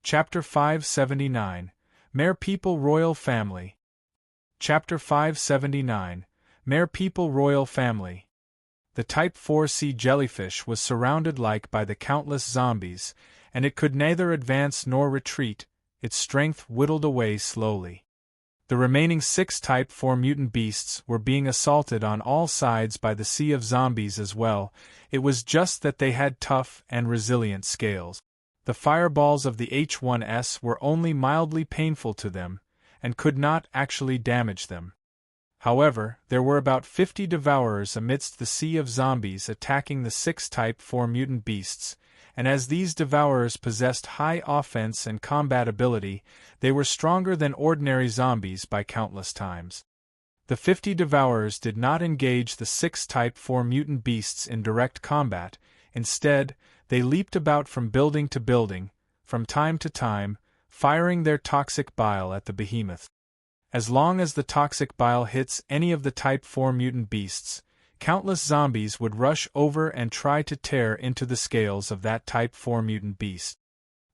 Chapter 579, Mere People Royal Family. Chapter 579, Mere People Royal Family. The Type 4 sea jellyfish was surrounded by the countless zombies, and it could neither advance nor retreat, its strength whittled away slowly. The remaining 6 Type 4 mutant beasts were being assaulted on all sides by the sea of zombies as well. It was just that they had tough and resilient scales. The fireballs of the H1S were only mildly painful to them, and could not actually damage them. However, there were about 50 devourers amidst the sea of zombies attacking the 6 Type 4 mutant beasts, and as these devourers possessed high offense and combat ability, they were stronger than ordinary zombies by countless times. The 50 devourers did not engage the 6 Type 4 mutant beasts in direct combat. Instead, they leaped about from building to building, from time to time, firing their toxic bile at the behemoth. As long as the toxic bile hits any of the Type 4 mutant beasts, countless zombies would rush over and try to tear into the scales of that Type 4 mutant beast.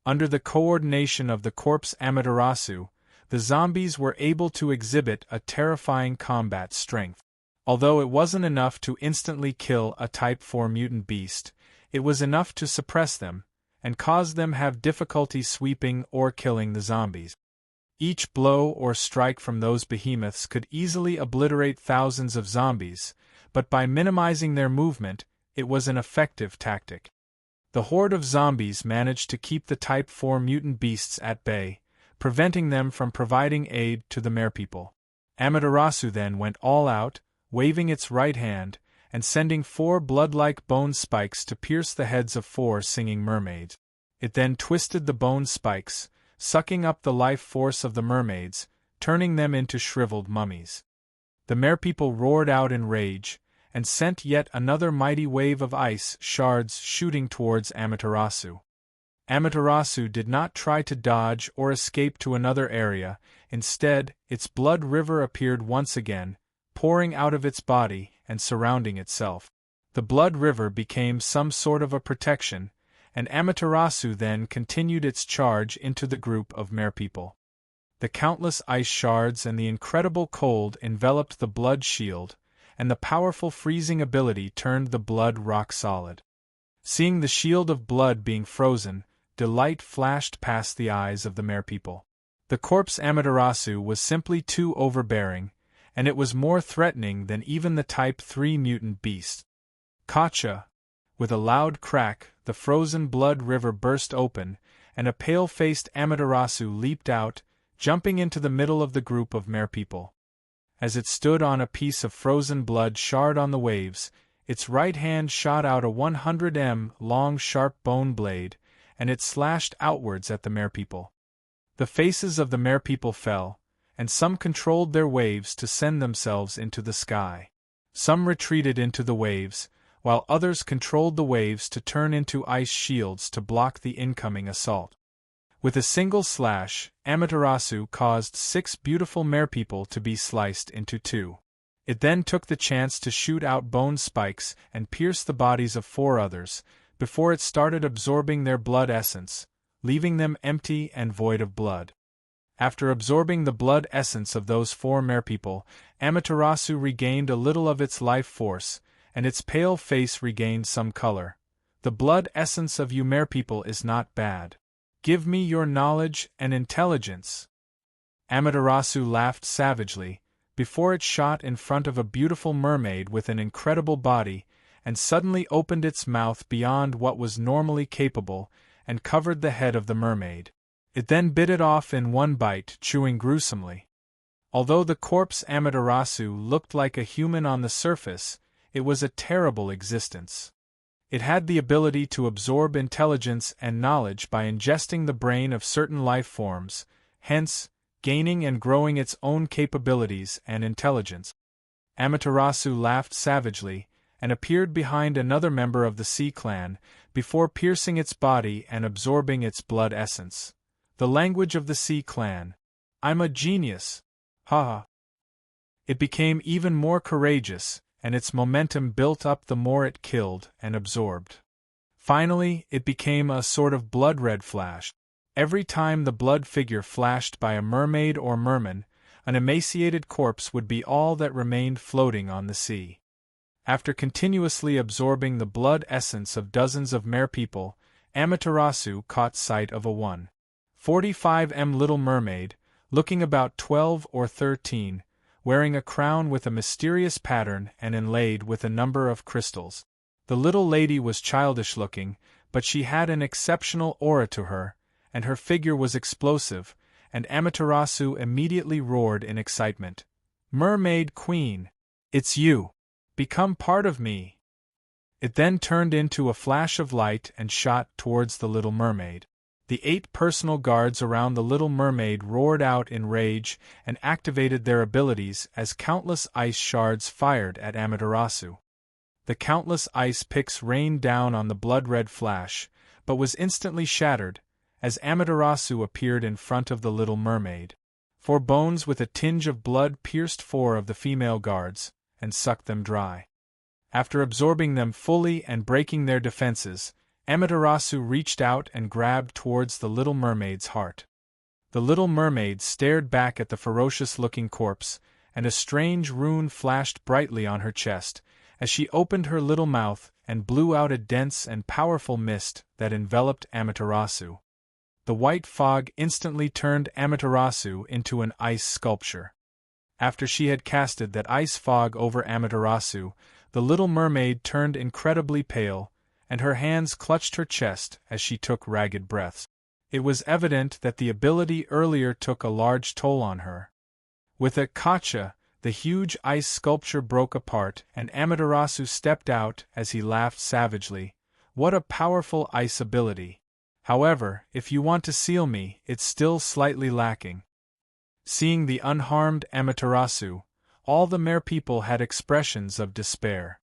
Under the coordination of the Corpse Amaterasu, the zombies were able to exhibit a terrifying combat strength. Although it wasn't enough to instantly kill a Type 4 mutant beast, it was enough to suppress them, and cause them have difficulty sweeping or killing the zombies. Each blow or strike from those behemoths could easily obliterate thousands of zombies, but by minimizing their movement, it was an effective tactic. The horde of zombies managed to keep the Type 4 mutant beasts at bay, preventing them from providing aid to the merepeople. Amaterasu then went all out, waving its right hand, and sending 4 blood-like bone spikes to pierce the heads of 4 singing mermaids. It then twisted the bone spikes, sucking up the life force of the mermaids, turning them into shriveled mummies. The merepeople roared out in rage, and sent yet another mighty wave of ice shards shooting towards Amaterasu. Amaterasu did not try to dodge or escape to another area. Instead, its blood river appeared once again, pouring out of its body and surrounding itself. The blood river became some sort of a protection, and Amaterasu then continued its charge into the group of merepeople. The countless ice shards and the incredible cold enveloped the blood shield, and the powerful freezing ability turned the blood rock solid. Seeing the shield of blood being frozen, delight flashed past the eyes of the merepeople. The corpse Amaterasu was simply too overbearing, and it was more threatening than even the Type 3 mutant beast. Gotcha! With a loud crack, the frozen blood river burst open, and a pale-faced Amaterasu leaped out, jumping into the middle of the group of merepeople. As it stood on a piece of frozen blood shard on the waves, its right hand shot out a 100 long sharp bone blade, and it slashed outwards at the merepeople. The faces of the merepeople fell, and some controlled their waves to send themselves into the sky. Some retreated into the waves, while others controlled the waves to turn into ice shields to block the incoming assault. With a single slash, Amaterasu caused 6 beautiful merepeople to be sliced into 2. It then took the chance to shoot out bone spikes and pierce the bodies of 4 others, before it started absorbing their blood essence, leaving them empty and void of blood. After absorbing the blood essence of those 4 merepeople, Amaterasu regained a little of its life force, and its pale face regained some color. The blood essence of you merepeople is not bad. Give me your knowledge and intelligence. Amaterasu laughed savagely, before it shot in front of a beautiful mermaid with an incredible body, and suddenly opened its mouth beyond what was normally capable, and covered the head of the mermaid. It then bit it off in one bite, chewing gruesomely. Although the corpse Amaterasu looked like a human on the surface, it was a terrible existence. It had the ability to absorb intelligence and knowledge by ingesting the brain of certain life forms, hence, gaining and growing its own capabilities and intelligence. Amaterasu laughed savagely, and appeared behind another member of the Sea Clan, before piercing its body and absorbing its blood essence. The language of the Sea Clan. I'm a genius. Ha! It became even more courageous, and its momentum built up the more it killed and absorbed. Finally, it became a sort of blood-red flash. Every time the blood figure flashed by a mermaid or merman, an emaciated corpse would be all that remained floating on the sea. After continuously absorbing the blood essence of dozens of merpeople, Amaterasu caught sight of a 1.45 little mermaid, looking about 12 or 13, wearing a crown with a mysterious pattern and inlaid with a number of crystals. The little lady was childish-looking, but she had an exceptional aura to her, and her figure was explosive, and Amaterasu immediately roared in excitement. "Mermaid Queen! It's you! Become part of me!" It then turned into a flash of light and shot towards the little mermaid. The 8 personal guards around the little mermaid roared out in rage and activated their abilities as countless ice shards fired at Amaterasu. The countless ice picks rained down on the blood-red flash, but was instantly shattered, as Amaterasu appeared in front of the little mermaid. 4 bones with a tinge of blood pierced 4 of the female guards, and sucked them dry. After absorbing them fully and breaking their defenses, Amaterasu reached out and grabbed towards the little mermaid's heart. The little mermaid stared back at the ferocious-looking corpse, and a strange rune flashed brightly on her chest, as she opened her little mouth and blew out a dense and powerful mist that enveloped Amaterasu. The white fog instantly turned Amaterasu into an ice sculpture. After she had casted that ice fog over Amaterasu, the little mermaid turned incredibly pale, and her hands clutched her chest as she took ragged breaths. It was evident that the ability earlier took a large toll on her. With a "Kacha," the huge ice sculpture broke apart and Amaterasu stepped out as he laughed savagely. "What a powerful ice ability! However, if you want to seal me, it's still slightly lacking." Seeing the unharmed Amaterasu, all the merpeople had expressions of despair.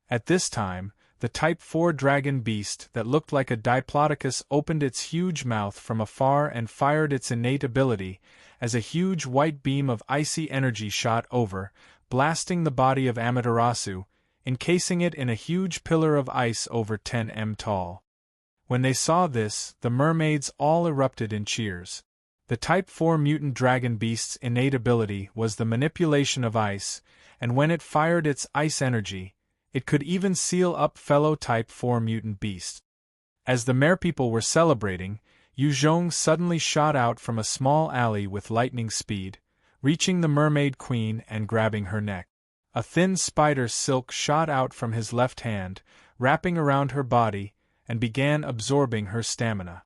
At this time, the Type 4 dragon beast that looked like a diplodocus opened its huge mouth from afar and fired its innate ability, as a huge white beam of icy energy shot over, blasting the body of Amaterasu, encasing it in a huge pillar of ice over 10 m tall. When they saw this, the mermaids all erupted in cheers. The Type 4 mutant dragon beast's innate ability was the manipulation of ice, and when it fired its ice energy, it could even seal up fellow Type 4 mutant beasts. As the merpeople were celebrating, Yu Zhong suddenly shot out from a small alley with lightning speed, reaching the mermaid queen and grabbing her neck. A thin spider silk shot out from his left hand, wrapping around her body, and began absorbing her stamina.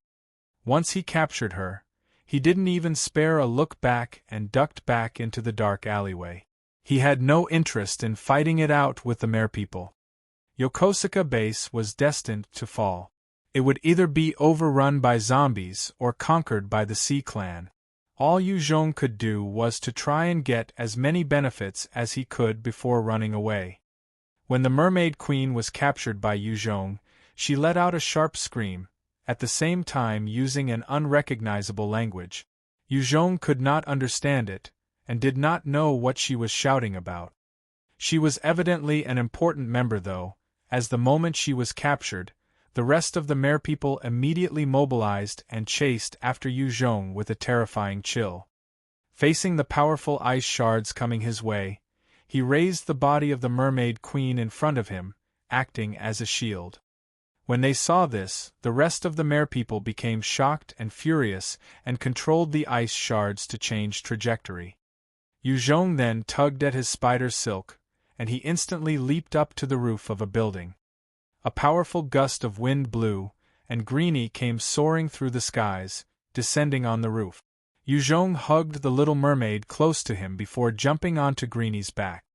Once he captured her, he didn't even spare a look back and ducked back into the dark alleyway. He had no interest in fighting it out with the merpeople. Yokosuka Base was destined to fall. It would either be overrun by zombies or conquered by the Sea Clan. All Yu Zhong could do was to try and get as many benefits as he could before running away. When the Mermaid Queen was captured by Yu Zhong, she let out a sharp scream, at the same time using an unrecognizable language. Yu Zhong could not understand it, and did not know what she was shouting about. She was evidently an important member though, as the moment she was captured, the rest of the merpeople immediately mobilized and chased after Yu Zhong with a terrifying chill. Facing the powerful ice shards coming his way, he raised the body of the Mermaid Queen in front of him, acting as a shield. When they saw this, the rest of the merpeople became shocked and furious and controlled the ice shards to change trajectory. Yu Zhong then tugged at his spider silk, and he instantly leaped up to the roof of a building. A powerful gust of wind blew, and Greenie came soaring through the skies, descending on the roof. Yu Zhong hugged the little mermaid close to him before jumping onto Greenie's back.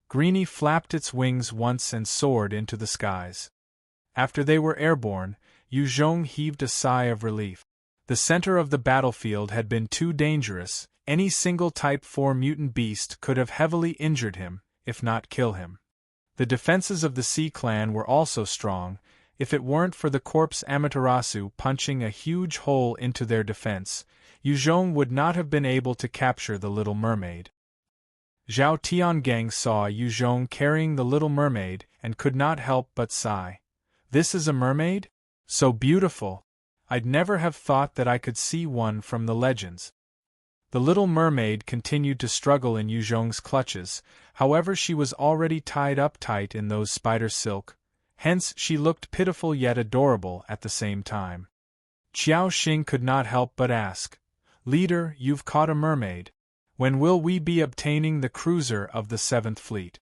Greenie flapped its wings once and soared into the skies. After they were airborne, Yu Zhong heaved a sigh of relief. The center of the battlefield had been too dangerous. Any single Type 4 mutant beast could have heavily injured him, if not kill him. The defenses of the Sea Clan were also strong. If it weren't for the corpse Amaterasu punching a huge hole into their defense, Yu Zhong would not have been able to capture the little mermaid. Zhao Tiangang saw Yu Zhong carrying the little mermaid and could not help but sigh. "This is a mermaid? So beautiful! I'd never have thought that I could see one from the legends. The little mermaid continued to struggle in Yu Zhong's clutches, however she was already tied up tight in those spider silk, hence she looked pitiful yet adorable at the same time. Qiao Xing could not help but ask, "Leader, you've caught a mermaid. When will we be obtaining the cruiser of the 7th Fleet?"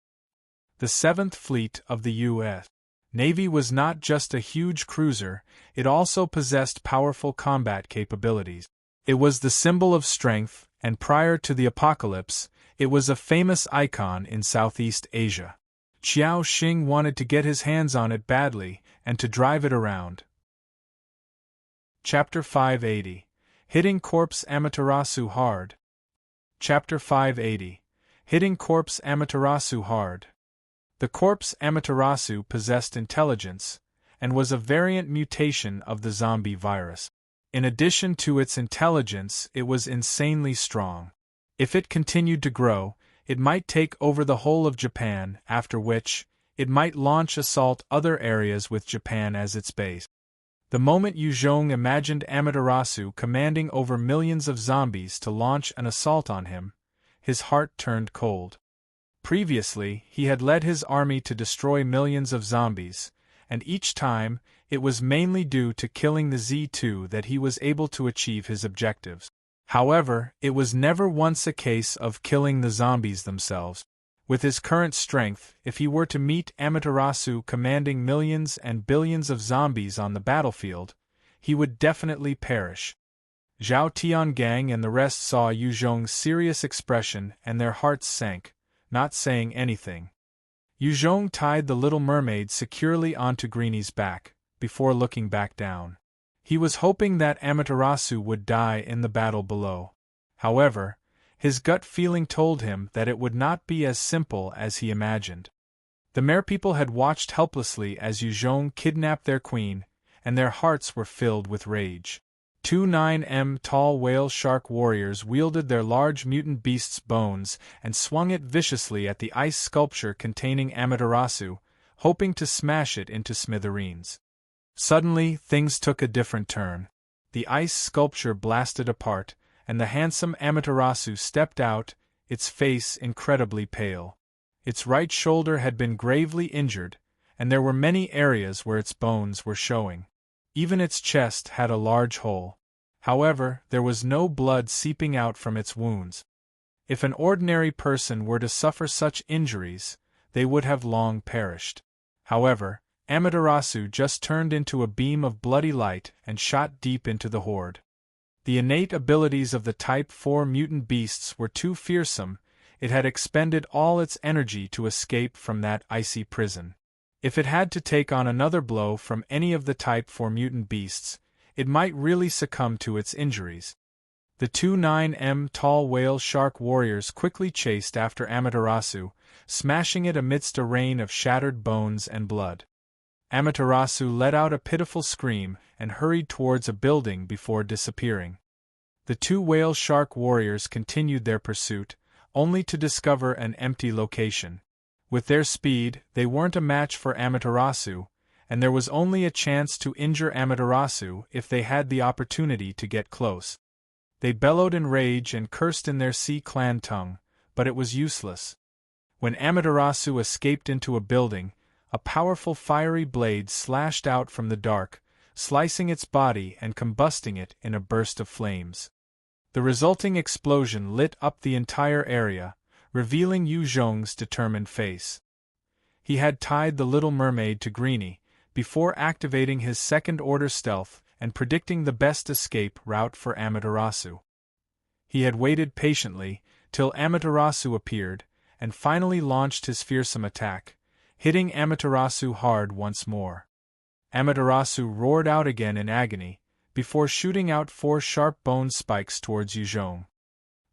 The 7th Fleet of the U.S. Navy was not just a huge cruiser, it also possessed powerful combat capabilities. It was the symbol of strength, and prior to the apocalypse, it was a famous icon in Southeast Asia. Qiao Xing wanted to get his hands on it badly, and to drive it around. Chapter 580. Hitting Corpse Amaterasu Hard. Chapter 580. Hitting Corpse Amaterasu Hard. The corpse Amaterasu possessed intelligence, and was a variant mutation of the zombie virus. In addition to its intelligence, it was insanely strong. If it continued to grow, it might take over the whole of Japan, after which, it might launch assault other areas with Japan as its base. The moment Yu Zhong imagined Amaterasu commanding over millions of zombies to launch an assault on him, his heart turned cold. Previously, he had led his army to destroy millions of zombies, and each time, it was mainly due to killing the Z2 that he was able to achieve his objectives. However, it was never once a case of killing the zombies themselves. With his current strength, if he were to meet Amaterasu commanding millions and billions of zombies on the battlefield, he would definitely perish. Zhao Tiangang and the rest saw Yu Zhong's serious expression and their hearts sank, not saying anything. Yu Zhong tied the little mermaid securely onto Greenie's back, before looking back down. He was hoping that Amaterasu would die in the battle below. However, his gut feeling told him that it would not be as simple as he imagined. The merpeople had watched helplessly as Yu Zhong kidnapped their queen, and their hearts were filled with rage. 2 9m tall whale shark warriors wielded their large mutant beast's bones and swung it viciously at the ice sculpture containing Amaterasu, hoping to smash it into smithereens. Suddenly, things took a different turn. The ice sculpture blasted apart, and the handsome Amaterasu stepped out, its face incredibly pale. Its right shoulder had been gravely injured, and there were many areas where its bones were showing. Even its chest had a large hole. However, there was no blood seeping out from its wounds. If an ordinary person were to suffer such injuries, they would have long perished. However, Amaterasu just turned into a beam of bloody light and shot deep into the horde. The innate abilities of the Type 4 mutant beasts were too fearsome, it had expended all its energy to escape from that icy prison. If it had to take on another blow from any of the Type 4 mutant beasts, it might really succumb to its injuries. The 2 9m tall whale shark warriors quickly chased after Amaterasu, smashing it amidst a rain of shattered bones and blood. Amaterasu let out a pitiful scream and hurried towards a building before disappearing. The 2 whale shark warriors continued their pursuit, only to discover an empty location. With their speed, they weren't a match for Amaterasu, and there was only a chance to injure Amaterasu if they had the opportunity to get close. They bellowed in rage and cursed in their Sea Clan tongue, but it was useless. When Amaterasu escaped into a building, a powerful fiery blade slashed out from the dark, slicing its body and combusting it in a burst of flames. The resulting explosion lit up the entire area, revealing Yu Zhong's determined face. He had tied the little mermaid to Greenie, before activating his second-order stealth and predicting the best escape route for Amaterasu. He had waited patiently, till Amaterasu appeared, and finally launched his fearsome attack, hitting Amaterasu hard once more. Amaterasu roared out again in agony, before shooting out 4 sharp bone spikes towards Yu Zhong.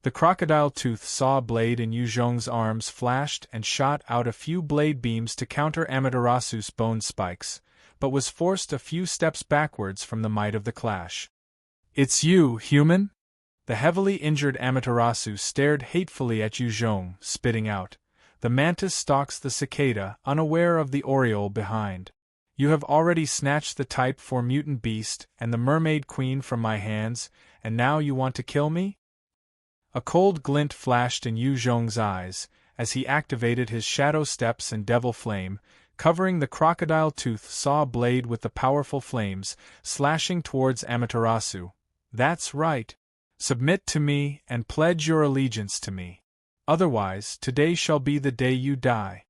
The crocodile tooth saw blade in Yu Zhong's arms flashed and shot out a few blade beams to counter Amaterasu's bone spikes, but was forced a few steps backwards from the might of the clash. "It's you, human?" The heavily injured Amaterasu stared hatefully at Yu Zhong, spitting out, "The mantis stalks the cicada, unaware of the aureole behind." You have already snatched the Type 4 mutant beast and the Mermaid Queen from my hands, and now you want to kill me? A cold glint flashed in Yu Zhong's eyes, as he activated his Shadow Steps and Devil Flame, covering the crocodile tooth saw blade with the powerful flames, slashing towards Amaterasu. That's right. Submit to me and pledge your allegiance to me. Otherwise, today shall be the day you die.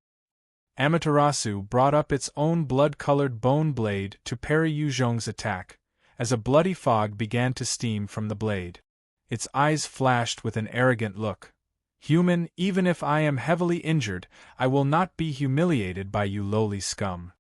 Amaterasu brought up its own blood-colored bone blade to parry Yu Zhong's attack, as a bloody fog began to steam from the blade. Its eyes flashed with an arrogant look. Human, even if I am heavily injured, I will not be humiliated by you lowly scum.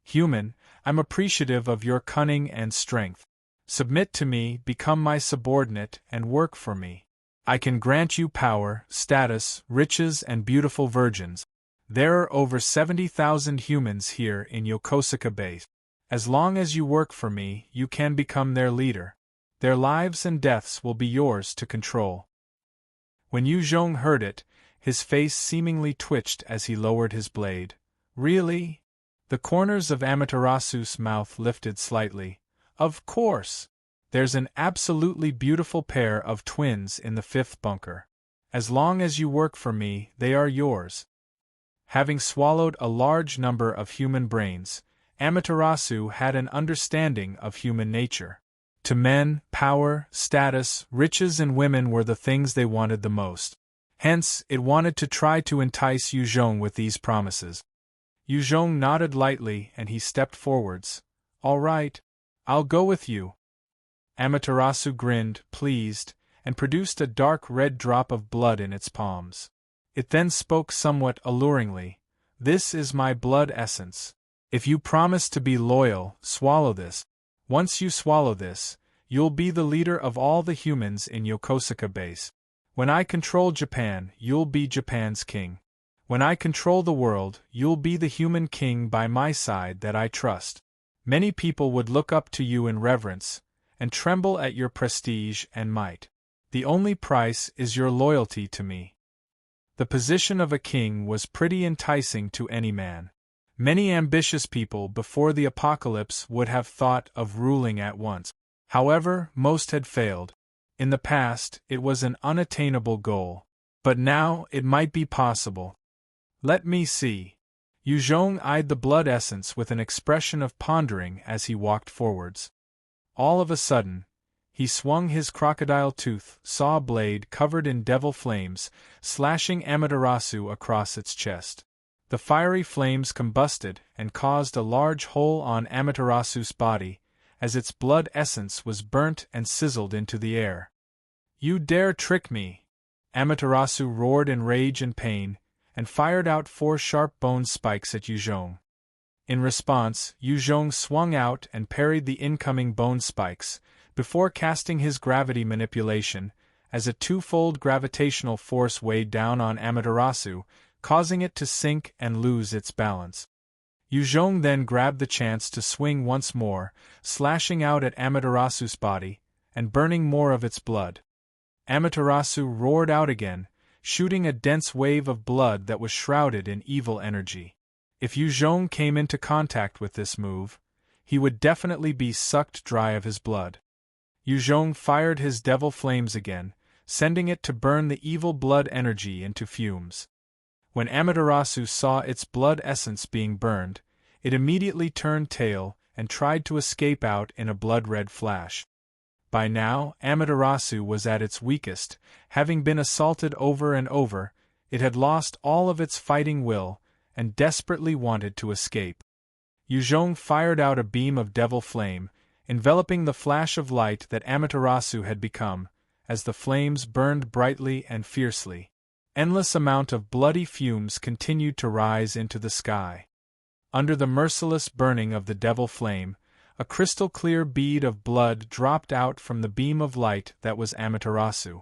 Human, I'm appreciative of your cunning and strength. Submit to me, become my subordinate, and work for me. I can grant you power, status, riches, and beautiful virgins. There are over 70,000 humans here in Yokosuka Base. As long as you work for me, you can become their leader. Their lives and deaths will be yours to control. When Yu Zhong heard it, his face seemingly twitched as he lowered his blade. Really? The corners of Amaterasu's mouth lifted slightly. Of course! There's an absolutely beautiful pair of twins in the 5th bunker. As long as you work for me, they are yours. Having swallowed a large number of human brains, Amaterasu had an understanding of human nature. To men, power, status, riches and women were the things they wanted the most. Hence, it wanted to try to entice Yu Zhong with these promises. Yu Zhong nodded lightly and he stepped forwards. All right, I'll go with you. Amaterasu grinned, pleased, and produced a dark red drop of blood in its palms. It then spoke somewhat alluringly. This is my blood essence. If you promise to be loyal, swallow this. Once you swallow this, you'll be the leader of all the humans in Yokosuka Base. When I control Japan, you'll be Japan's king. When I control the world, you'll be the human king by my side that I trust. Many people would look up to you in reverence, and tremble at your prestige and might. The only price is your loyalty to me. The position of a king was pretty enticing to any man. Many ambitious people before the apocalypse would have thought of ruling at once. However, most had failed. In the past, it was an unattainable goal. But now, it might be possible. Let me see. Yu Zhong eyed the blood essence with an expression of pondering as he walked forwards. All of a sudden, he swung his crocodile tooth saw blade covered in devil flames, slashing Amaterasu across its chest. The fiery flames combusted and caused a large hole on Amaterasu's body, as its blood essence was burnt and sizzled into the air. You dare trick me! Amaterasu roared in rage and pain, and fired out 4 sharp bone spikes at Yu Zhong. In response, Yu Zhong swung out and parried the incoming bone spikes, before casting his gravity manipulation, as a 2-fold gravitational force weighed down on Amaterasu, causing it to sink and lose its balance. Yu Zhong then grabbed the chance to swing once more, slashing out at Amaterasu's body, and burning more of its blood. Amaterasu roared out again, shooting a dense wave of blood that was shrouded in evil energy. If Yu Zhong came into contact with this move, he would definitely be sucked dry of his blood. Yu Zhong fired his devil flames again, sending it to burn the evil blood energy into fumes. When Amaterasu saw its blood essence being burned, it immediately turned tail and tried to escape out in a blood-red flash. By now, Amaterasu was at its weakest, having been assaulted over and over, it had lost all of its fighting will, and desperately wanted to escape. Yu Zhong fired out a beam of devil flame, enveloping the flash of light that Amaterasu had become, as the flames burned brightly and fiercely. Endless amount of bloody fumes continued to rise into the sky. Under the merciless burning of the devil flame, a crystal-clear bead of blood dropped out from the beam of light that was Amaterasu.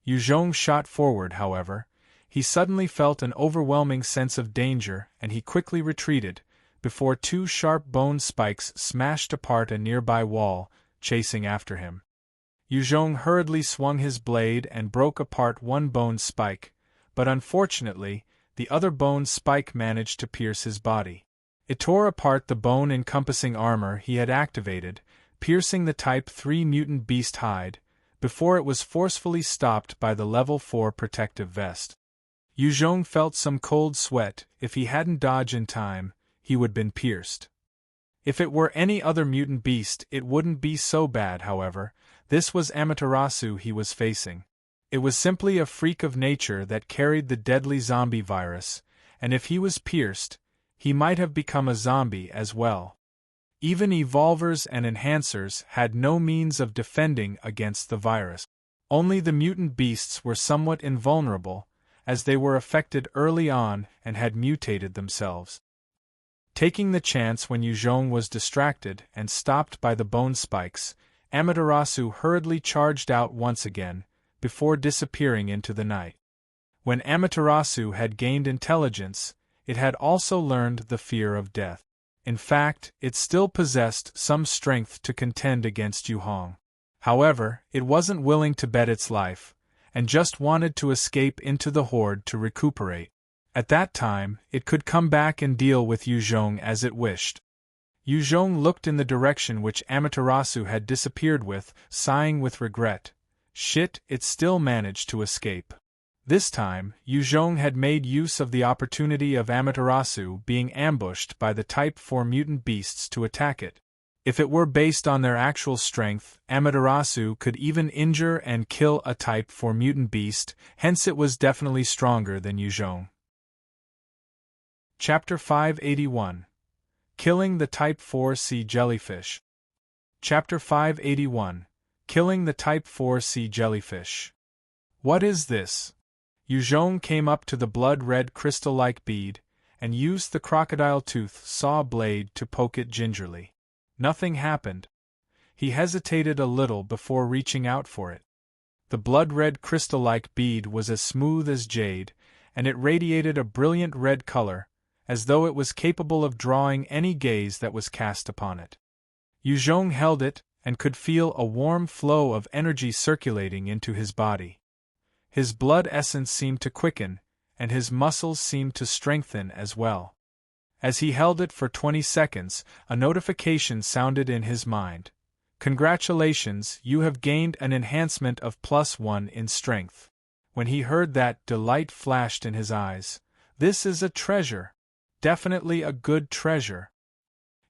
Yu Zhong shot forward, however. He suddenly felt an overwhelming sense of danger and he quickly retreated, before 2 sharp bone spikes smashed apart a nearby wall, chasing after him. Yu Zhong hurriedly swung his blade and broke apart 1 bone spike, but unfortunately, the other bone spike managed to pierce his body. It tore apart the bone-encompassing armor he had activated, piercing the Type 3 mutant beast hide, before it was forcefully stopped by the Level 4 protective vest. Yu Zhong felt some cold sweat. If he hadn't dodged in time, he would have been pierced. If it were any other mutant beast, it wouldn't be so bad, however. This was Amaterasu he was facing. It was simply a freak of nature that carried the deadly zombie virus, and if he was pierced, he might have become a zombie as well. Even evolvers and enhancers had no means of defending against the virus. Only the mutant beasts were somewhat invulnerable, as they were affected early on and had mutated themselves. Taking the chance when Yu Zhong was distracted and stopped by the bone spikes, Amaterasu hurriedly charged out once again, before disappearing into the night. When Amaterasu had gained intelligence, it had also learned the fear of death. In fact, it still possessed some strength to contend against Yu Hong. However, it wasn't willing to bet its life, and just wanted to escape into the horde to recuperate. At that time, it could come back and deal with Yu Zhong as it wished. Yu Zhong looked in the direction which Amaterasu had disappeared with, sighing with regret. Shit, it still managed to escape. This time, Yu Zhong had made use of the opportunity of Amaterasu being ambushed by the Type 4 mutant beasts to attack it. If it were based on their actual strength, Amaterasu could even injure and kill a Type 4 mutant beast, hence it was definitely stronger than Yu Zhong. Chapter 581. Killing the Type 4 Sea Jellyfish. Chapter 581. Killing the Type 4 Sea Jellyfish. What is this? Yu Zhong came up to the blood-red crystal-like bead, and used the crocodile tooth saw blade to poke it gingerly. Nothing happened. He hesitated a little before reaching out for it. The blood-red crystal-like bead was as smooth as jade, and it radiated a brilliant red color, as though it was capable of drawing any gaze that was cast upon it. Yu Zhong held it, and could feel a warm flow of energy circulating into his body. His blood essence seemed to quicken, and his muscles seemed to strengthen as well. As he held it for 20 seconds, a notification sounded in his mind. Congratulations, you have gained an enhancement of +1 in strength. When he heard that, delight flashed in his eyes. This is a treasure. Definitely a good treasure.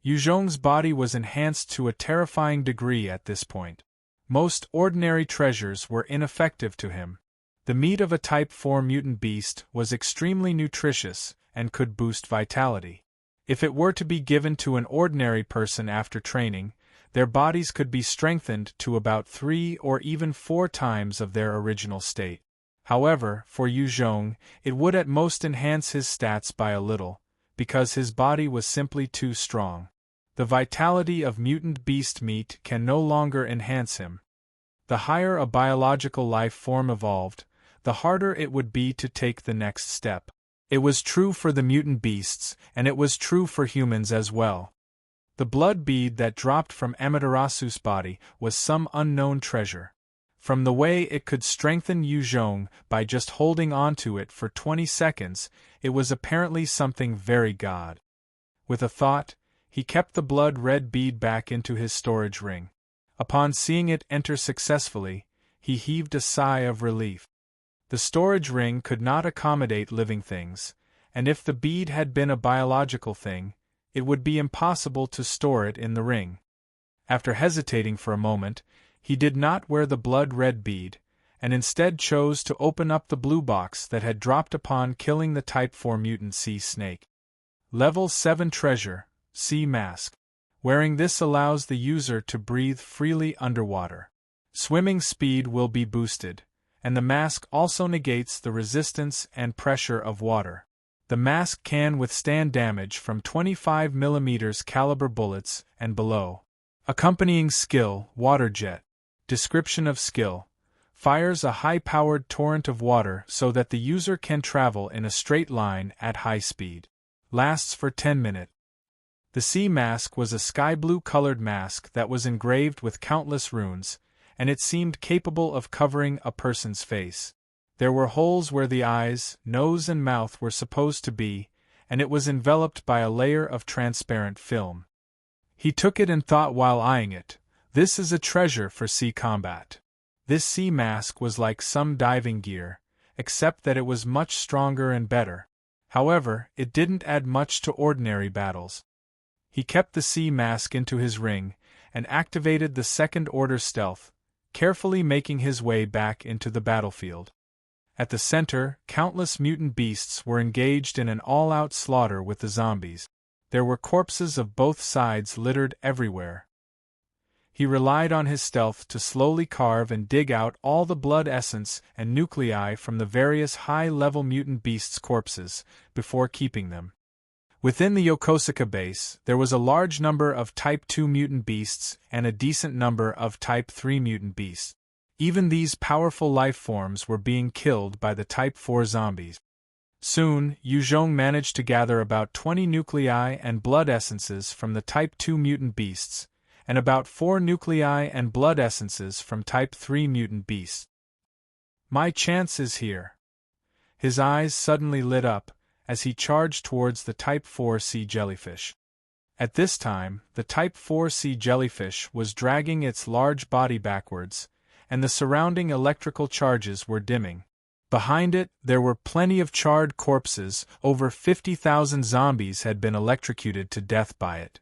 Yu Zhong's body was enhanced to a terrifying degree at this point. Most ordinary treasures were ineffective to him. The meat of a Type 4 mutant beast was extremely nutritious and could boost vitality. If it were to be given to an ordinary person after training, their bodies could be strengthened to about 3 or even 4 times of their original state. However, for Yu Zhong, it would at most enhance his stats by a little, because his body was simply too strong. The vitality of mutant beast meat can no longer enhance him. The higher a biological life form evolved, the harder it would be to take the next step. It was true for the mutant beasts, and it was true for humans as well. The blood bead that dropped from Amaterasu's body was some unknown treasure. From the way it could strengthen Yu Zhong by just holding on to it for 20 seconds, it was apparently something very god. With a thought, he kept the blood-red bead back into his storage ring. Upon seeing it enter successfully, he heaved a sigh of relief. The storage ring could not accommodate living things, and if the bead had been a biological thing, it would be impossible to store it in the ring. After hesitating for a moment, he did not wear the blood-red bead, and instead chose to open up the blue box that had dropped upon killing the Type 4 mutant sea snake. Level 7 Treasure, Sea Mask. Wearing this allows the user to breathe freely underwater. Swimming speed will be boosted, and the mask also negates the resistance and pressure of water. The mask can withstand damage from 25 mm caliber bullets and below. Accompanying skill, Water Jet. Description of skill. Fires a high-powered torrent of water so that the user can travel in a straight line at high speed. Lasts for 10 minutes. The sea mask was a sky-blue-colored mask that was engraved with countless runes, and it seemed capable of covering a person's face. There were holes where the eyes, nose and mouth were supposed to be, and it was enveloped by a layer of transparent film. He took it and thought while eyeing it, "This is a treasure for sea combat." This sea mask was like some diving gear, except that it was much stronger and better. However, it didn't add much to ordinary battles. He kept the sea mask into his ring, and activated the second-order stealth, carefully making his way back into the battlefield. At the center, countless mutant beasts were engaged in an all-out slaughter with the zombies. There were corpses of both sides littered everywhere. He relied on his stealth to slowly carve and dig out all the blood essence and nuclei from the various high-level mutant beasts' corpses, before keeping them. Within the Yokosuka base, there was a large number of Type 2 mutant beasts and a decent number of Type 3 mutant beasts. Even these powerful life forms were being killed by the Type 4 zombies. Soon, Yuzhong managed to gather about 20 nuclei and blood essences from the Type 2 mutant beasts, and about 4 nuclei and blood essences from Type 3 mutant beasts. My chance is here. His eyes suddenly lit up, as he charged towards the Type 4 sea jellyfish. At this time, the Type 4 sea jellyfish was dragging its large body backwards, and the surrounding electrical charges were dimming. Behind it, there were plenty of charred corpses. Over 50,000 zombies had been electrocuted to death by it.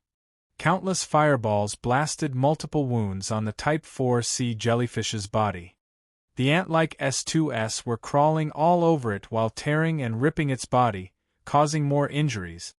Countless fireballs blasted multiple wounds on the Type 4 sea jellyfish's body. The ant-like S2S were crawling all over it while tearing and ripping its body, causing more injuries.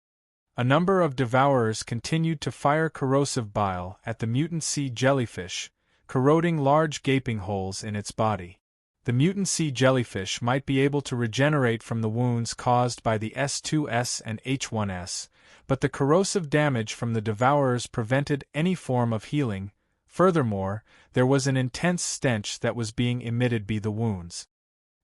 A number of devourers continued to fire corrosive bile at the mutant sea jellyfish, corroding large gaping holes in its body. The mutant sea jellyfish might be able to regenerate from the wounds caused by the S2S and H1S, but the corrosive damage from the devourers prevented any form of healing. Furthermore, there was an intense stench that was being emitted by the wounds.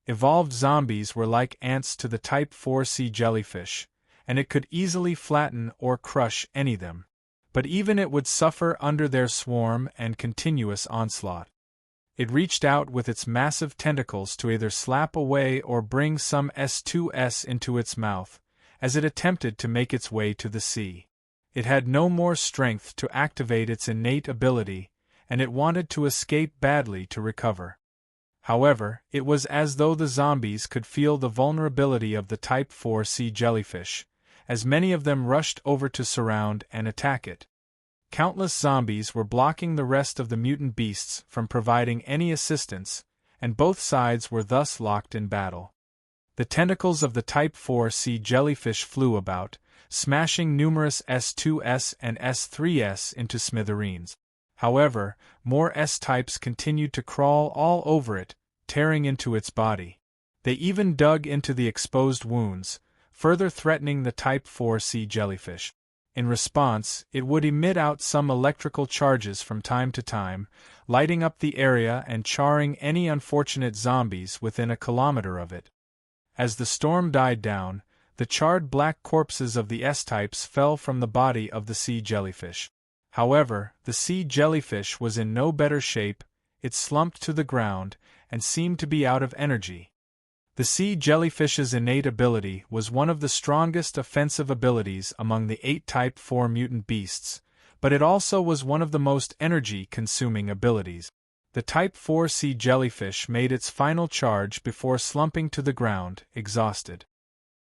Evolved zombies were like ants to the Type 4 sea jellyfish, and it could easily flatten or crush any of them. But even it would suffer under their swarm and continuous onslaught. It reached out with its massive tentacles to either slap away or bring some S2S into its mouth, as it attempted to make its way to the sea. It had no more strength to activate its innate ability, and it wanted to escape badly to recover. However, it was as though the zombies could feel the vulnerability of the Type 4 sea jellyfish, as many of them rushed over to surround and attack it. Countless zombies were blocking the rest of the mutant beasts from providing any assistance, and both sides were thus locked in battle. The tentacles of the Type 4 sea jellyfish flew about, smashing numerous S2S and S3S into smithereens. However, more S-types continued to crawl all over it, tearing into its body. They even dug into the exposed wounds, further threatening the Type 4 sea jellyfish. In response, it would emit out some electrical charges from time to time, lighting up the area and charring any unfortunate zombies within a kilometer of it. As the storm died down, the charred black corpses of the S-types fell from the body of the sea jellyfish. However, the sea jellyfish was in no better shape, it slumped to the ground, and seemed to be out of energy. The sea jellyfish's innate ability was one of the strongest offensive abilities among the 8 Type 4 mutant beasts, but it also was one of the most energy-consuming abilities. The Type 4 sea jellyfish made its final charge before slumping to the ground, exhausted.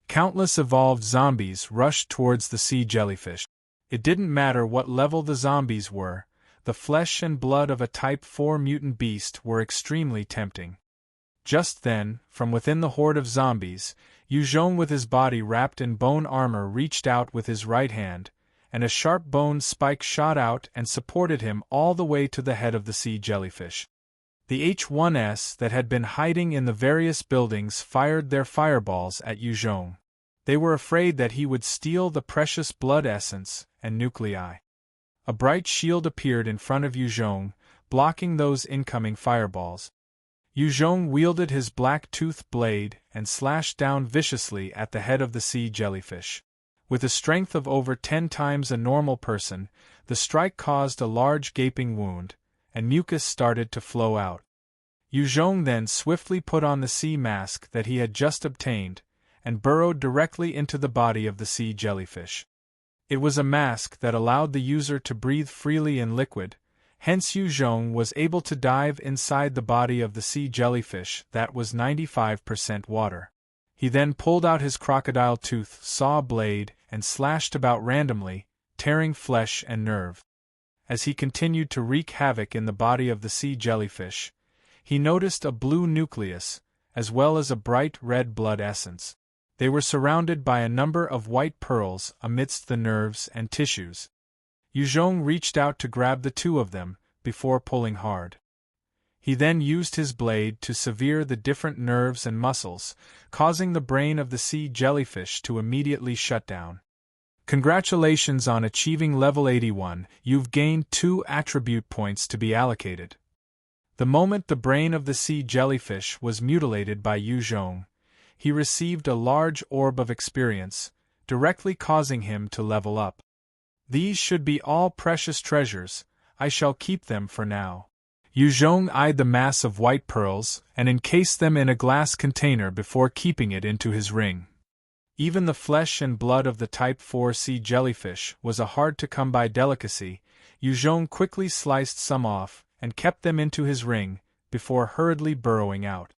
Countless evolved zombies rushed towards the sea jellyfish. It didn't matter what level the zombies were, the flesh and blood of a Type 4 mutant beast were extremely tempting. Just then, from within the horde of zombies, Yuzhong with his body wrapped in bone armor reached out with his right hand, and a sharp bone spike shot out and supported him all the way to the head of the sea jellyfish. The H1S that had been hiding in the various buildings fired their fireballs at Yuzhong. They were afraid that he would steal the precious blood essence and nuclei. A bright shield appeared in front of Yuzhong, blocking those incoming fireballs. Yuzhong wielded his black-toothed blade and slashed down viciously at the head of the sea jellyfish. With a strength of over 10 times a normal person, the strike caused a large gaping wound, and mucus started to flow out. Yuzhong then swiftly put on the sea mask that he had just obtained, and burrowed directly into the body of the sea jellyfish. It was a mask that allowed the user to breathe freely in liquid, hence Yu Zhong was able to dive inside the body of the sea jellyfish that was 95% water. He then pulled out his crocodile tooth saw blade and slashed about randomly, tearing flesh and nerve. As he continued to wreak havoc in the body of the sea jellyfish, he noticed a blue nucleus, as well as a bright red blood essence. They were surrounded by a number of white pearls amidst the nerves and tissues. Yu Zhong reached out to grab the two of them, before pulling hard. He then used his blade to sever the different nerves and muscles, causing the brain of the sea jellyfish to immediately shut down. Congratulations on achieving level 81, you've gained 2 attribute points to be allocated. The moment the brain of the sea jellyfish was mutilated by Yu Zhong, he received a large orb of experience, directly causing him to level up. These should be all precious treasures, I shall keep them for now. Yu Zhong eyed the mass of white pearls and encased them in a glass container before keeping it into his ring. Even the flesh and blood of the Type 4 sea jellyfish was a hard-to-come-by delicacy. Yu Zhong quickly sliced some off and kept them into his ring, before hurriedly burrowing out.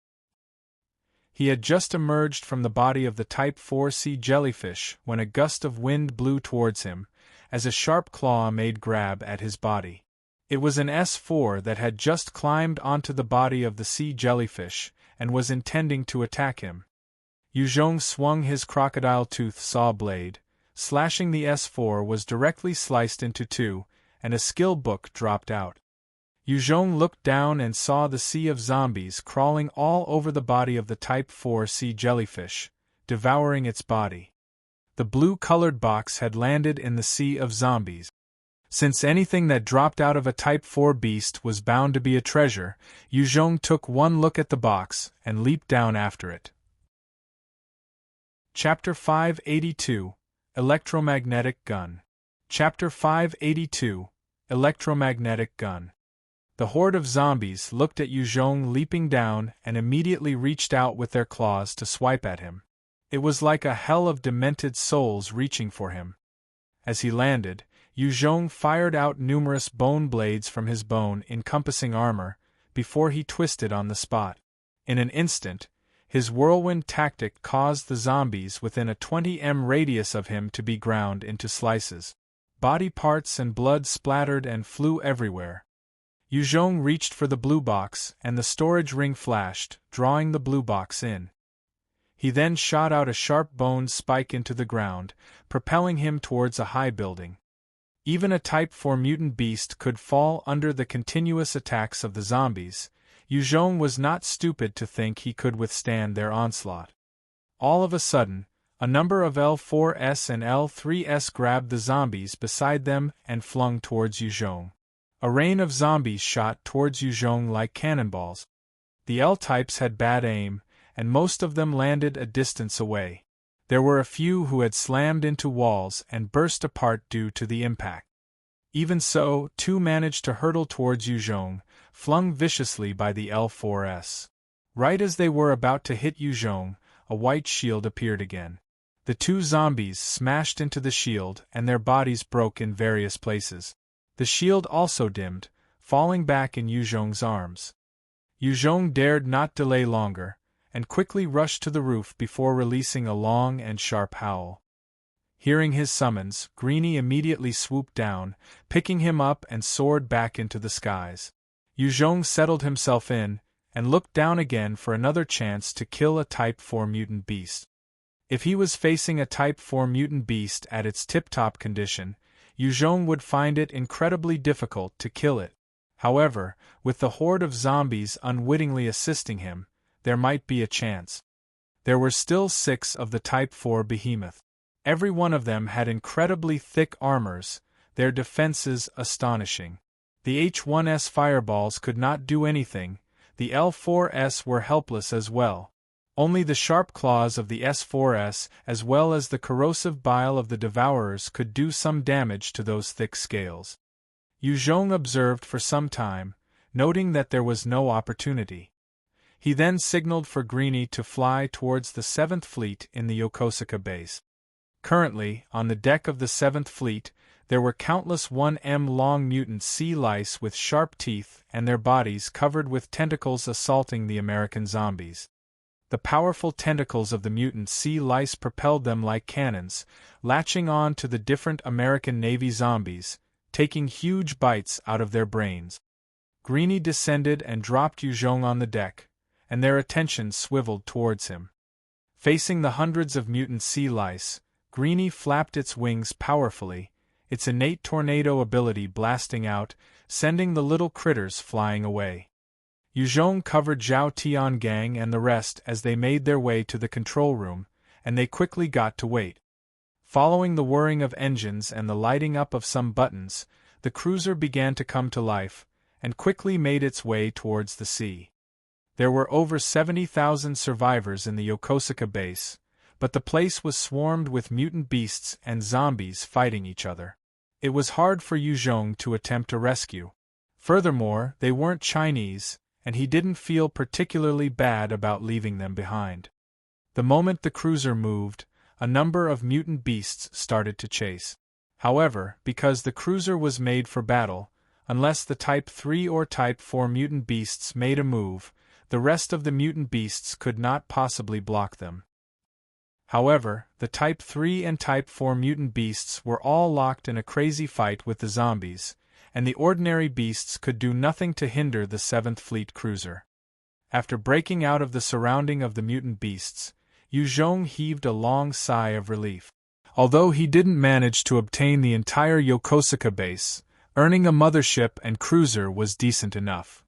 He had just emerged from the body of the Type 4 sea jellyfish when a gust of wind blew towards him, as a sharp claw made grab at his body. It was an S4 that had just climbed onto the body of the sea jellyfish and was intending to attack him. Yu Zhong swung his crocodile tooth saw blade, slashing the S4 was directly sliced into 2, and a skill book dropped out. Yu Zhong looked down and saw the sea of zombies crawling all over the body of the Type 4 sea jellyfish, devouring its body. The blue-colored box had landed in the sea of zombies. Since anything that dropped out of a Type 4 beast was bound to be a treasure, Yu Zhong took one look at the box and leaped down after it. Chapter 582 Electromagnetic Gun. Chapter 582 Electromagnetic Gun. The horde of zombies looked at Yu Zhong leaping down and immediately reached out with their claws to swipe at him. It was like a hell of demented souls reaching for him. As he landed, Yu Zhong fired out numerous bone blades from his bone-encompassing armor, before he twisted on the spot. In an instant, his whirlwind tactic caused the zombies within a 20 m radius of him to be ground into slices. Body parts and blood splattered and flew everywhere. Yu Zhong reached for the blue box, and the storage ring flashed, drawing the blue box in. He then shot out a sharp-boned spike into the ground, propelling him towards a high building. Even a Type 4 mutant beast could fall under the continuous attacks of the zombies. Yu Zhong was not stupid to think he could withstand their onslaught. All of a sudden, a number of L4S and L3S grabbed the zombies beside them and flung towards Yu Zhong. A rain of zombies shot towards Yu Zhong like cannonballs. The L-types had bad aim, and most of them landed a distance away. There were a few who had slammed into walls and burst apart due to the impact. Even so, 2 managed to hurtle towards Yu Zhong, flung viciously by the L4S. Right as they were about to hit Yu Zhong, a white shield appeared again. The 2 zombies smashed into the shield and their bodies broke in various places. The shield also dimmed, falling back in Yu Zhong's arms. Yu Zhong dared not delay longer, and quickly rushed to the roof before releasing a long and sharp howl. Hearing his summons, Greenie immediately swooped down, picking him up and soared back into the skies. Yu Zhong settled himself in, and looked down again for another chance to kill a Type 4 mutant beast. If he was facing a Type 4 mutant beast at its tip-top condition, Yu Zhong would find it incredibly difficult to kill it. However, with the horde of zombies unwittingly assisting him, there might be a chance. There were still 6 of the Type 4 behemoth. Every one of them had incredibly thick armors, their defenses astonishing. The H1S fireballs could not do anything, the L4S were helpless as well. Only the sharp claws of the S4S as well as the corrosive bile of the devourers could do some damage to those thick scales. Yu Zhong observed for some time, noting that there was no opportunity. He then signaled for Greenie to fly towards the 7th Fleet in the Yokosuka base. Currently, on the deck of the 7th Fleet, there were countless 1 m-long mutant sea lice with sharp teeth and their bodies covered with tentacles assaulting the American zombies. The powerful tentacles of the mutant sea lice propelled them like cannons, latching on to the different American Navy zombies, taking huge bites out of their brains. Greenie descended and dropped Yuzhong on the deck, and their attention swiveled towards him. Facing the hundreds of mutant sea lice, Greenie flapped its wings powerfully, its innate tornado ability blasting out, sending the little critters flying away. Yuzhong covered Zhao Tiangang and the rest as they made their way to the control room, and they quickly got to wait. Following the whirring of engines and the lighting up of some buttons, the cruiser began to come to life, and quickly made its way towards the sea. There were over 70,000 survivors in the Yokosuka base, but the place was swarmed with mutant beasts and zombies fighting each other. It was hard for Yuzhong to attempt a rescue. Furthermore, they weren't Chinese, and he didn't feel particularly bad about leaving them behind. The moment the cruiser moved, a number of mutant beasts started to chase. However, because the cruiser was made for battle, unless the Type 3 or Type 4 mutant beasts made a move, the rest of the mutant beasts could not possibly block them. However, the Type 3 and Type 4 mutant beasts were all locked in a crazy fight with the zombies, and the ordinary beasts could do nothing to hinder the 7th Fleet cruiser. After breaking out of the surrounding of the mutant beasts, Yuzhong heaved a long sigh of relief. Although he didn't manage to obtain the entire Yokosuka base, earning a mothership and cruiser was decent enough.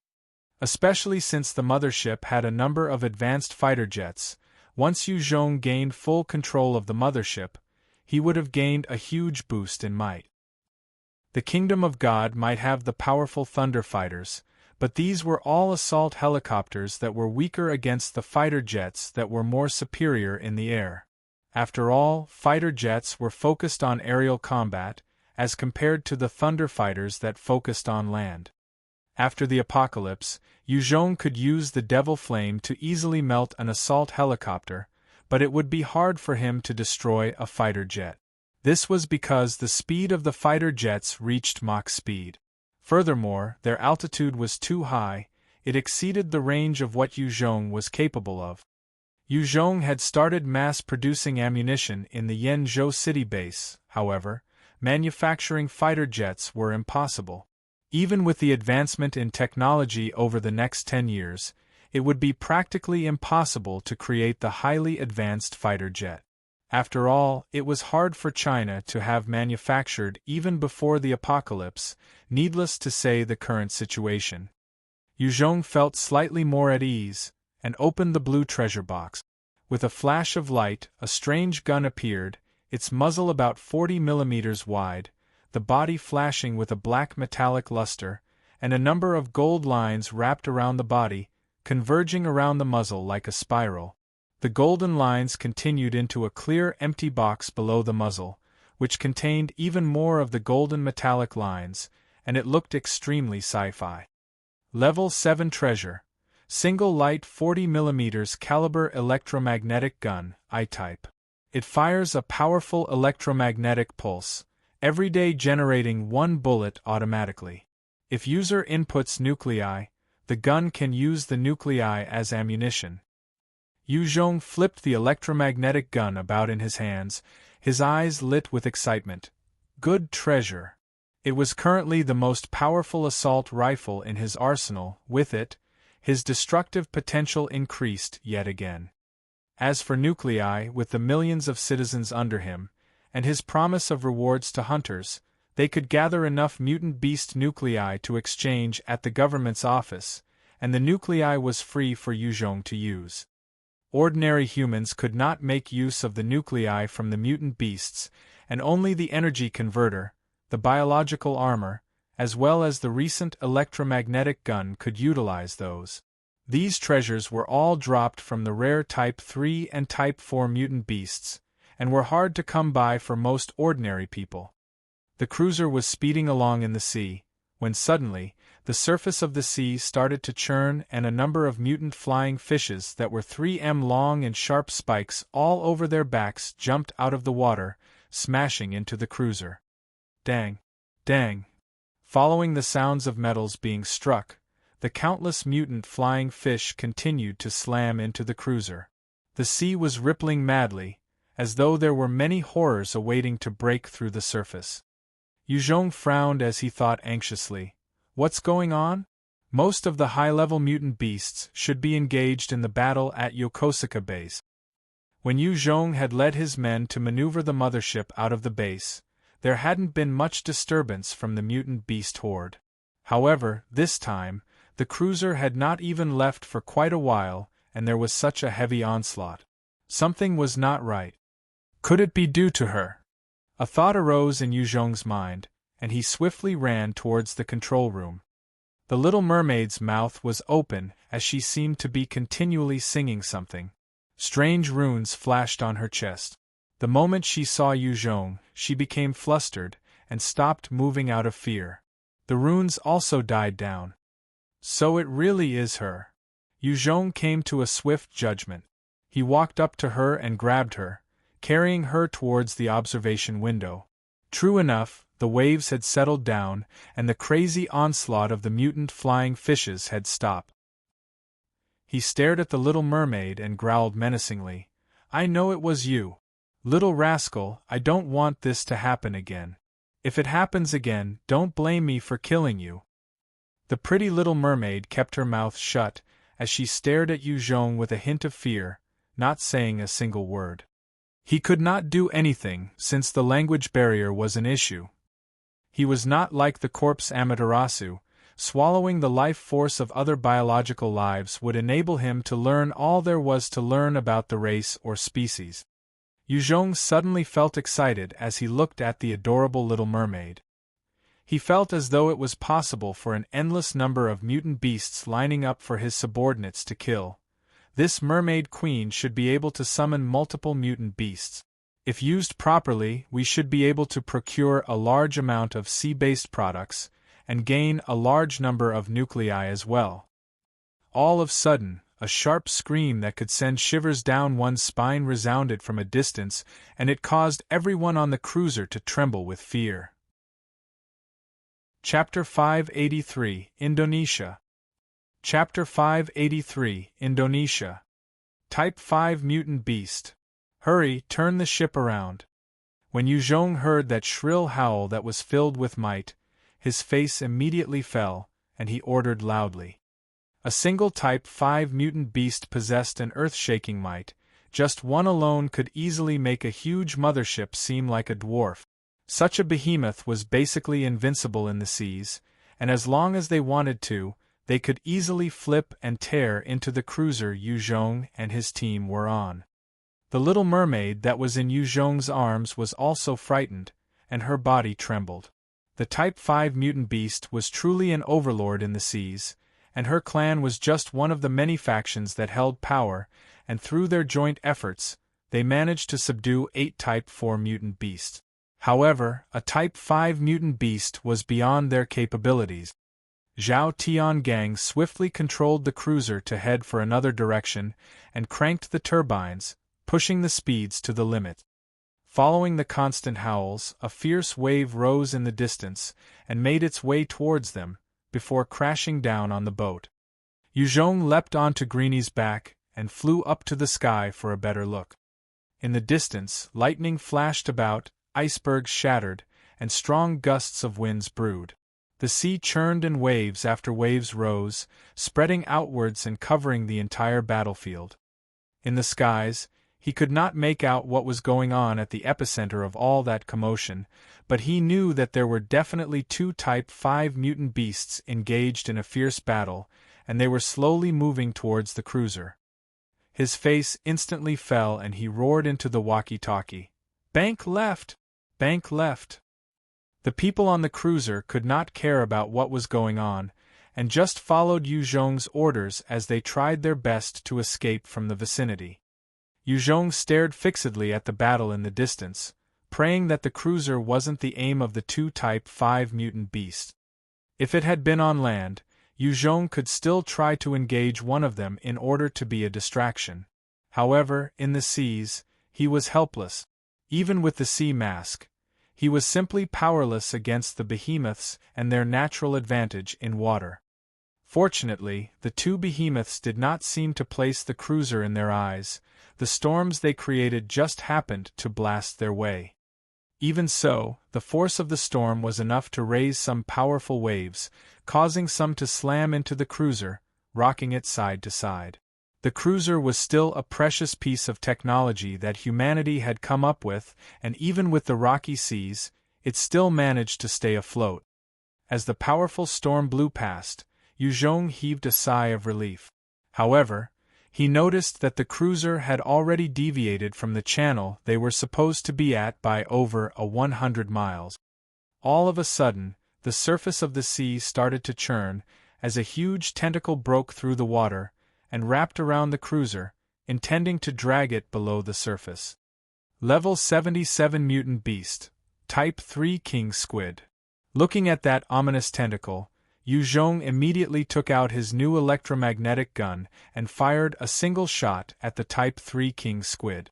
Especially since the mothership had a number of advanced fighter jets. Once Yuzhong gained full control of the mothership, he would have gained a huge boost in might. The Kingdom of God might have the powerful Thunder fighters, but these were all assault helicopters that were weaker against the fighter jets that were more superior in the air. After all, fighter jets were focused on aerial combat, as compared to the Thunder fighters that focused on land. After the apocalypse, Yuzhong could use the Devil Flame to easily melt an assault helicopter, but it would be hard for him to destroy a fighter jet. This was because the speed of the fighter jets reached Mach speed. Furthermore, their altitude was too high, it exceeded the range of what Yuzhong was capable of. Yuzhong had started mass-producing ammunition in the Yenzhou city base, however, manufacturing fighter jets were impossible. Even with the advancement in technology over the next 10 years, it would be practically impossible to create the highly advanced fighter jet. After all, it was hard for China to have manufactured even before the apocalypse, needless to say the current situation. Yuzhong felt slightly more at ease, and opened the blue treasure box. With a flash of light, a strange gun appeared, its muzzle about 40 millimeters wide, the body flashing with a black metallic luster, and a number of gold lines wrapped around the body, converging around the muzzle like a spiral. The golden lines continued into a clear empty box below the muzzle, which contained even more of the golden metallic lines, and it looked extremely sci-fi. Level 7 Treasure. Single light 40 mm caliber electromagnetic gun, I-type. It fires a powerful electromagnetic pulse, every day generating one bullet automatically. If user inputs nuclei, the gun can use the nuclei as ammunition. Yuzhong flipped the electromagnetic gun about in his hands, his eyes lit with excitement. Good treasure. It was currently the most powerful assault rifle in his arsenal. With it, his destructive potential increased yet again. As for nuclei, with the millions of citizens under him, and his promise of rewards to hunters, they could gather enough mutant beast nuclei to exchange at the government's office, and the nuclei was free for Yuzhong to use. Ordinary humans could not make use of the nuclei from the mutant beasts, and only the energy converter, the biological armor, as well as the recent electromagnetic gun could utilize those. These treasures were all dropped from the rare Type 3 and Type 4 mutant beasts, and were hard to come by for most ordinary people. The cruiser was speeding along in the sea, when suddenly, the surface of the sea started to churn and a number of mutant flying fishes that were 3 m long and sharp spikes all over their backs jumped out of the water, smashing into the cruiser. Dang! Dang! Following the sounds of metals being struck, the countless mutant flying fish continued to slam into the cruiser. The sea was rippling madly, as though there were many horrors awaiting to break through the surface. Yuzhong frowned as he thought anxiously, "What's going on? Most of the high-level mutant beasts should be engaged in the battle at Yokosuka base." When Yuzhong had led his men to maneuver the mothership out of the base, there hadn't been much disturbance from the mutant beast horde. However, this time, the cruiser had not even left for quite a while, and there was such a heavy onslaught. Something was not right. Could it be due to her? A thought arose in Yuzhong's mind, and he swiftly ran towards the control room. The little mermaid's mouth was open as she seemed to be continually singing something. Strange runes flashed on her chest. The moment she saw Yuzhong, she became flustered and stopped moving out of fear. The runes also died down. So it really is her. Yuzhong came to a swift judgment. He walked up to her and grabbed her, carrying her towards the observation window. True enough, the waves had settled down, and the crazy onslaught of the mutant flying fishes had stopped. He stared at the little mermaid and growled menacingly, "I know it was you. Little rascal, I don't want this to happen again. If it happens again, don't blame me for killing you." The pretty little mermaid kept her mouth shut, as she stared at Yuzhong with a hint of fear, not saying a single word. He could not do anything, since the language barrier was an issue. He was not like the corpse Amaterasu. Swallowing the life force of other biological lives would enable him to learn all there was to learn about the race or species. Yuzhong suddenly felt excited as he looked at the adorable little mermaid. He felt as though it was possible for an endless number of mutant beasts lining up for his subordinates to kill. This mermaid queen should be able to summon multiple mutant beasts. If used properly, we should be able to procure a large amount of sea-based products, and gain a large number of nuclei as well. All of a sudden, a sharp scream that could send shivers down one's spine resounded from a distance, and it caused everyone on the cruiser to tremble with fear. Chapter 583, Indonesia. Chapter 583, Indonesia. Type 5 Mutant Beast. Hurry, turn the ship around. When Yuzhong heard that shrill howl that was filled with might, his face immediately fell, and he ordered loudly. A single Type 5 mutant beast possessed an earth-shaking might. Just one alone could easily make a huge mothership seem like a dwarf. Such a behemoth was basically invincible in the seas, and as long as they wanted to, they could easily flip and tear into the cruiser Yuzhong and his team were on. The little mermaid that was in Yuzhong's arms was also frightened, and her body trembled. The Type 5 mutant beast was truly an overlord in the seas, and her clan was just one of the many factions that held power, and through their joint efforts, they managed to subdue 8 Type 4 mutant beasts. However, a Type 5 mutant beast was beyond their capabilities. Zhao Tiangang swiftly controlled the cruiser to head for another direction, and cranked the turbines, pushing the speeds to the limit. Following the constant howls, a fierce wave rose in the distance, and made its way towards them, before crashing down on the boat. Yuzhong leapt onto Greenie's back, and flew up to the sky for a better look. In the distance, lightning flashed about, icebergs shattered, and strong gusts of winds brewed. The sea churned and waves after waves rose, spreading outwards and covering the entire battlefield. In the skies, he could not make out what was going on at the epicenter of all that commotion, but he knew that there were definitely 2 Type 5 mutant beasts engaged in a fierce battle, and they were slowly moving towards the cruiser. His face instantly fell and he roared into the walkie-talkie, "Bank left! Bank left!" The people on the cruiser could not care about what was going on, and just followed Yuzhong's orders as they tried their best to escape from the vicinity. Yuzhong stared fixedly at the battle in the distance, praying that the cruiser wasn't the aim of the 2 Type 5 mutant beasts. If it had been on land, Yu Zhong could still try to engage one of them in order to be a distraction. However, in the seas, he was helpless. Even with the sea mask, he was simply powerless against the behemoths and their natural advantage in water. Fortunately, the two behemoths did not seem to place the cruiser in their eyes. The storms they created just happened to blast their way. Even so, the force of the storm was enough to raise some powerful waves, causing some to slam into the cruiser, rocking it side to side. The cruiser was still a precious piece of technology that humanity had come up with, and even with the rocky seas, it still managed to stay afloat. As the powerful storm blew past, Yu Zhong heaved a sigh of relief. However, he noticed that the cruiser had already deviated from the channel they were supposed to be at by over 100 miles. All of a sudden, the surface of the sea started to churn, as a huge tentacle broke through the water, and wrapped around the cruiser, intending to drag it below the surface. Level 77 Mutant Beast, Type 3 King Squid. Looking at that ominous tentacle, Yu Zhong immediately took out his new electromagnetic gun and fired a single shot at the Type 3 King Squid.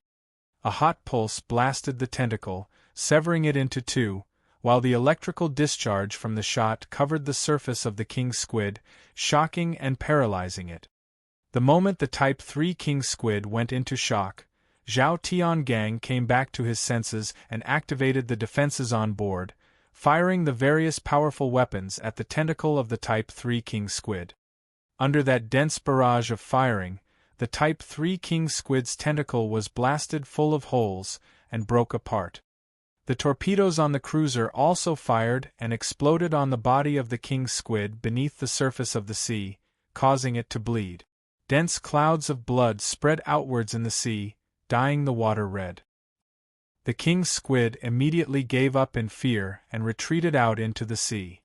A hot pulse blasted the tentacle, severing it into two, while the electrical discharge from the shot covered the surface of the King Squid, shocking and paralyzing it. The moment the Type 3 King Squid went into shock, Zhao Tiangang came back to his senses and activated the defenses on board, firing the various powerful weapons at the tentacle of the Type 3 King Squid. Under that dense barrage of firing, the Type 3 King Squid's tentacle was blasted full of holes and broke apart. The torpedoes on the cruiser also fired and exploded on the body of the King Squid beneath the surface of the sea, causing it to bleed. Dense clouds of blood spread outwards in the sea, dyeing the water red. The King Squid immediately gave up in fear and retreated out into the sea.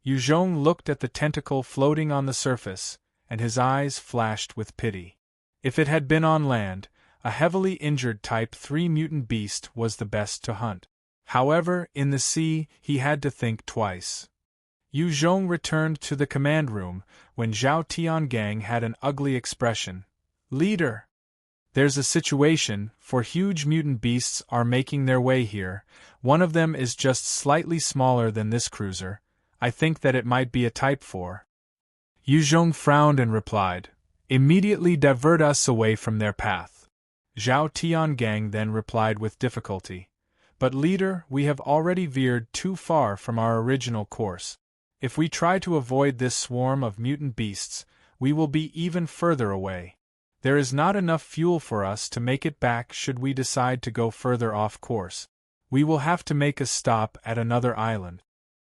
Yu Zhong looked at the tentacle floating on the surface, and his eyes flashed with pity. If it had been on land, a heavily injured Type 3 mutant beast was the best to hunt. However, in the sea, he had to think twice. Yu Zhong returned to the command room when Zhao Tiangang had an ugly expression. "Leader! There's a situation, for huge mutant beasts are making their way here. One of them is just slightly smaller than this cruiser. I think that it might be a Type 4. Yu Zhong frowned and replied, "Immediately divert us away from their path." Zhao Tiangang then replied with difficulty, "But leader, we have already veered too far from our original course. If we try to avoid this swarm of mutant beasts, we will be even further away. There is not enough fuel for us to make it back should we decide to go further off course. We will have to make a stop at another island."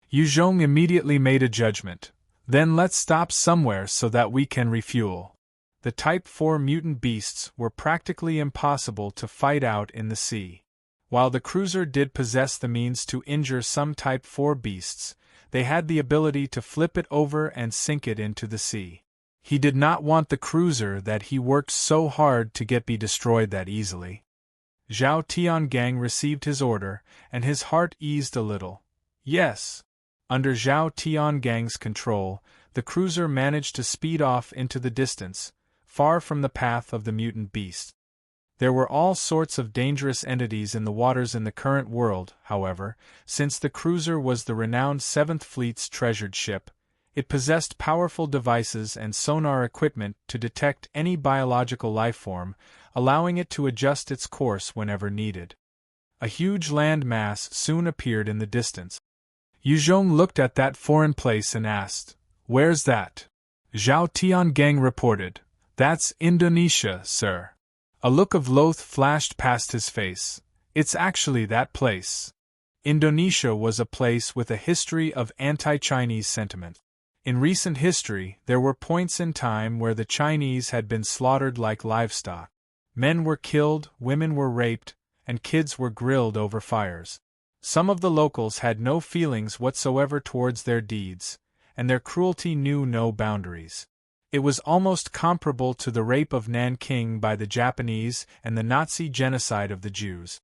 Yu Zhong immediately made a judgment. "Then let's stop somewhere so that we can refuel." The Type 4 mutant beasts were practically impossible to fight out in the sea. While the cruiser did possess the means to injure some Type 4 beasts, they had the ability to flip it over and sink it into the sea. He did not want the cruiser that he worked so hard to get be destroyed that easily. Zhao Tiangang received his order, and his heart eased a little. Yes. Under Zhao Tiangang's control, the cruiser managed to speed off into the distance, far from the path of the mutant beast. There were all sorts of dangerous entities in the waters in the current world, however, since the cruiser was the renowned 7th Fleet's treasured ship. It possessed powerful devices and sonar equipment to detect any biological life form, allowing it to adjust its course whenever needed. A huge land mass soon appeared in the distance. Yu Zhong looked at that foreign place and asked, "Where's that?" Zhao Tiangang reported, "That's Indonesia, sir." A look of loath flashed past his face. "It's actually that place." Indonesia was a place with a history of anti-Chinese sentiment. In recent history, there were points in time where the Chinese had been slaughtered like livestock. Men were killed, women were raped, and kids were grilled over fires. Some of the locals had no feelings whatsoever towards their deeds, and their cruelty knew no boundaries. It was almost comparable to the rape of Nanking by the Japanese and the Nazi genocide of the Jews.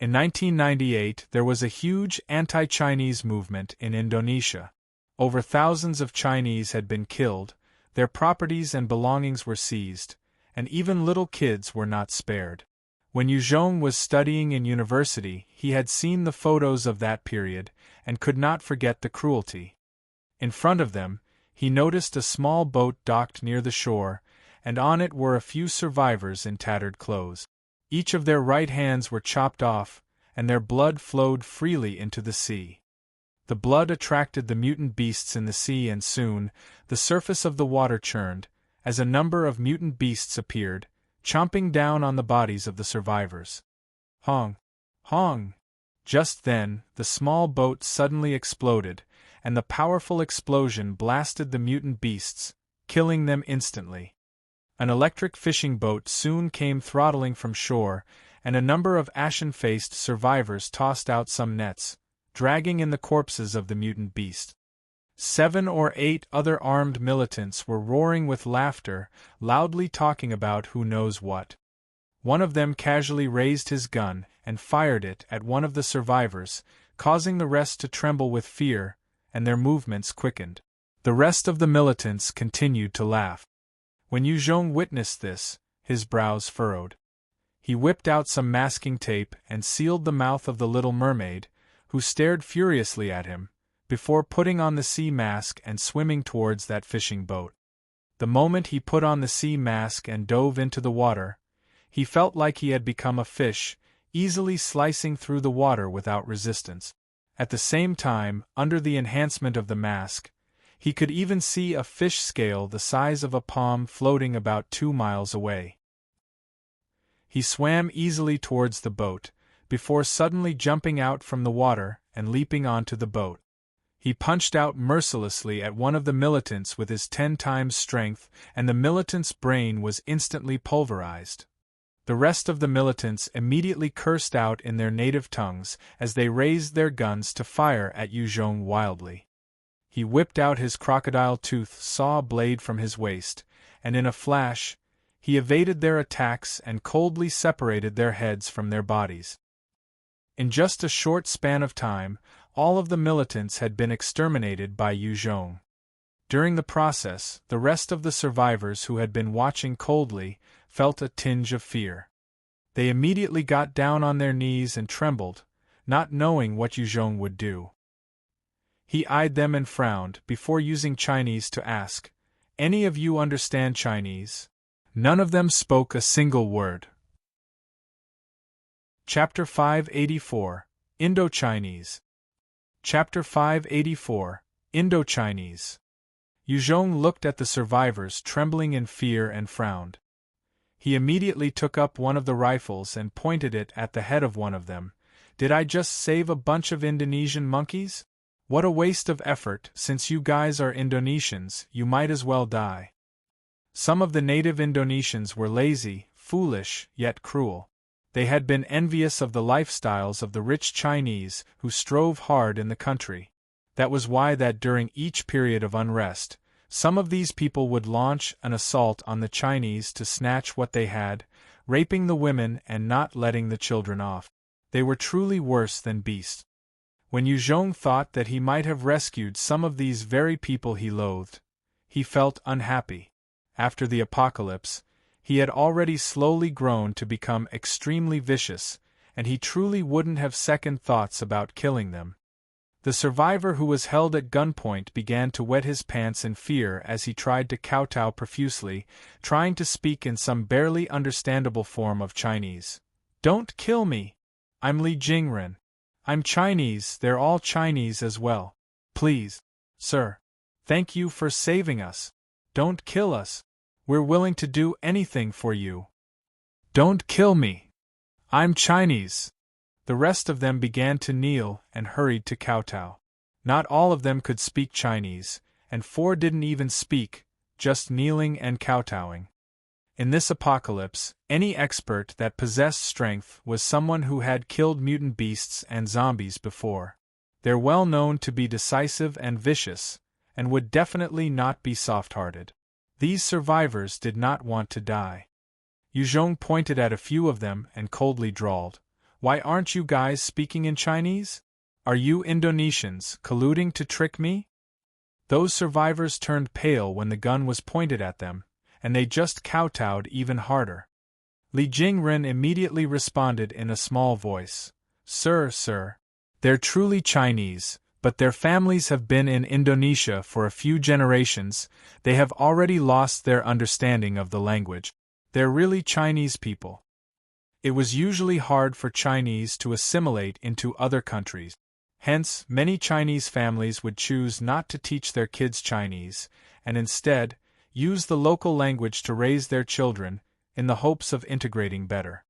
In 1998, there was a huge anti-Chinese movement in Indonesia. Over thousands of Chinese had been killed, their properties and belongings were seized, and even little kids were not spared. When Yu Zhong was studying in university, he had seen the photos of that period, and could not forget the cruelty. In front of them, he noticed a small boat docked near the shore, and on it were a few survivors in tattered clothes. Each of their right hands were chopped off, and their blood flowed freely into the sea. The blood attracted the mutant beasts in the sea, and soon, the surface of the water churned, as a number of mutant beasts appeared, chomping down on the bodies of the survivors. Hong! Hong! Just then, the small boat suddenly exploded, and the powerful explosion blasted the mutant beasts, killing them instantly. An electric fishing boat soon came throttling from shore, and a number of ashen-faced survivors tossed out some nets, dragging in the corpses of the mutant beast. 7 or 8 other armed militants were roaring with laughter, loudly talking about who knows what. One of them casually raised his gun and fired it at one of the survivors, causing the rest to tremble with fear, and their movements quickened. The rest of the militants continued to laugh. When Yu Zhong witnessed this, his brows furrowed. He whipped out some masking tape and sealed the mouth of the little mermaid, who stared furiously at him, before putting on the sea mask and swimming towards that fishing boat. The moment he put on the sea mask and dove into the water, he felt like he had become a fish, easily slicing through the water without resistance. At the same time, under the enhancement of the mask, he could even see a fish scale the size of a palm floating about 2 miles away. He swam easily towards the boat, before suddenly jumping out from the water and leaping onto the boat. He punched out mercilessly at one of the militants with his 10 times strength, and the militant's brain was instantly pulverized. The rest of the militants immediately cursed out in their native tongues as they raised their guns to fire at Yu Zhong wildly. He whipped out his crocodile-tooth saw blade from his waist, and in a flash, he evaded their attacks and coldly separated their heads from their bodies. In just a short span of time, all of the militants had been exterminated by Yu Zhong. During the process, the rest of the survivors who had been watching coldly felt a tinge of fear. They immediately got down on their knees and trembled, not knowing what Yu Zhong would do. He eyed them and frowned before using Chinese to ask, "Any of you understand Chinese?" None of them spoke a single word. Chapter 584, Indo-Chinese. Chapter 584, Indo-Chinese. Yu Zhong looked at the survivors trembling in fear and frowned. He immediately took up one of the rifles and pointed it at the head of one of them. "Did I just save a bunch of Indonesian monkeys? What a waste of effort, since you guys are Indonesians, you might as well die." Some of the native Indonesians were lazy, foolish, yet cruel. They had been envious of the lifestyles of the rich Chinese who strove hard in the country. That was why during each period of unrest, some of these people would launch an assault on the Chinese to snatch what they had, raping the women and not letting the children off. They were truly worse than beasts. When Yu Zhong thought that he might have rescued some of these very people he loathed, he felt unhappy. After the apocalypse, he had already slowly grown to become extremely vicious, and he truly wouldn't have second thoughts about killing them. The survivor who was held at gunpoint began to wet his pants in fear as he tried to kowtow profusely, trying to speak in some barely understandable form of Chinese. "Don't kill me! I'm Li Jingren. I'm Chinese, they're all Chinese as well. Please, sir. Thank you for saving us. Don't kill us. We're willing to do anything for you. Don't kill me. I'm Chinese." The rest of them began to kneel and hurried to kowtow. Not all of them could speak Chinese, and 4 didn't even speak, just kneeling and kowtowing. In this apocalypse, any expert that possessed strength was someone who had killed mutant beasts and zombies before. They're well known to be decisive and vicious, and would definitely not be soft-hearted. These survivors did not want to die. Yu Zhong pointed at a few of them and coldly drawled, "Why aren't you guys speaking in Chinese? Are you Indonesians colluding to trick me?" Those survivors turned pale when the gun was pointed at them, and they just kowtowed even harder. Li Jingren immediately responded in a small voice. Sir, they're truly Chinese, but their families have been in Indonesia for a few generations. They have already lost their understanding of the language. They're really Chinese people. It was usually hard for Chinese to assimilate into other countries. Hence, many Chinese families would choose not to teach their kids Chinese, and instead, use the local language to raise their children, in the hopes of integrating better.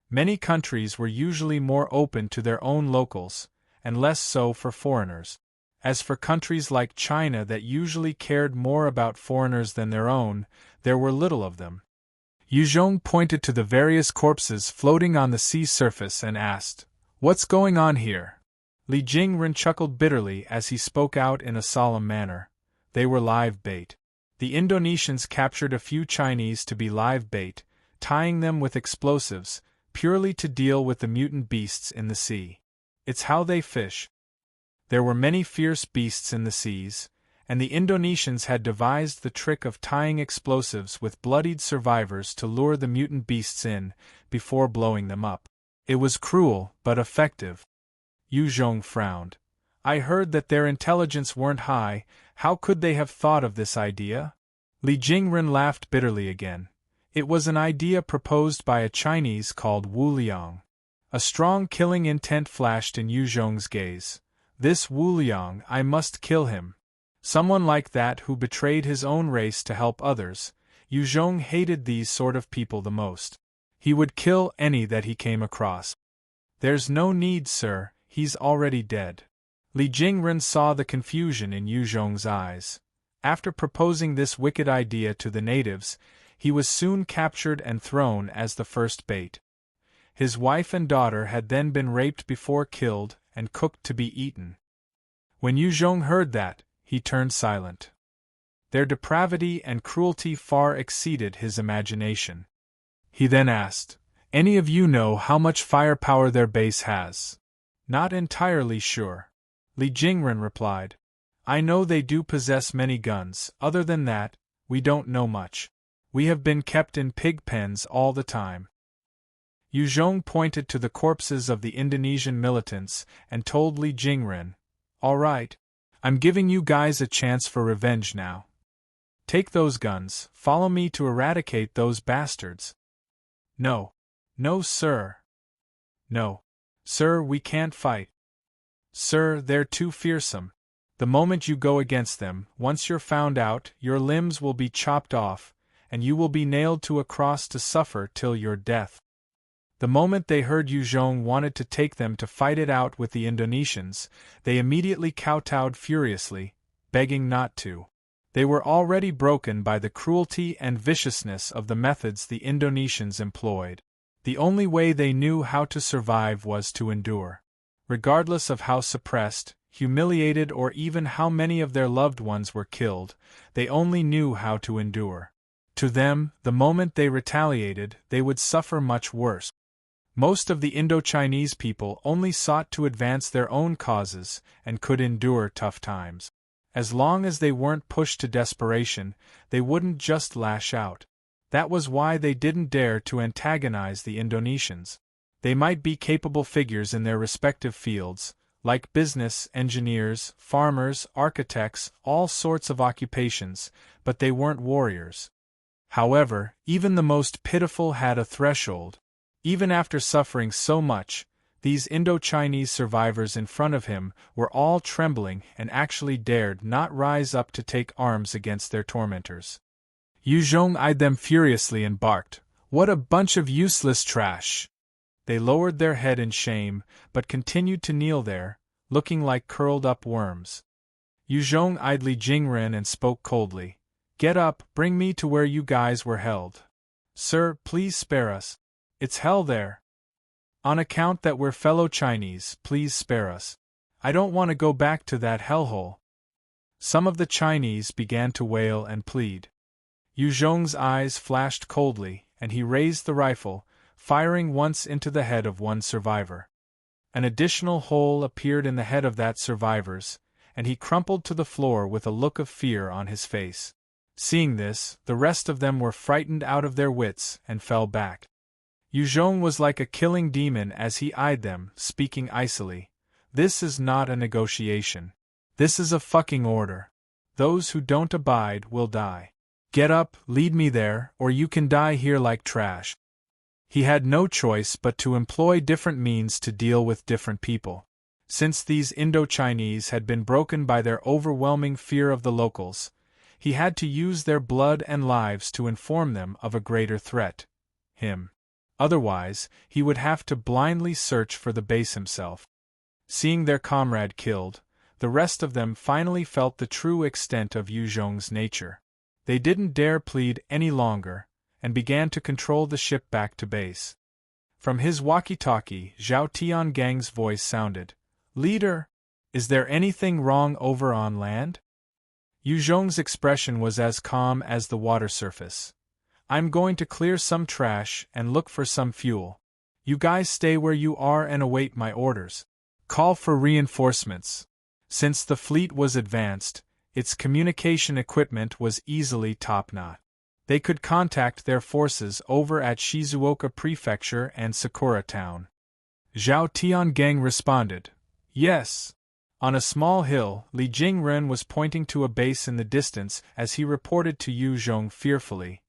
Many countries were usually more open to their own locals, and less so for foreigners. As for countries like China that usually cared more about foreigners than their own, there were little of them. Yu Zhong pointed to the various corpses floating on the sea surface and asked, "What's going on here?" Li Jingren chuckled bitterly as he spoke out in a solemn manner. They were live bait. The Indonesians captured a few Chinese to be live bait, tying them with explosives, purely to deal with the mutant beasts in the sea. It's how they fish. There were many fierce beasts in the seas, and the Indonesians had devised the trick of tying explosives with bloodied survivors to lure the mutant beasts in, before blowing them up. It was cruel, but effective. Yu Zhong frowned. I heard that their intelligence weren't high. How could they have thought of this idea? Li Jingren laughed bitterly again. It was an idea proposed by a Chinese called Wu Liang. A strong killing intent flashed in Yu Zhong's gaze. This Wu Liang, I must kill him. Someone like that who betrayed his own race to help others. Yu Zhong hated these sort of people the most. He would kill any that he came across. There's no need, sir, he's already dead. Li Jingren saw the confusion in Yu Zhong's eyes. After proposing this wicked idea to the natives, he was soon captured and thrown as the first bait. His wife and daughter had then been raped before killed and cooked to be eaten. When Yu Zhong heard that, he turned silent. Their depravity and cruelty far exceeded his imagination. He then asked, "Any of you know how much firepower their base has?" "Not entirely sure," Li Jingren replied. "I know they do possess many guns. Other than that, we don't know much. We have been kept in pig pens all the time." Yu Zhong pointed to the corpses of the Indonesian militants and told Li Jingren, "All right. I'm giving you guys a chance for revenge now. Take those guns, follow me to eradicate those bastards." "No. No, sir. No. Sir, we can't fight. Sir, they're too fearsome. The moment you go against them, once you're found out, your limbs will be chopped off, and you will be nailed to a cross to suffer till your death." The moment they heard Yu Zhong wanted to take them to fight it out with the Indonesians, they immediately kowtowed furiously, begging not to. They were already broken by the cruelty and viciousness of the methods the Indonesians employed. The only way they knew how to survive was to endure. Regardless of how suppressed, humiliated, or even how many of their loved ones were killed, they only knew how to endure. To them, the moment they retaliated, they would suffer much worse. Most of the Indo-Chinese people only sought to advance their own causes and could endure tough times. As long as they weren't pushed to desperation, they wouldn't just lash out. That was why they didn't dare to antagonize the Indonesians. They might be capable figures in their respective fields, like business, engineers, farmers, architects, all sorts of occupations, but they weren't warriors. However, even the most pitiful had a threshold. Even after suffering so much, these Indo-Chinese survivors in front of him were all trembling and actually dared not rise up to take arms against their tormentors. Yu Zhong eyed them furiously and barked, "What a bunch of useless trash!" They lowered their head in shame, but continued to kneel there, looking like curled-up worms. Yu Zhong eyed Li Jingren and spoke coldly, "Get up, bring me to where you guys were held. Sir, please spare us. It's hell there. On account that we're fellow Chinese, please spare us. I don't want to go back to that hellhole." Some of the Chinese began to wail and plead. Yu Zhong's eyes flashed coldly, and he raised the rifle, firing once into the head of one survivor. An additional hole appeared in the head of that survivor's, and he crumpled to the floor with a look of fear on his face. Seeing this, the rest of them were frightened out of their wits and fell back. Yu Zhong was like a killing demon as he eyed them, speaking icily. This is not a negotiation. This is a fucking order. Those who don't abide will die. Get up, lead me there, or you can die here like trash. He had no choice but to employ different means to deal with different people. Since these Indo-Chinese had been broken by their overwhelming fear of the locals, he had to use their blood and lives to inform them of a greater threat. Him. Otherwise, he would have to blindly search for the base himself. Seeing their comrade killed, the rest of them finally felt the true extent of Yu Zhong's nature. They didn't dare plead any longer, and began to control the ship back to base. From his walkie-talkie, Zhao Tiangang's voice sounded. "Leader, is there anything wrong over on land?" Yu Zhong's expression was as calm as the water surface. "I'm going to clear some trash and look for some fuel. You guys stay where you are and await my orders. Call for reinforcements." Since the fleet was advanced, its communication equipment was easily top-notch. They could contact their forces over at Shizuoka Prefecture and Sakura Town. Zhao Tiangang responded, "Yes." On a small hill, Li Jingren was pointing to a base in the distance as he reported to Yu Zhong fearfully.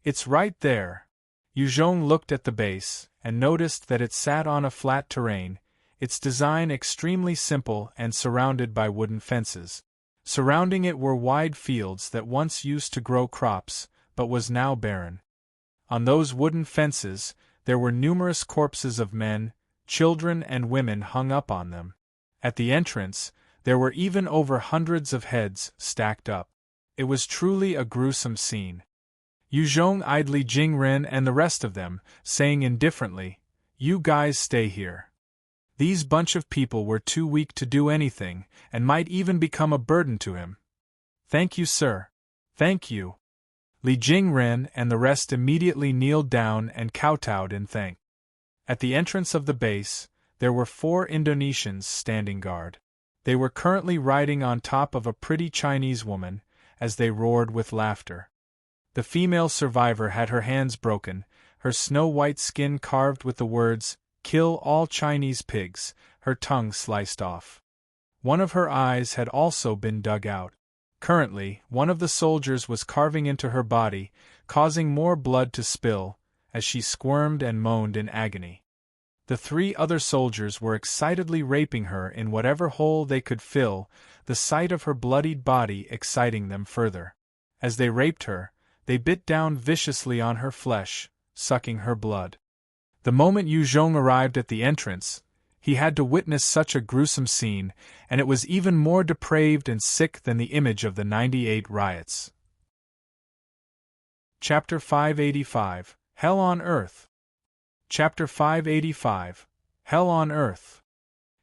"It's right there." Yu Zhong looked at the base, and noticed that it sat on a flat terrain, its design extremely simple and surrounded by wooden fences. Surrounding it were wide fields that once used to grow crops, but was now barren. On those wooden fences, there were numerous corpses of men, children and women hung up on them. At the entrance, there were even over hundreds of heads stacked up. It was truly a gruesome scene. Yu Zhong eyed Li Jingren and the rest of them, saying indifferently, "You guys stay here." These bunch of people were too weak to do anything, and might even become a burden to him. "Thank you, sir. Thank you." Li Jingren and the rest immediately kneeled down and kowtowed in thanks. At the entrance of the base, there were 4 Indonesians standing guard. They were currently riding on top of a pretty Chinese woman, as they roared with laughter. The female survivor had her hands broken, her snow-white skin carved with the words, "Kill all Chinese pigs," her tongue sliced off. One of her eyes had also been dug out. Currently, one of the soldiers was carving into her body, causing more blood to spill, as she squirmed and moaned in agony. The 3 other soldiers were excitedly raping her in whatever hole they could fill, the sight of her bloodied body exciting them further. As they raped her, they bit down viciously on her flesh, sucking her blood. The moment Yu Zhong arrived at the entrance, he had to witness such a gruesome scene, and it was even more depraved and sick than the image of the 98 riots. Chapter 585, Hell on Earth. Chapter 585, Hell on Earth.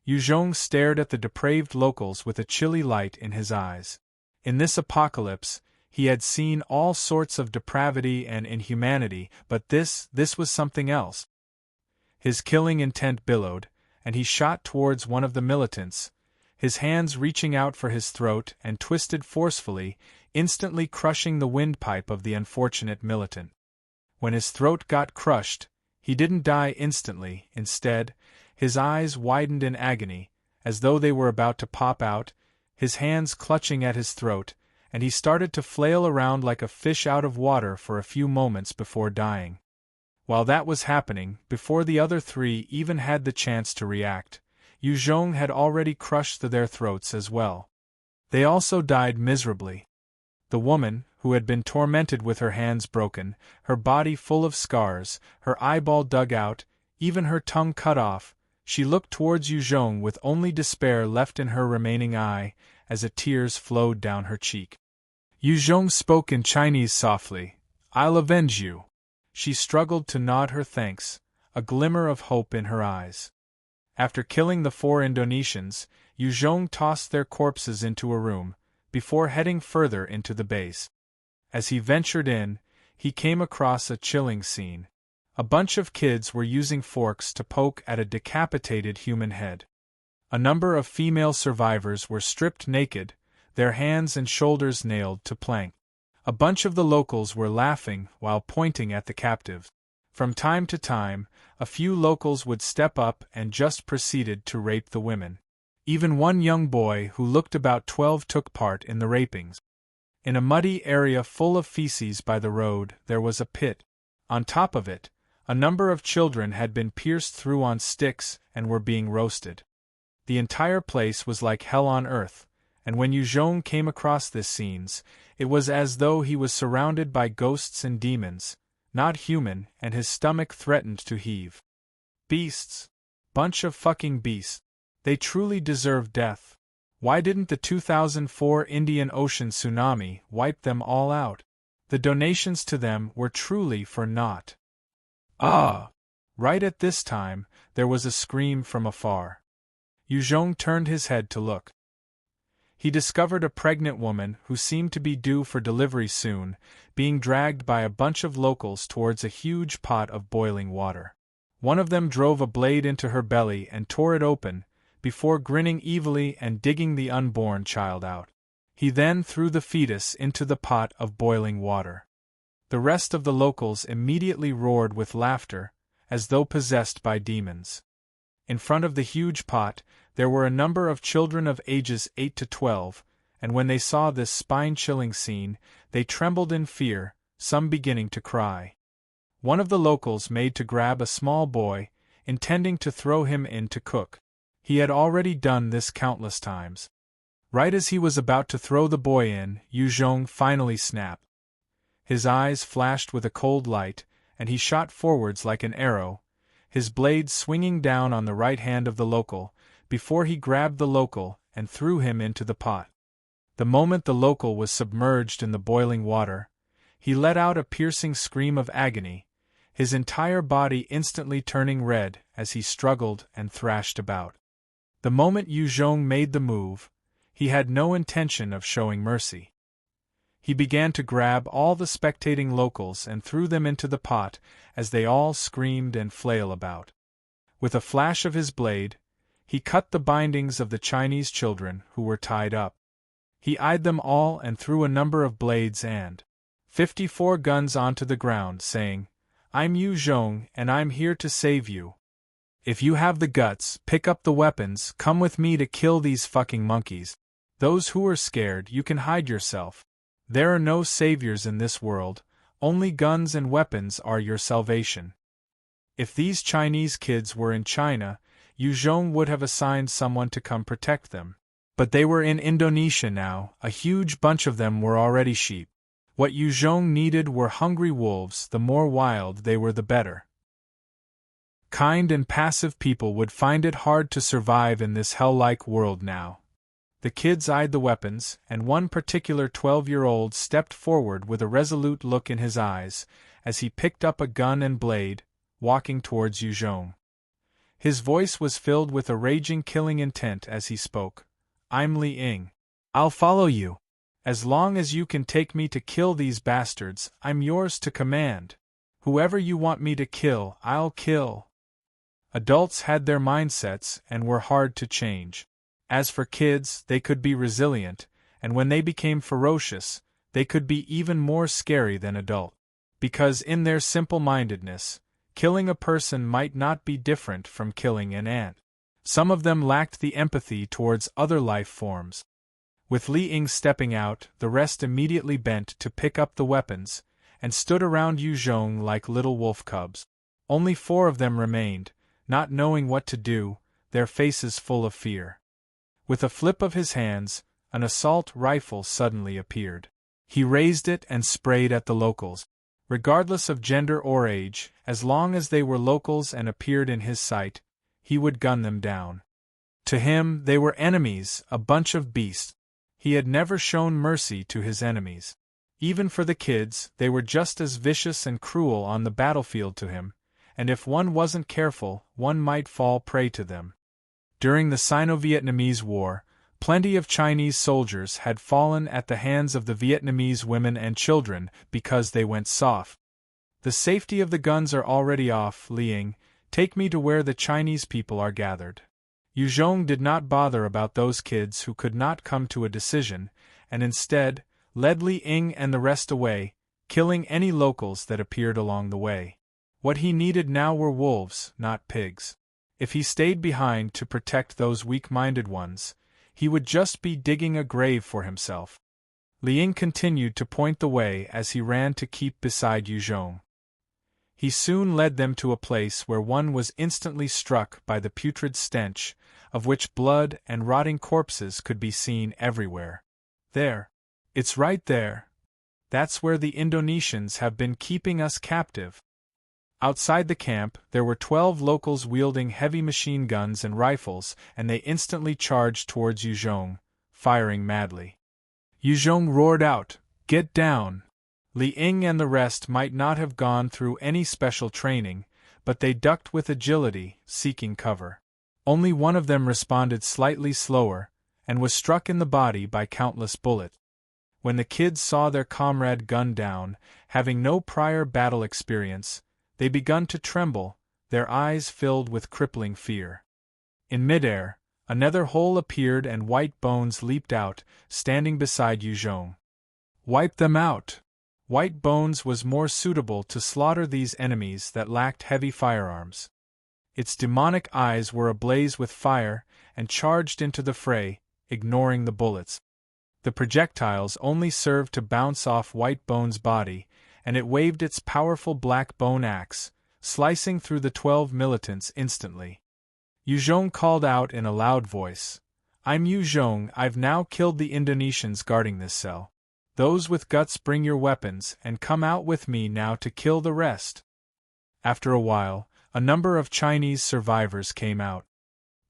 Yu Zhong stared at the depraved locals with a chilly light in his eyes. In this apocalypse, he had seen all sorts of depravity and inhumanity, but this was something else. His killing intent billowed, and he shot towards one of the militants, his hands reaching out for his throat and twisted forcefully, instantly crushing the windpipe of the unfortunate militant. When his throat got crushed, he didn't die instantly. Instead, his eyes widened in agony, as though they were about to pop out, his hands clutching at his throat, and he started to flail around like a fish out of water for a few moments before dying. While that was happening, before the other 3 even had the chance to react, Yu Zhong had already crushed their throats as well. They also died miserably. The woman, who had been tormented with her hands broken, her body full of scars, her eyeball dug out, even her tongue cut off, she looked towards Yu Zhong with only despair left in her remaining eye, as the tears flowed down her cheek. Yu Zhong spoke in Chinese softly, "I'll avenge you." She struggled to nod her thanks, a glimmer of hope in her eyes. After killing the 4 Indonesians, Yu Zhong tossed their corpses into a room, before heading further into the base. As he ventured in, he came across a chilling scene. A bunch of kids were using forks to poke at a decapitated human head. A number of female survivors were stripped naked, their hands and shoulders nailed to plank. A bunch of the locals were laughing while pointing at the captives. From time to time, a few locals would step up and just proceeded to rape the women. Even one young boy who looked about 12 took part in the rapings. In a muddy area full of feces by the road, there was a pit. On top of it, a number of children had been pierced through on sticks and were being roasted. The entire place was like hell on earth, and when Yu Zhong came across these scenes, it was as though he was surrounded by ghosts and demons, not human, and his stomach threatened to heave. Beasts. Bunch of fucking beasts. They truly deserve death. Why didn't the 2004 Indian Ocean tsunami wipe them all out? The donations to them were truly for naught. Ah! Right at this time, there was a scream from afar. Yu Zhong turned his head to look. He discovered a pregnant woman who seemed to be due for delivery soon, being dragged by a bunch of locals towards a huge pot of boiling water. One of them drove a blade into her belly and tore it open, before grinning evilly and digging the unborn child out. He then threw the fetus into the pot of boiling water. The rest of the locals immediately roared with laughter, as though possessed by demons. In front of the huge pot, there were a number of children of ages 8 to 12, and when they saw this spine-chilling scene, they trembled in fear, some beginning to cry. One of the locals made to grab a small boy, intending to throw him in to cook. He had already done this countless times. Right as he was about to throw the boy in, Yu Zhong finally snapped. His eyes flashed with a cold light, and he shot forwards like an arrow, his blade swinging down on the right hand of the local, before he grabbed the local and threw him into the pot. The moment the local was submerged in the boiling water, he let out a piercing scream of agony, his entire body instantly turning red as he struggled and thrashed about. The moment Yu Zhong made the move, he had no intention of showing mercy. He began to grab all the spectating locals and threw them into the pot as they all screamed and flailed about. With a flash of his blade, he cut the bindings of the Chinese children who were tied up. He eyed them all and threw a number of blades and 54 guns onto the ground, saying, "I'm Yu Zhong and I'm here to save you. If you have the guts, pick up the weapons, come with me to kill these fucking monkeys. Those who are scared, you can hide yourself. There are no saviors in this world, only guns and weapons are your salvation." If these Chinese kids were in China, Yu Zhong would have assigned someone to come protect them. But they were in Indonesia now, a huge bunch of them were already sheep. What Yu Zhong needed were hungry wolves, the more wild they were the better. Kind and passive people would find it hard to survive in this hell-like world now. The kids eyed the weapons, and one particular 12-year-old stepped forward with a resolute look in his eyes, as he picked up a gun and blade, walking towards Yu Zhong. His voice was filled with a raging killing intent as he spoke. "I'm Li Ying. I'll follow you. As long as you can take me to kill these bastards, I'm yours to command. Whoever you want me to kill, I'll kill." Adults had their mindsets and were hard to change. As for kids, they could be resilient, and when they became ferocious, they could be even more scary than adults. Because in their simple-mindedness, killing a person might not be different from killing an ant. Some of them lacked the empathy towards other life forms. With Li Ying stepping out, the rest immediately bent to pick up the weapons, and stood around Yu Zhong like little wolf cubs. Only 4 of them remained, not knowing what to do, their faces full of fear. With a flip of his hands, an assault rifle suddenly appeared. He raised it and sprayed at the locals. Regardless of gender or age, as long as they were locals and appeared in his sight, he would gun them down. To him, they were enemies, a bunch of beasts. He had never shown mercy to his enemies. Even for the kids, they were just as vicious and cruel on the battlefield to him, and if one wasn't careful, one might fall prey to them. During the Sino-Vietnamese War, plenty of Chinese soldiers had fallen at the hands of the Vietnamese women and children because they went soft. "The safety of the guns are already off, Li Ying. Take me to where the Chinese people are gathered." Yu Zhong did not bother about those kids who could not come to a decision, and instead, led Li Ying and the rest away, killing any locals that appeared along the way. What he needed now were wolves, not pigs. If he stayed behind to protect those weak-minded ones, he would just be digging a grave for himself. Li Ying continued to point the way as he ran to keep beside Yu Zhong. He soon led them to a place where one was instantly struck by the putrid stench, of which blood and rotting corpses could be seen everywhere. There. It's right there. That's where the Indonesians have been keeping us captive. Outside the camp, there were 12 locals wielding heavy machine guns and rifles, and they instantly charged towards Yu Zhong, firing madly. Yu Zhong roared out, "Get down!" Li Ying and the rest might not have gone through any special training, but they ducked with agility, seeking cover. Only one of them responded slightly slower, and was struck in the body by countless bullets. When the kids saw their comrade gunned down, having no prior battle experience, they begun to tremble, their eyes filled with crippling fear. In midair, another hole appeared and White Bones leaped out, standing beside Yu Zhong. "Wipe them out!" White Bones was more suitable to slaughter these enemies that lacked heavy firearms. Its demonic eyes were ablaze with fire, and charged into the fray, ignoring the bullets. The projectiles only served to bounce off White Bones' body, and it waved its powerful black bone axe, slicing through the 12 militants instantly. Yu Zhong called out in a loud voice, "I'm Yu Zhong, I've now killed the Indonesians guarding this cell. Those with guts bring your weapons and come out with me now to kill the rest." After a while, a number of Chinese survivors came out.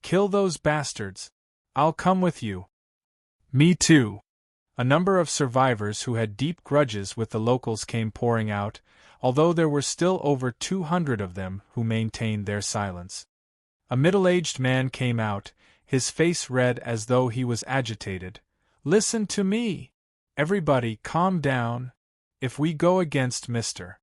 "Kill those bastards. I'll come with you." "Me too." A number of survivors who had deep grudges with the locals came pouring out, although there were still over 200 of them who maintained their silence. A middle-aged man came out, his face red as though he was agitated. "Listen to me. Everybody calm down. If we go against Mr.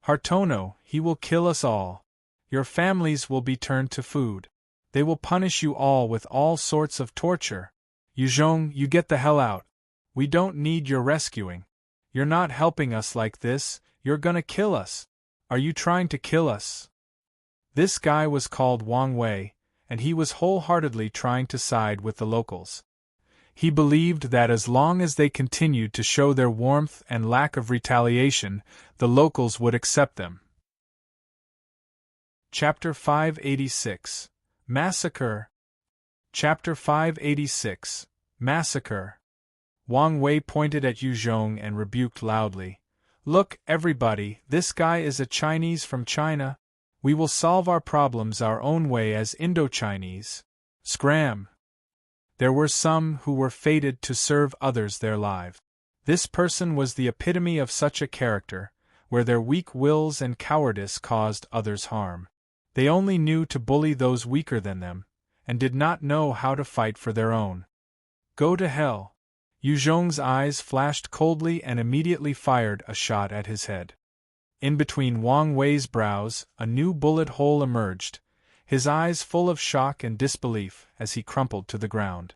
Hartono, he will kill us all. Your families will be turned to food. They will punish you all with all sorts of torture. Yu Zhong, you get the hell out. We don't need your rescuing. You're not helping us like this, you're gonna kill us. Are you trying to kill us?" This guy was called Wang Wei, and he was wholeheartedly trying to side with the locals. He believed that as long as they continued to show their warmth and lack of retaliation, the locals would accept them. Chapter 586. Massacre. Chapter 586. Massacre. Wang Wei pointed at Yu Zhong and rebuked loudly. "Look, everybody, this guy is a Chinese from China. We will solve our problems our own way as Indo-Chinese. Scram!" There were some who were fated to serve others their lives. This person was the epitome of such a character, where their weak wills and cowardice caused others harm. They only knew to bully those weaker than them, and did not know how to fight for their own. "Go to hell!" Yu Zhong's eyes flashed coldly and immediately fired a shot at his head. In between Wang Wei's brows, a new bullet hole emerged, his eyes full of shock and disbelief as he crumpled to the ground.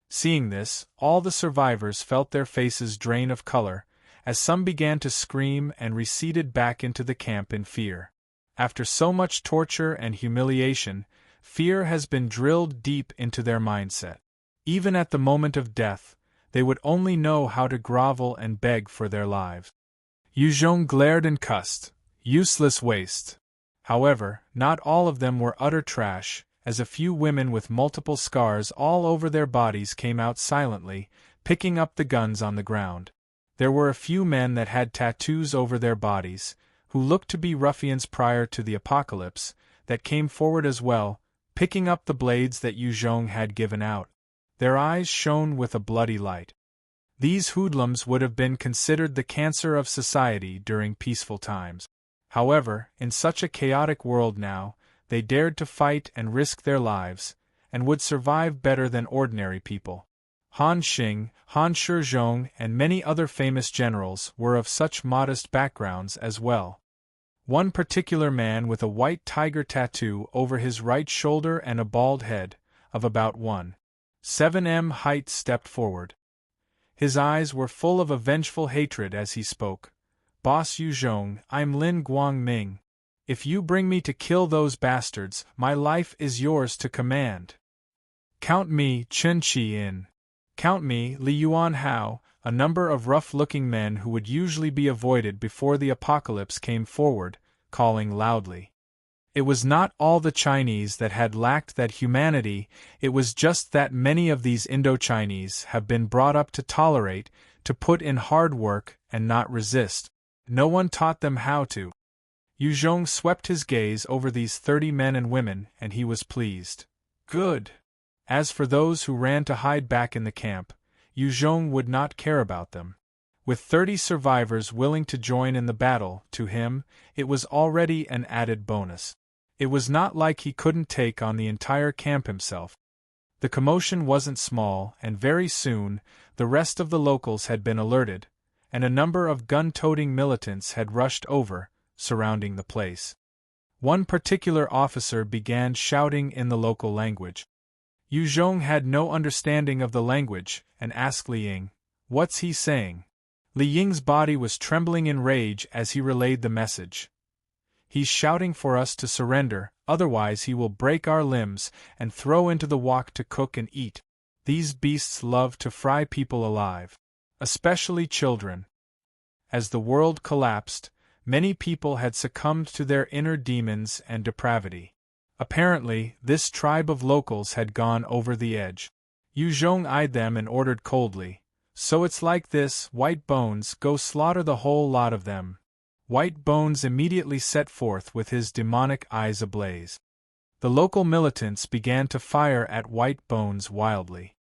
Seeing this, all the survivors felt their faces drain of color, as some began to scream and receded back into the camp in fear. After so much torture and humiliation, fear has been drilled deep into their mindset. Even at the moment of death, they would only know how to grovel and beg for their lives. Yu Zhong glared and cussed. Useless waste. However, not all of them were utter trash, as a few women with multiple scars all over their bodies came out silently, picking up the guns on the ground. There were a few men that had tattoos over their bodies, who looked to be ruffians prior to the apocalypse, that came forward as well, picking up the blades that Yu Zhong had given out. Their eyes shone with a bloody light. These hoodlums would have been considered the cancer of society during peaceful times. However, in such a chaotic world now, they dared to fight and risk their lives, and would survive better than ordinary people. Han Xing, Han Shizhong, and many other famous generals were of such modest backgrounds as well. One particular man with a white tiger tattoo over his right shoulder and a bald head, of about 1.7 m height stepped forward. His eyes were full of a vengeful hatred as he spoke. "Boss Yu Zhong, I'm Lin Guangming. If you bring me to kill those bastards, my life is yours to command. Count me, Chen Qi in. Count me, Li Yuan Hao." A number of rough-looking men who would usually be avoided before the apocalypse came forward, calling loudly. It was not all the Chinese that had lacked that humanity, it was just that many of these Indo-Chinese have been brought up to tolerate, to put in hard work and not resist. No one taught them how to. Yu Zhong swept his gaze over these 30 men and women, and he was pleased. Good. As for those who ran to hide back in the camp, Yu Zhong would not care about them. With 30 survivors willing to join in the battle, to him, it was already an added bonus. It was not like he couldn't take on the entire camp himself. The commotion wasn't small, and very soon, the rest of the locals had been alerted, and a number of gun-toting militants had rushed over, surrounding the place. One particular officer began shouting in the local language. Yu Zhong had no understanding of the language, and asked Li Ying, "What's he saying?" Li Ying's body was trembling in rage as he relayed the message. "He's shouting for us to surrender, otherwise he will break our limbs and throw into the wok to cook and eat. These beasts love to fry people alive. Especially children." As the world collapsed, many people had succumbed to their inner demons and depravity. Apparently, this tribe of locals had gone over the edge. Yu Zhong eyed them and ordered coldly, "So it's like this, White Bones, go slaughter the whole lot of them." White Bones immediately set forth with his demonic eyes ablaze. The local militants began to fire at White Bones wildly.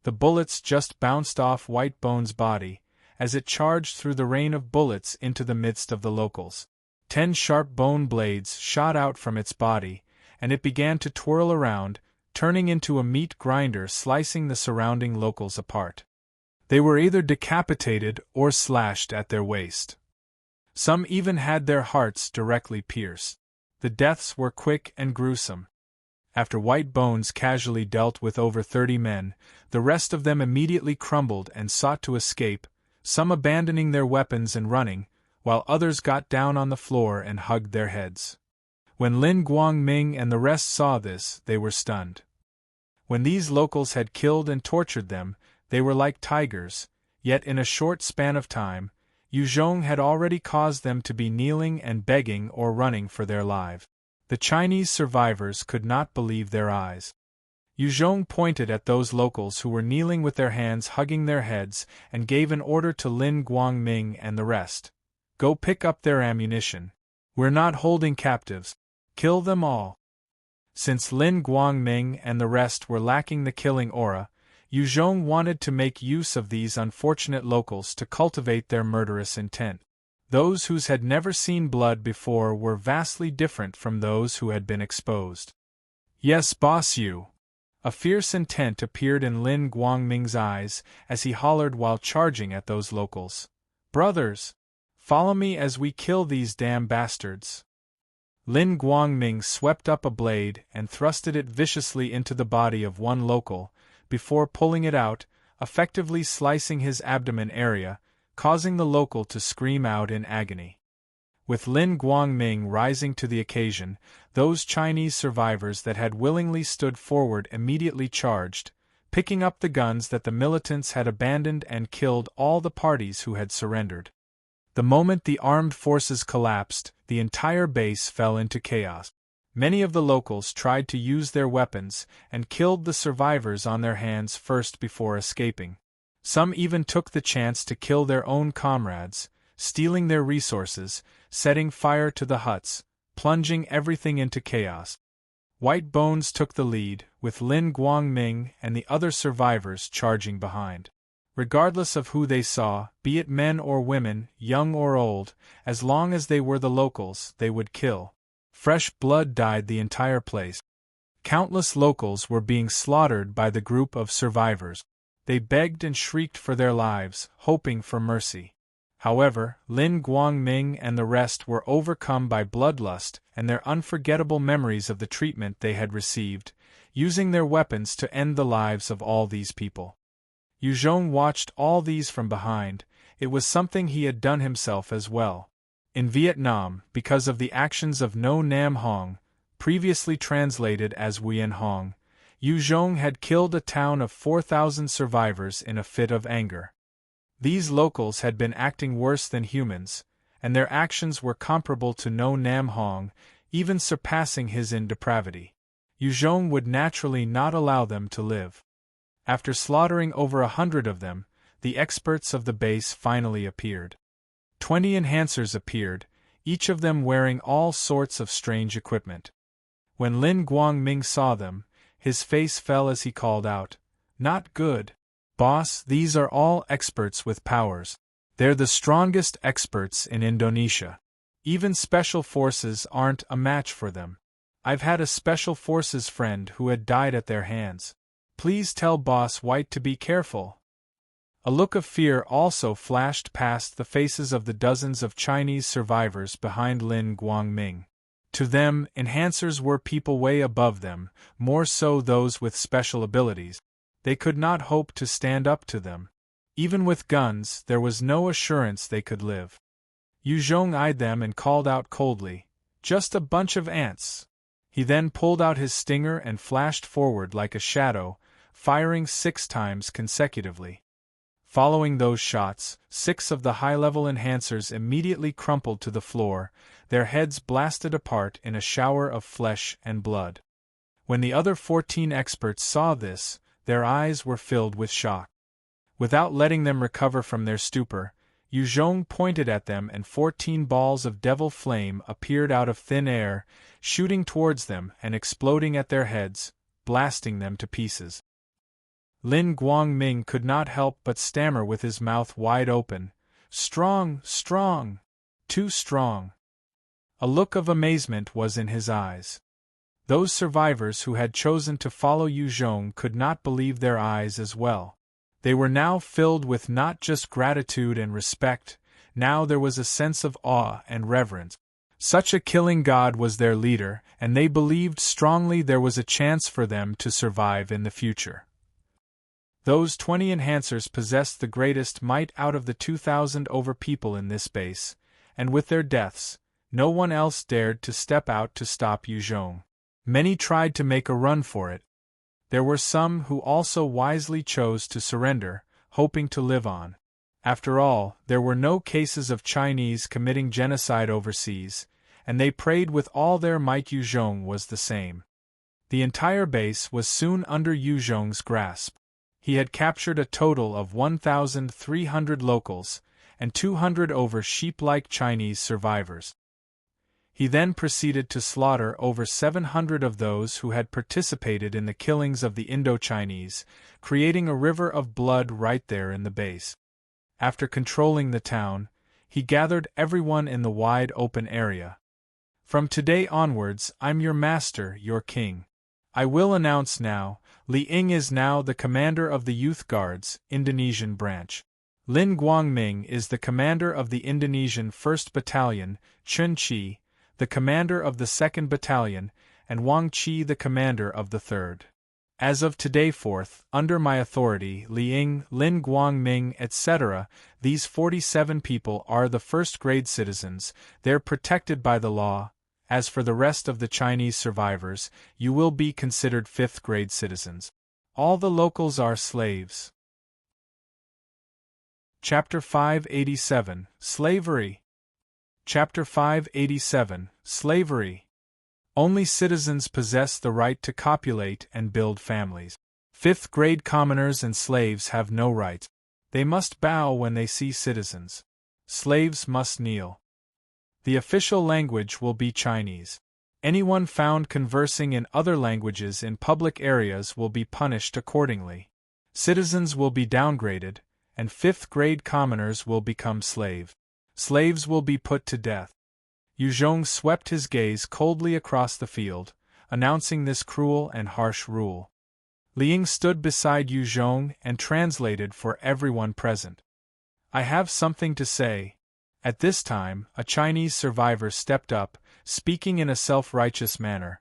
The bullets just bounced off White Bones' body, as it charged through the rain of bullets into the midst of the locals. 10 sharp bone blades shot out from its body, and it began to twirl around, turning into a meat grinder slicing the surrounding locals apart. They were either decapitated or slashed at their waist. Some even had their hearts directly pierced. The deaths were quick and gruesome. After White Bones casually dealt with over 30 men, the rest of them immediately crumbled and sought to escape, some abandoning their weapons and running, while others got down on the floor and hugged their heads. When Lin Guangming and the rest saw this, they were stunned. When these locals had killed and tortured them, they were like tigers, yet in a short span of time, Yu Zhong had already caused them to be kneeling and begging or running for their lives. The Chinese survivors could not believe their eyes. Yu Zhong pointed at those locals who were kneeling with their hands hugging their heads and gave an order to Lin Guangming and the rest. "Go pick up their ammunition. We're not holding captives. Kill them all." Since Lin Guangming and the rest were lacking the killing aura, Yu Zhong wanted to make use of these unfortunate locals to cultivate their murderous intent. Those who had never seen blood before were vastly different from those who had been exposed. "Yes, boss Yu." A fierce intent appeared in Lin Guangming's eyes as he hollered while charging at those locals. "Brothers! Follow me as we kill these damn bastards." Lin Guangming swept up a blade and thrusted it viciously into the body of one local, before pulling it out, effectively slicing his abdomen area, causing the local to scream out in agony. With Lin Guangming rising to the occasion, those Chinese survivors that had willingly stood forward immediately charged, picking up the guns that the militants had abandoned and killed all the parties who had surrendered. The moment the armed forces collapsed, the entire base fell into chaos. Many of the locals tried to use their weapons and killed the survivors on their hands first before escaping. Some even took the chance to kill their own comrades, stealing their resources, setting fire to the huts, plunging everything into chaos. White Bones took the lead, with Lin Guangming and the other survivors charging behind. Regardless of who they saw, be it men or women, young or old, as long as they were the locals, they would kill. Fresh blood dyed the entire place. Countless locals were being slaughtered by the group of survivors. They begged and shrieked for their lives, hoping for mercy. However, Lin Guangming and the rest were overcome by bloodlust and their unforgettable memories of the treatment they had received, using their weapons to end the lives of all these people. Yu Zhong watched all these from behind. It was something he had done himself as well. In Vietnam, because of the actions of No Nam Hong, previously translated as Wien Hong, Yu Zhong had killed a town of 4,000 survivors in a fit of anger. These locals had been acting worse than humans, and their actions were comparable to No Nam Hong, even surpassing his in depravity. Yu Zhong would naturally not allow them to live. After slaughtering over 100 of them, the experts of the base finally appeared. 20 enhancers appeared, each of them wearing all sorts of strange equipment. When Lin Guangming saw them, his face fell as he called out, "Not good. Boss, these are all experts with powers. They're the strongest experts in Indonesia. Even special forces aren't a match for them. I've had a special forces friend who had died at their hands. Please tell Boss White to be careful." A look of fear also flashed past the faces of the dozens of Chinese survivors behind Lin Guangming. To them, enhancers were people way above them, more so those with special abilities. They could not hope to stand up to them. Even with guns, there was no assurance they could live. Yu Zhong eyed them and called out coldly, "Just a bunch of ants." He then pulled out his stinger and flashed forward like a shadow, firing 6 times consecutively. Following those shots, 6 of the high-level enhancers immediately crumpled to the floor, their heads blasted apart in a shower of flesh and blood. When the other 14 experts saw this, their eyes were filled with shock. Without letting them recover from their stupor, Yu Zhong pointed at them and 14 balls of devil flame appeared out of thin air, shooting towards them and exploding at their heads, blasting them to pieces. Lin Guangming could not help but stammer with his mouth wide open, "Strong, strong, too strong." A look of amazement was in his eyes. Those survivors who had chosen to follow Yu Zhong could not believe their eyes as well. They were now filled with not just gratitude and respect, now there was a sense of awe and reverence. Such a killing god was their leader, and they believed strongly there was a chance for them to survive in the future. Those 20 enhancers possessed the greatest might out of the 2,000 over people in this base, and with their deaths, no one else dared to step out to stop Yu Zhong. Many tried to make a run for it. There were some who also wisely chose to surrender, hoping to live on. After all, there were no cases of Chinese committing genocide overseas, and they prayed with all their might Yu Zhong was the same. The entire base was soon under Yu Zhong's grasp. He had captured a total of 1,300 locals, and 200 over sheep-like Chinese survivors. He then proceeded to slaughter over 700 of those who had participated in the killings of the Indo-Chinese, creating a river of blood right there in the base. After controlling the town, he gathered everyone in the wide open area. "From today onwards, I'm your master, your king. I will announce now, Li Ying is now the commander of the Youth Guards, Indonesian branch. Lin Guangming is the commander of the Indonesian 1st Battalion, Chun Chi, the commander of the 2nd Battalion, and Wang Qi the commander of the 3rd. As of today forth, under my authority, Li Ying, Lin Guangming, etc., these 47 people are the first-grade citizens, they're protected by the law. As for the rest of the Chinese survivors, you will be considered 5th-grade citizens. All the locals are slaves." Chapter 587, Slavery. Chapter 587, Slavery. Only citizens possess the right to copulate and build families. 5th-grade commoners and slaves have no rights. They must bow when they see citizens. Slaves must kneel. The official language will be Chinese. Anyone found conversing in other languages in public areas will be punished accordingly. Citizens will be downgraded, and 5th-grade commoners will become slaves. Slaves will be put to death. Yu Zhong swept his gaze coldly across the field, announcing this cruel and harsh rule. Li Ying stood beside Yu Zhong and translated for everyone present. "I have something to say." At this time, a Chinese survivor stepped up, speaking in a self-righteous manner.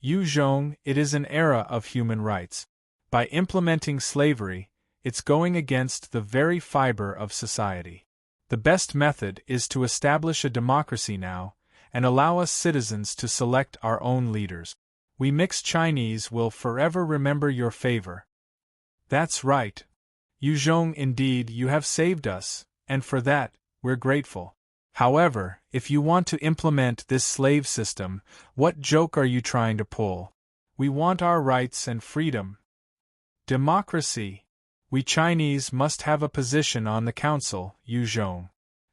Yu Zhong, it is an era of human rights. By implementing slavery, it's going against the very fiber of society. The best method is to establish a democracy now, and allow us citizens to select our own leaders. We mixed Chinese will forever remember your favor. That's right. Yu Zhong, indeed, you have saved us, and for that, we're grateful. However, if you want to implement this slave system, what joke are you trying to pull? We want our rights and freedom. Democracy. We Chinese must have a position on the council, Yu Zhong.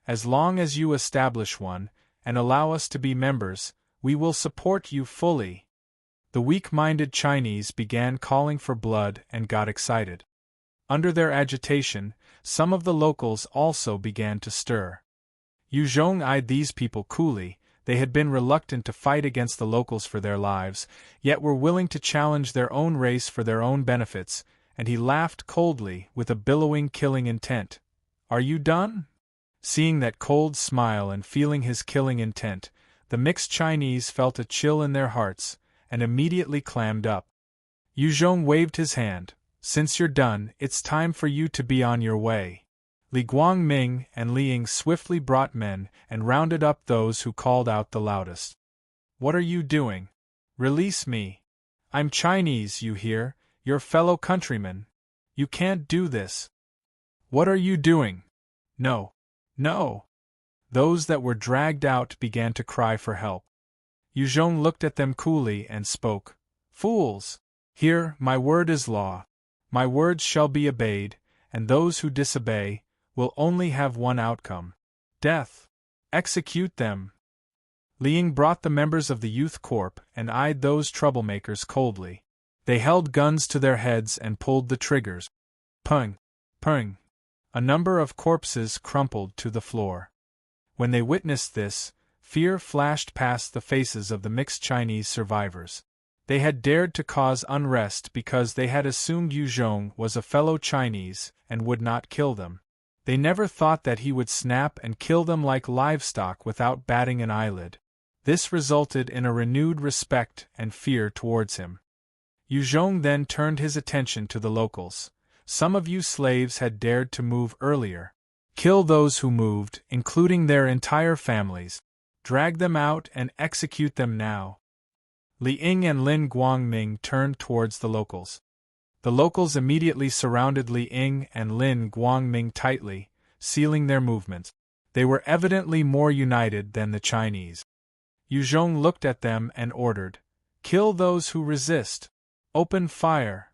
As long as you establish one, and allow us to be members, we will support you fully. The weak-minded Chinese began calling for blood and got excited. Under their agitation, some of the locals also began to stir. Yu Zhong eyed these people coolly. They had been reluctant to fight against the locals for their lives, yet were willing to challenge their own race for their own benefits, and he laughed coldly with a billowing killing intent. Are you done? Seeing that cold smile and feeling his killing intent, the mixed Chinese felt a chill in their hearts, and immediately clammed up. Yu Zhong waved his hand. Since you're done, it's time for you to be on your way. Li Guangming and Li Ying swiftly brought men and rounded up those who called out the loudest. What are you doing? Release me. I'm Chinese, you hear, your fellow countrymen. You can't do this. What are you doing? No. No. Those that were dragged out began to cry for help. Yu Zhong looked at them coolly and spoke. Fools! Here, my word is law. My words shall be obeyed, and those who disobey will only have one outcome: death. Execute them. Li Ying brought the members of the youth corps and eyed those troublemakers coldly. They held guns to their heads and pulled the triggers. Pung! Pung! A number of corpses crumpled to the floor. When they witnessed this, fear flashed past the faces of the mixed Chinese survivors. They had dared to cause unrest because they had assumed Yu Zhong was a fellow Chinese and would not kill them. They never thought that he would snap and kill them like livestock without batting an eyelid. This resulted in a renewed respect and fear towards him. Yu Zhong then turned his attention to the locals. Some of you slaves had dared to move earlier. Kill those who moved, including their entire families. Drag them out and execute them now. Li Ying and Lin Guangming turned towards the locals. The locals immediately surrounded Li Ying and Lin Guangming tightly, sealing their movements. They were evidently more united than the Chinese. Yu Zhong looked at them and ordered, "Kill those who resist. Open fire."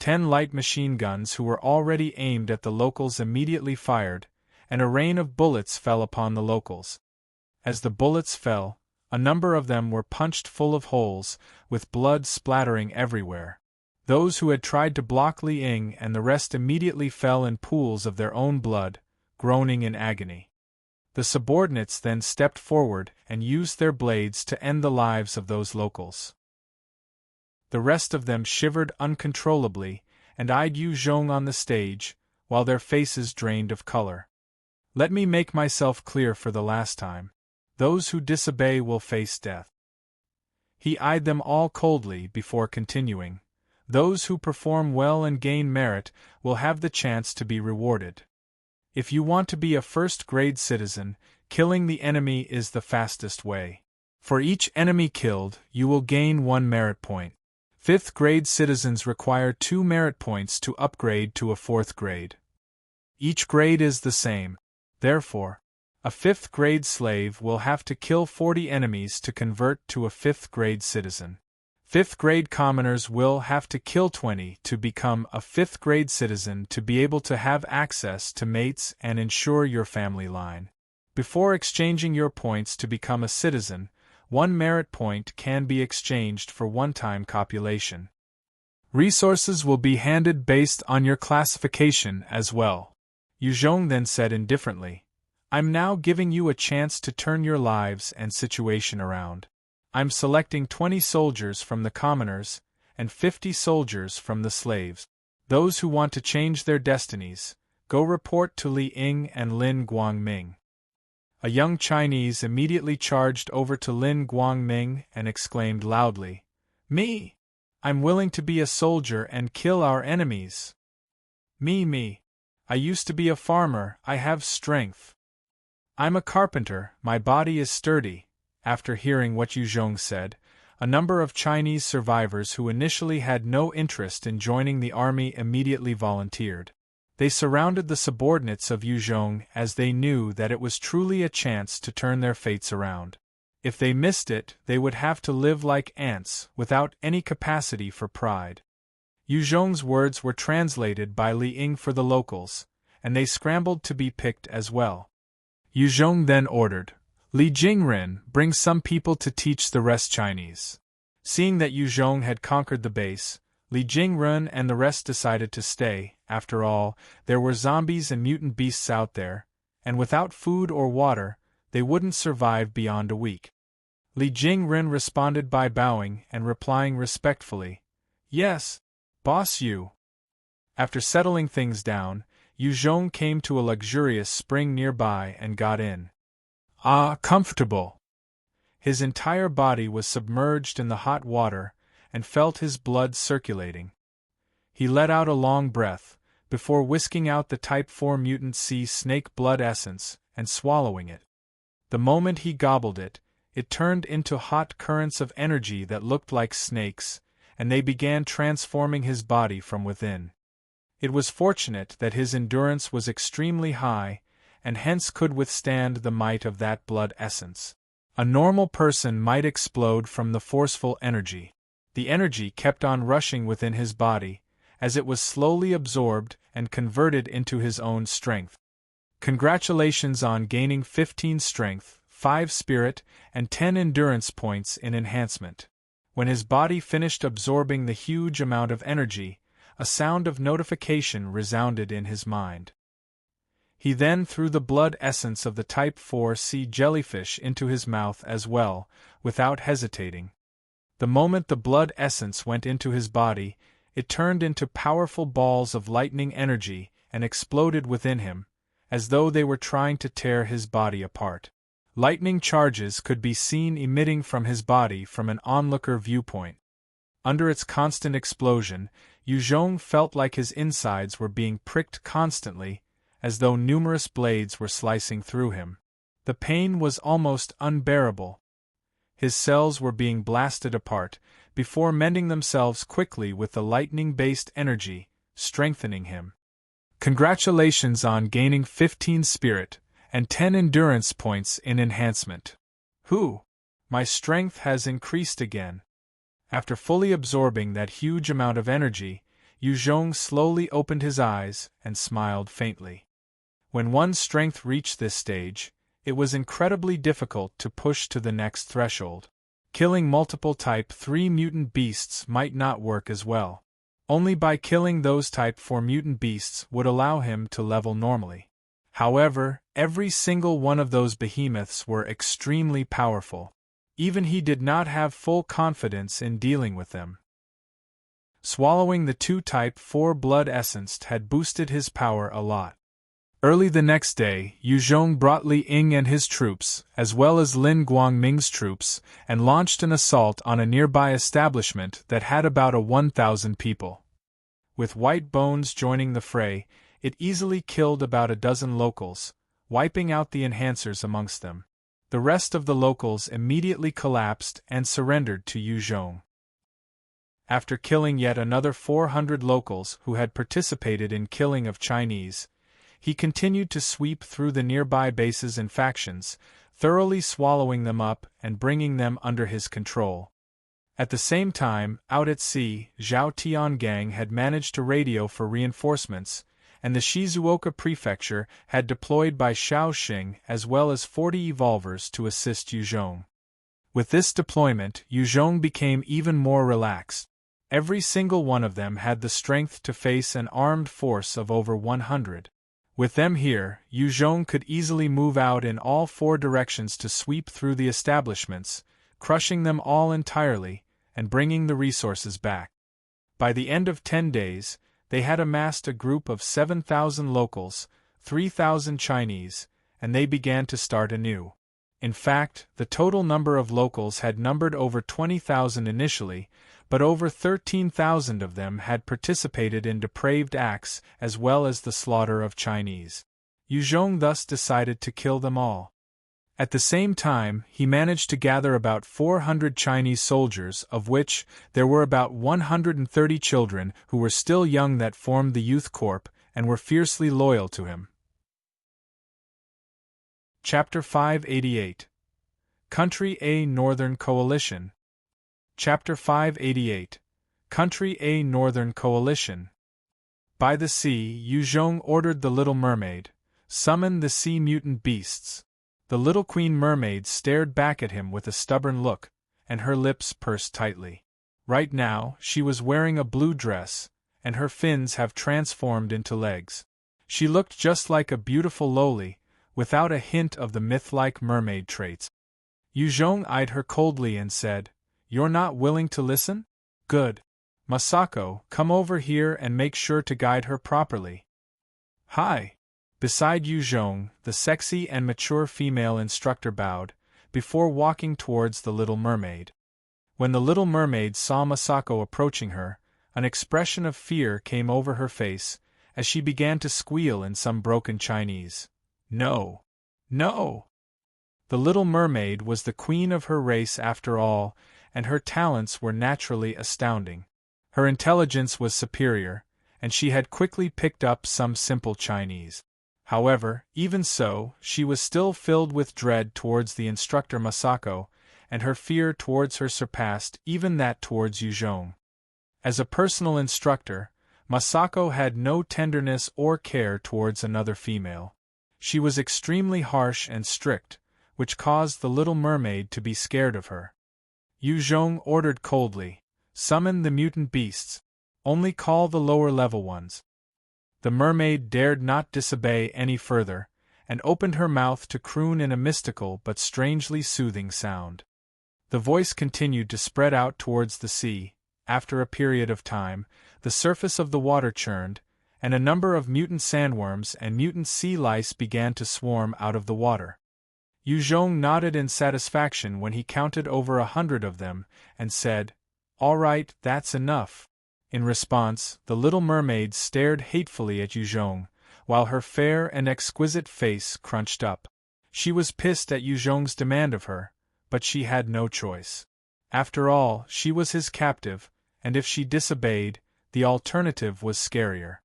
10 light machine guns who were already aimed at the locals immediately fired, and a rain of bullets fell upon the locals. As the bullets fell, a number of them were punched full of holes, with blood splattering everywhere. Those who had tried to block Li Ying and the rest immediately fell in pools of their own blood, groaning in agony. The subordinates then stepped forward and used their blades to end the lives of those locals. The rest of them shivered uncontrollably and eyed Yu Zhong on the stage, while their faces drained of color. Let me make myself clear for the last time. Those who disobey will face death. He eyed them all coldly before continuing. Those who perform well and gain merit will have the chance to be rewarded. If you want to be a first-grade citizen, killing the enemy is the fastest way. For each enemy killed, you will gain 1 merit point. 5th-grade citizens require 2 merit points to upgrade to a 4th grade. Each grade is the same. Therefore, a 5th-grade slave will have to kill 40 enemies to convert to a 5th-grade citizen. 5th-grade commoners will have to kill 20 to become a 5th-grade citizen to be able to have access to mates and ensure your family line. Before exchanging your points to become a citizen, 1 merit point can be exchanged for one-time copulation. Resources will be handed based on your classification as well. Yu Zhong then said indifferently, I'm now giving you a chance to turn your lives and situation around. I'm selecting 20 soldiers from the commoners and 50 soldiers from the slaves. Those who want to change their destinies, go report to Li Ying and Lin Guangming. A young Chinese immediately charged over to Lin Guangming and exclaimed loudly, Me! I'm willing to be a soldier and kill our enemies. Me. I used to be a farmer, I have strength. I'm a carpenter, my body is sturdy. After hearing what Yu Zhong said, a number of Chinese survivors who initially had no interest in joining the army immediately volunteered. They surrounded the subordinates of Yu Zhong as they knew that it was truly a chance to turn their fates around. If they missed it, they would have to live like ants, without any capacity for pride. Yu Zhong's words were translated by Li Ying for the locals, and they scrambled to be picked as well. Yu Zhong then ordered, Li Jingren, bring some people to teach the rest Chinese. Seeing that Yu Zhong had conquered the base, Li Jingren and the rest decided to stay. After all, there were zombies and mutant beasts out there, and without food or water, they wouldn't survive beyond a week. Li Jingren responded by bowing and replying respectfully, Yes, Boss Yu. After settling things down, Yu Zhong came to a luxurious spring nearby and got in. Ah, comfortable! His entire body was submerged in the hot water and felt his blood circulating. He let out a long breath, before whisking out the Type 4 mutant sea snake blood essence and swallowing it. The moment he gobbled it, it turned into hot currents of energy that looked like snakes, and they began transforming his body from within. It was fortunate that his endurance was extremely high, and hence could withstand the might of that blood essence. A normal person might explode from the forceful energy. The energy kept on rushing within his body, as it was slowly absorbed and converted into his own strength. Congratulations on gaining 15 strength, 5 spirit, and 10 endurance points in enhancement. When his body finished absorbing the huge amount of energy, a sound of notification resounded in his mind. He then threw the blood essence of the Type 4 sea jellyfish into his mouth as well, without hesitating. The moment the blood essence went into his body, it turned into powerful balls of lightning energy and exploded within him, as though they were trying to tear his body apart. Lightning charges could be seen emitting from his body from an onlooker viewpoint. Under its constant explosion, Yu Zhong felt like his insides were being pricked constantly, as though numerous blades were slicing through him. The pain was almost unbearable. His cells were being blasted apart, before mending themselves quickly with the lightning-based energy, strengthening him. Congratulations on gaining 15 spirit, and 10 endurance points in enhancement. My strength has increased again. After fully absorbing that huge amount of energy, Yu Zhong slowly opened his eyes and smiled faintly. When one's strength reached this stage, it was incredibly difficult to push to the next threshold. Killing multiple Type 3 mutant beasts might not work as well. Only by killing those Type 4 mutant beasts would allow him to level normally. However, every single one of those behemoths were extremely powerful. Even he did not have full confidence in dealing with them. Swallowing the 2 Type 4 blood essence had boosted his power a lot. Early the next day, Yu Zhong brought Li Ying and his troops, as well as Lin Guangming's troops, and launched an assault on a nearby establishment that had about 1,000 people. With White Bones joining the fray, it easily killed about a dozen locals, wiping out the enhancers amongst them. The rest of the locals immediately collapsed and surrendered to Yu Zhong. After killing yet another 400 locals who had participated in killing of Chinese, he continued to sweep through the nearby bases and factions, thoroughly swallowing them up and bringing them under his control. At the same time, out at sea, Zhao Tiangang had managed to radio for reinforcements, and the Shizuoka prefecture had deployed by Shaoxing as well as 40 evolvers to assist Yu Zhong. With this deployment, Yu Zhong became even more relaxed. Every single one of them had the strength to face an armed force of over 100. With them here, Yu Zhong could easily move out in all 4 directions to sweep through the establishments, crushing them all entirely, and bringing the resources back. By the end of 10 days, they had amassed a group of 7,000 locals, 3,000 Chinese, and they began to start anew. In fact, the total number of locals had numbered over 20,000 initially, but over 13,000 of them had participated in depraved acts as well as the slaughter of Chinese. Yu Zhong thus decided to kill them all. At the same time, he managed to gather about 400 Chinese soldiers, of which there were about 130 children who were still young that formed the Youth Corps and were fiercely loyal to him. Chapter 588. Country A Northern Coalition. Chapter 588. Country A Northern Coalition. By the sea, Yu Zhong ordered the Little Mermaid, "Summon the sea mutant beasts." The little Queen Mermaid stared back at him with a stubborn look, and her lips pursed tightly. Right now, she was wearing a blue dress, and her fins have transformed into legs. She looked just like a beautiful loli, without a hint of the myth-like mermaid traits. Yu Zhong eyed her coldly and said, "You're not willing to listen? Good. Masako, come over here and make sure to guide her properly." "Hi." Beside Yu Zhong, the sexy and mature female instructor bowed, before walking towards the Little Mermaid. When the Little Mermaid saw Masako approaching her, an expression of fear came over her face, as she began to squeal in some broken Chinese. "No! No!" The Little Mermaid was the queen of her race after all, and her talents were naturally astounding. Her intelligence was superior, and she had quickly picked up some simple Chinese. However, even so, she was still filled with dread towards the instructor Masako, and her fear towards her surpassed even that towards Yu Zhong. As a personal instructor, Masako had no tenderness or care towards another female. She was extremely harsh and strict, which caused the Little Mermaid to be scared of her. Yu Zhong ordered coldly, "Summon the mutant beasts. Only call the lower-level ones." The mermaid dared not disobey any further, and opened her mouth to croon in a mystical but strangely soothing sound. The voice continued to spread out towards the sea. After a period of time, the surface of the water churned, and a number of mutant sandworms and mutant sea lice began to swarm out of the water. Yu Zhong nodded in satisfaction when he counted over 100 of them, and said, "All right, that's enough." In response, the Little Mermaid stared hatefully at Yu Zhong, while her fair and exquisite face crunched up. She was pissed at Yu Zhong's demand of her, but she had no choice. After all, she was his captive, and if she disobeyed, the alternative was scarier.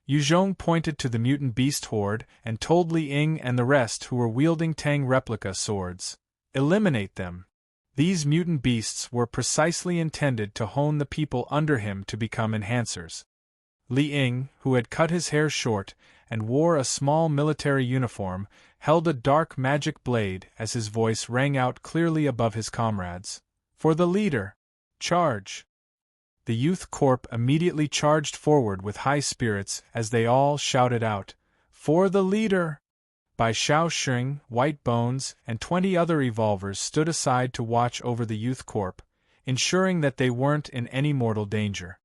Yu Zhong pointed to the mutant beast horde and told Li Ying and the rest who were wielding Tang replica swords, "Eliminate them." These mutant beasts were precisely intended to hone the people under him to become enhancers. Li Ying, who had cut his hair short and wore a small military uniform, held a dark magic blade as his voice rang out clearly above his comrades. "For the leader! Charge!" The Youth Corps immediately charged forward with high spirits as they all shouted out, "For the leader!" Bai Shaoxing, White Bones, and 20 other evolvers stood aside to watch over the Youth Corps, ensuring that they weren't in any mortal danger.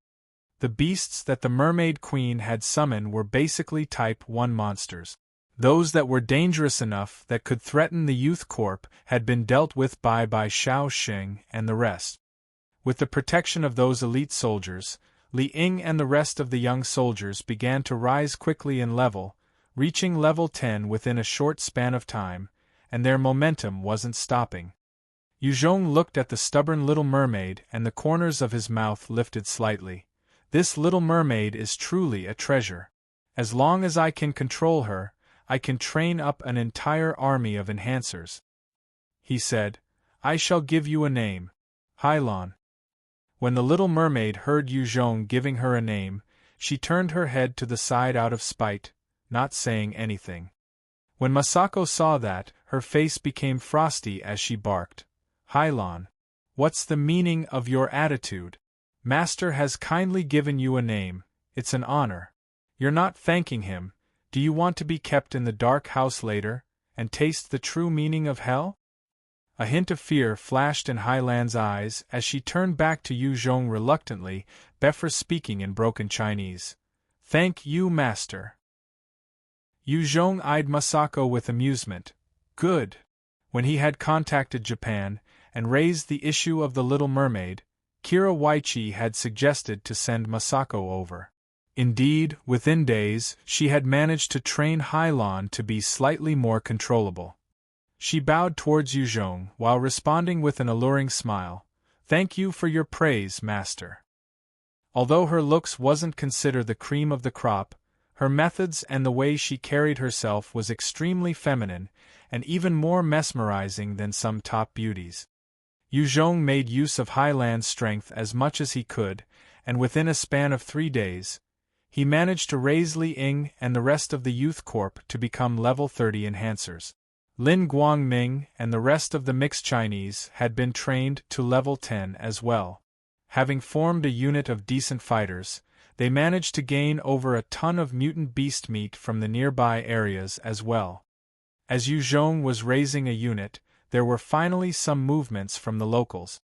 The beasts that the Mermaid Queen had summoned were basically Type 1 monsters. Those that were dangerous enough that could threaten the Youth Corps had been dealt with by Bai Shaoxing and the rest. With the protection of those elite soldiers, Li Ying and the rest of the young soldiers began to rise quickly in level, reaching level 10 within a short span of time, and their momentum wasn't stopping. Yu Zhong looked at the stubborn Little Mermaid and the corners of his mouth lifted slightly. This Little Mermaid is truly a treasure. As long as I can control her, I can train up an entire army of enhancers. He said, "I shall give you a name. Hylon." When the Little Mermaid heard Yu Zhong giving her a name, she turned her head to the side out of spite, not saying anything. When Masako saw that, her face became frosty as she barked, "Hylon, what's the meaning of your attitude? Master has kindly given you a name, it's an honor. You're not thanking him. Do you want to be kept in the dark house later, and taste the true meaning of hell?" A hint of fear flashed in Hailan's eyes as she turned back to Yu Zhong reluctantly, Befra speaking in broken Chinese. "Thank you, master." Yu Zhong eyed Masako with amusement. "Good. When he had contacted Japan and raised the issue of the Little Mermaid, Kira Waichi had suggested to send Masako over. Indeed, within days, she had managed to train Hailon to be slightly more controllable. She bowed towards Yuzhong while responding with an alluring smile. "Thank you for your praise, master." Although her looks wasn't considered the cream of the crop, her methods and the way she carried herself was extremely feminine and even more mesmerizing than some top beauties. Yuzhong made use of Highland's strength as much as he could, and within a span of 3 days, he managed to raise Li Ying and the rest of the Youth Corp to become level 30 enhancers. Lin Guangming and the rest of the mixed Chinese had been trained to level 10 as well. Having formed a unit of decent fighters, they managed to gain over a ton of mutant beast meat from the nearby areas as well. As Yuzhong was raising a unit, there were finally some movements from the locals.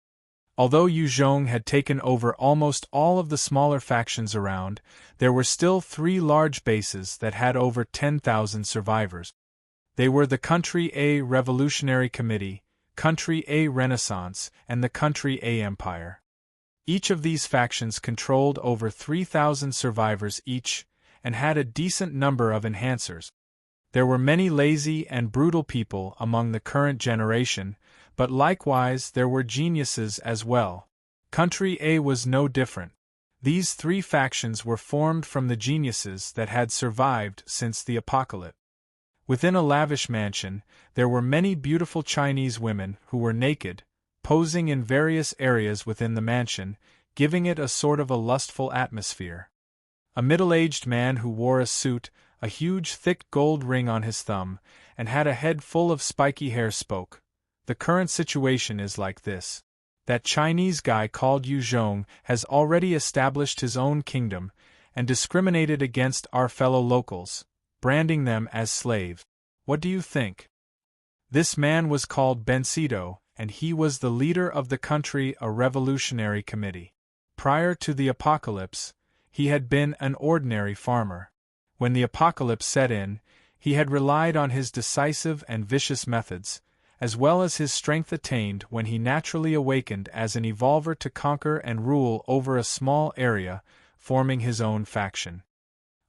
Although Yuzhong had taken over almost all of the smaller factions around, there were still 3 large bases that had over 10,000 survivors. They were the Country A Revolutionary Committee, Country A Renaissance, and the Country A Empire. Each of these factions controlled over 3,000 survivors each, and had a decent number of enhancers. There were many lazy and brutal people among the current generation, but likewise there were geniuses as well. Country A was no different. These 3 factions were formed from the geniuses that had survived since the apocalypse. Within a lavish mansion, there were many beautiful Chinese women who were naked, posing in various areas within the mansion, giving it a sort of a lustful atmosphere. A middle-aged man who wore a suit, a huge thick gold ring on his thumb, and had a head full of spiky hair spoke. "The current situation is like this. That Chinese guy called Yuzhong has already established his own kingdom, and discriminated against our fellow locals, branding them as slaves. What do you think?" This man was called Bensido, and he was the leader of the Country A Revolutionary Committee. Prior to the apocalypse, he had been an ordinary farmer. When the apocalypse set in, he had relied on his decisive and vicious methods, as well as his strength attained when he naturally awakened as an evolver to conquer and rule over a small area, forming his own faction.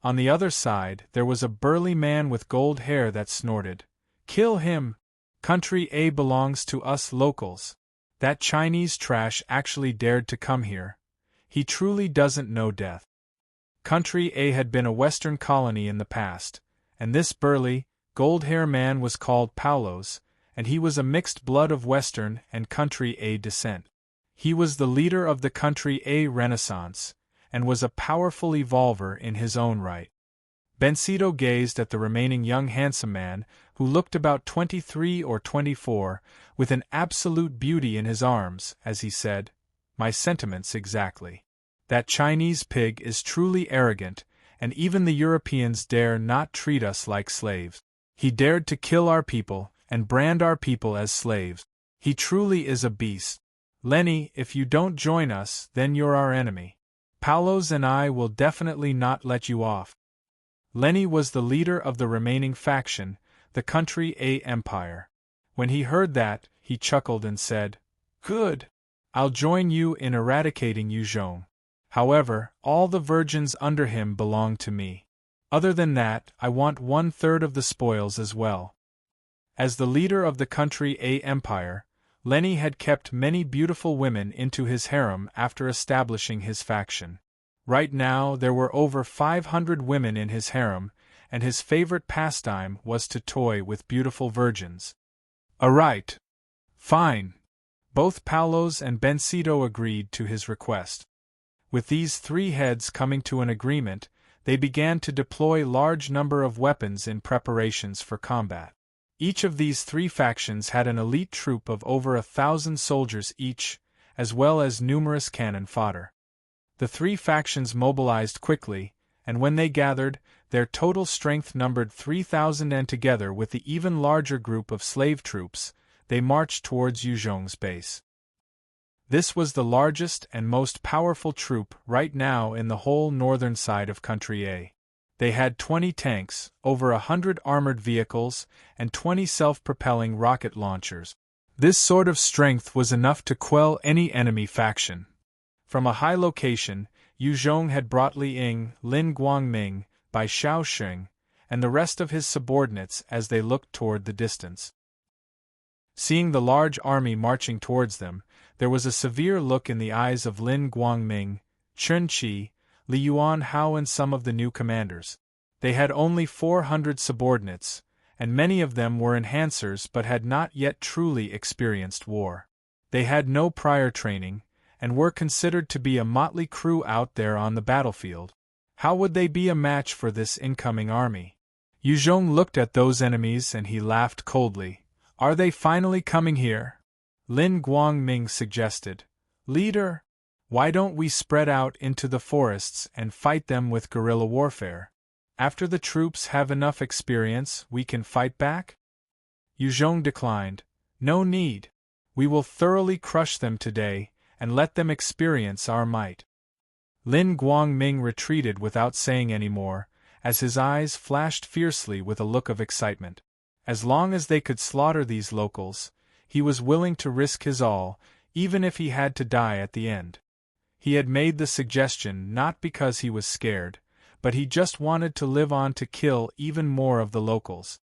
On the other side, there was a burly man with gold hair that snorted, "Kill him! Country A belongs to us locals. That Chinese trash actually dared to come here. He truly doesn't know death." Country A had been a Western colony in the past, and this burly, gold-hair man was called Paulos, and he was a mixed blood of Western and Country A descent. He was the leader of the Country A Renaissance, and was a powerful evolver in his own right. Bensido gazed at the remaining young handsome man, who looked about 23 or 24, with an absolute beauty in his arms, as he said, "My sentiments exactly. That Chinese pig is truly arrogant, and even the Europeans dare not treat us like slaves. He dared to kill our people, and brand our people as slaves. He truly is a beast. Lenny, if you don't join us, then you're our enemy. Paulos and I will definitely not let you off." Lenny was the leader of the remaining faction, the Country A Empire. When he heard that, he chuckled and said, "Good. I'll join you in eradicating Yuzhong. However, all the virgins under him belong to me. Other than that, I want 1/3 of the spoils as well." As the leader of the Country A Empire, Lenny had kept many beautiful women into his harem after establishing his faction. Right now there were over 500 women in his harem, and his favorite pastime was to toy with beautiful virgins. "Alright. Fine." Both Paulos and Bensido agreed to his request. With these 3 heads coming to an agreement, they began to deploy large number of weapons in preparations for combat. Each of these 3 factions had an elite troop of over 1,000 soldiers each, as well as numerous cannon fodder. The 3 factions mobilized quickly, and when they gathered, their total strength numbered 3,000, and together with the even larger group of slave troops, they marched towards Yuzhong's base. This was the largest and most powerful troop right now in the whole northern side of Country A. They had 20 tanks, over 100 armored vehicles, and 20 self-propelling rocket launchers. This sort of strength was enough to quell any enemy faction. From a high location, Yu Zhong had brought Li Ying, Lin Guangming, Bai Shaoxing, and the rest of his subordinates as they looked toward the distance. Seeing the large army marching towards them, there was a severe look in the eyes of Lin Guangming, Chen Qi, Li Yuanhao and some of the new commanders. They had only 400 subordinates, and many of them were enhancers but had not yet truly experienced war. They had no prior training, and were considered to be a motley crew out there on the battlefield. How would they be a match for this incoming army? Yu Zhong looked at those enemies and he laughed coldly. Are they finally coming here? Lin Guangming suggested. Leader, why don't we spread out into the forests and fight them with guerrilla warfare? After the troops have enough experience, we can fight back? Yu Zhong declined. No need. We will thoroughly crush them today, and let them experience our might. Lin Guangming retreated without saying any more, as his eyes flashed fiercely with a look of excitement. As long as they could slaughter these locals, he was willing to risk his all, even if he had to die at the end. He had made the suggestion not because he was scared, but he just wanted to live on to kill even more of the locals.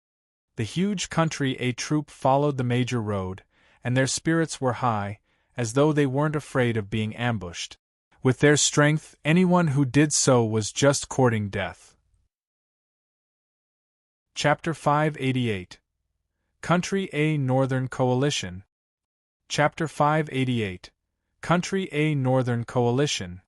The huge country A troop followed the major road, and their spirits were high, as though they weren't afraid of being ambushed. With their strength, anyone who did so was just courting death. Chapter 588. Country A Northern Coalition. Chapter 588. Country A Northern Coalition.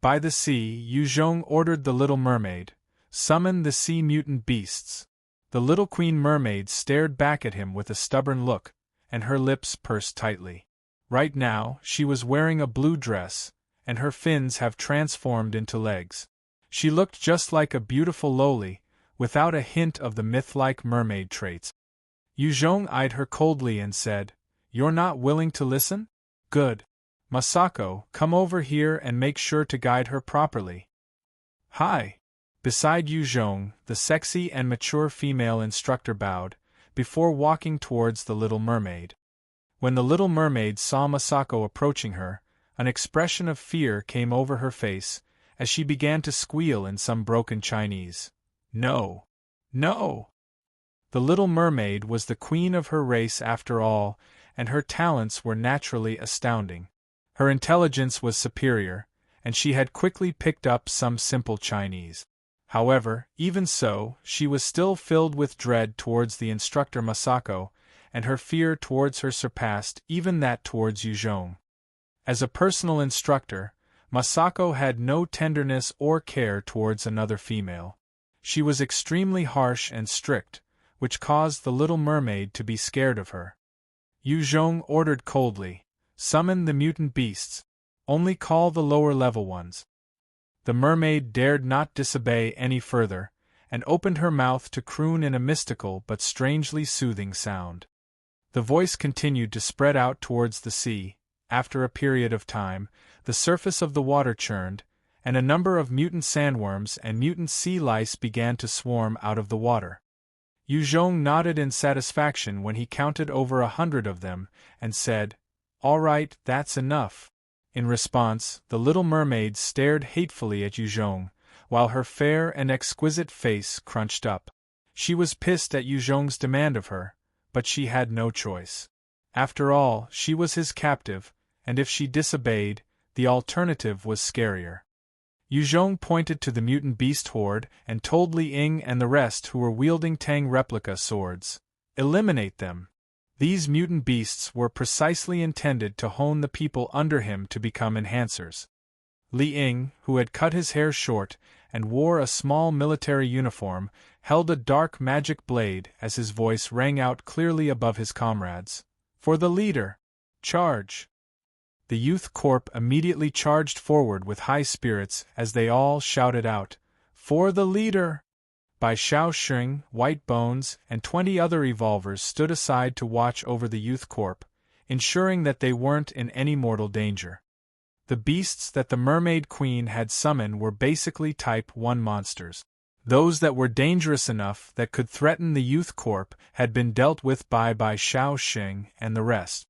By the sea, Yu Zhong ordered the Little Mermaid, summon the sea mutant beasts. The little Queen Mermaid stared back at him with a stubborn look, and her lips pursed tightly. Right now, she was wearing a blue dress, and her fins have transformed into legs. She looked just like a beautiful loli, without a hint of the myth-like mermaid traits. Yu Zhong eyed her coldly and said, You're not willing to listen? Good. Masako, come over here and make sure to guide her properly. Hi. Beside Yu Zhong, the sexy and mature female instructor bowed, before walking towards the Little Mermaid. When the Little Mermaid saw Masako approaching her, an expression of fear came over her face, as she began to squeal in some broken Chinese. No. No! The Little Mermaid was the queen of her race after all, and her talents were naturally astounding. Her intelligence was superior, and she had quickly picked up some simple Chinese. However, even so, she was still filled with dread towards the instructor Masako, and her fear towards her surpassed even that towards Yu Zhong. As a personal instructor, Masako had no tenderness or care towards another female. She was extremely harsh and strict, which caused the Little Mermaid to be scared of her. Yu Zhong ordered coldly, Summon the mutant beasts. Only call the lower-level ones. The mermaid dared not disobey any further, and opened her mouth to croon in a mystical but strangely soothing sound. The voice continued to spread out towards the sea. After a period of time, the surface of the water churned, and a number of mutant sandworms and mutant sea lice began to swarm out of the water. Yu Zhong nodded in satisfaction when he counted over 100 of them, and said, All right, that's enough. In response, the Little Mermaid stared hatefully at Yu Zhong, while her fair and exquisite face crunched up. She was pissed at Yu Zhong's demand of her, but she had no choice. After all, she was his captive, and if she disobeyed, the alternative was scarier. Yu Zhong pointed to the mutant beast horde and told Li Ying and the rest who were wielding Tang replica swords, Eliminate them. These mutant beasts were precisely intended to hone the people under him to become enhancers. Li Ying, who had cut his hair short and wore a small military uniform, held a dark magic blade as his voice rang out clearly above his comrades. For the leader! Charge! The youth corps immediately charged forward with high spirits as they all shouted out, For the leader! Bai Shaoxing, White Bones, and 20 other evolvers stood aside to watch over the youth corps, ensuring that they weren't in any mortal danger. The beasts that the Mermaid Queen had summoned were basically Type 1 monsters. Those that were dangerous enough that could threaten the youth corps had been dealt with by Xiao Xing and the rest.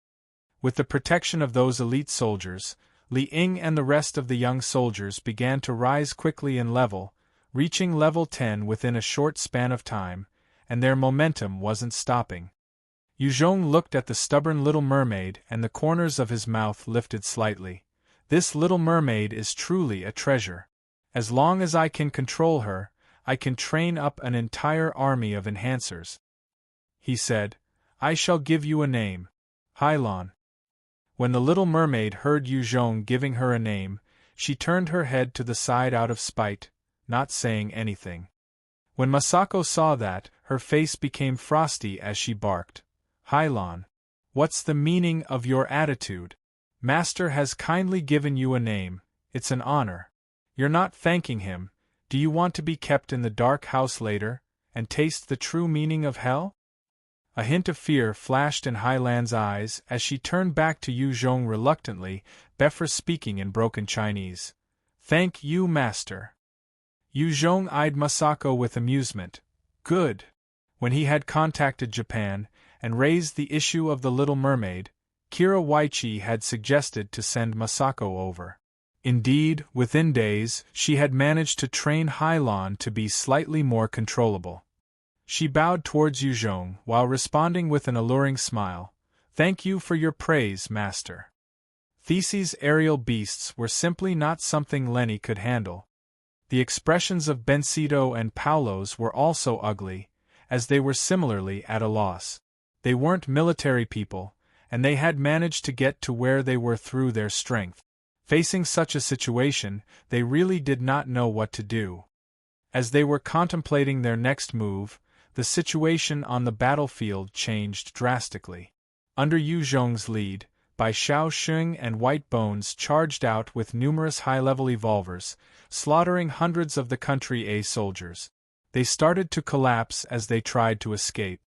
With the protection of those elite soldiers, Li Ying and the rest of the young soldiers began to rise quickly in level, reaching level 10 within a short span of time, and their momentum wasn't stopping. Yu Zhong looked at the stubborn little mermaid and the corners of his mouth lifted slightly. This little mermaid is truly a treasure. As long as I can control her, I can train up an entire army of enhancers. He said, I shall give you a name. Hylon. When the little mermaid heard Yu Zhong giving her a name, she turned her head to the side out of spite, not saying anything. When Masako saw that, her face became frosty as she barked. Hylon. What's the meaning of your attitude? Master has kindly given you a name, it's an honor. You're not thanking him. Do you want to be kept in the dark house later, and taste the true meaning of hell? A hint of fear flashed in Hylon's eyes as she turned back to Yu Zhong reluctantly, Befra speaking in broken Chinese. Thank you, master. Yu Zhong eyed Masako with amusement. Good. When he had contacted Japan, and raised the issue of the Little Mermaid, Kira Waichi had suggested to send Masako over. Indeed, within days, she had managed to train Hylon to be slightly more controllable. She bowed towards Yu Zhong while responding with an alluring smile. Thank you for your praise, master. Theseus' aerial beasts were simply not something Lenny could handle. The expressions of Benito and Paulo's were also ugly, as they were similarly at a loss. They weren't military people, and they had managed to get to where they were through their strength. Facing such a situation, they really did not know what to do. As they were contemplating their next move, the situation on the battlefield changed drastically. Under Yu Zhong's lead, Xiao Xing and White Bones charged out with numerous high-level evolvers, slaughtering hundreds of the Country A soldiers. They started to collapse as they tried to escape.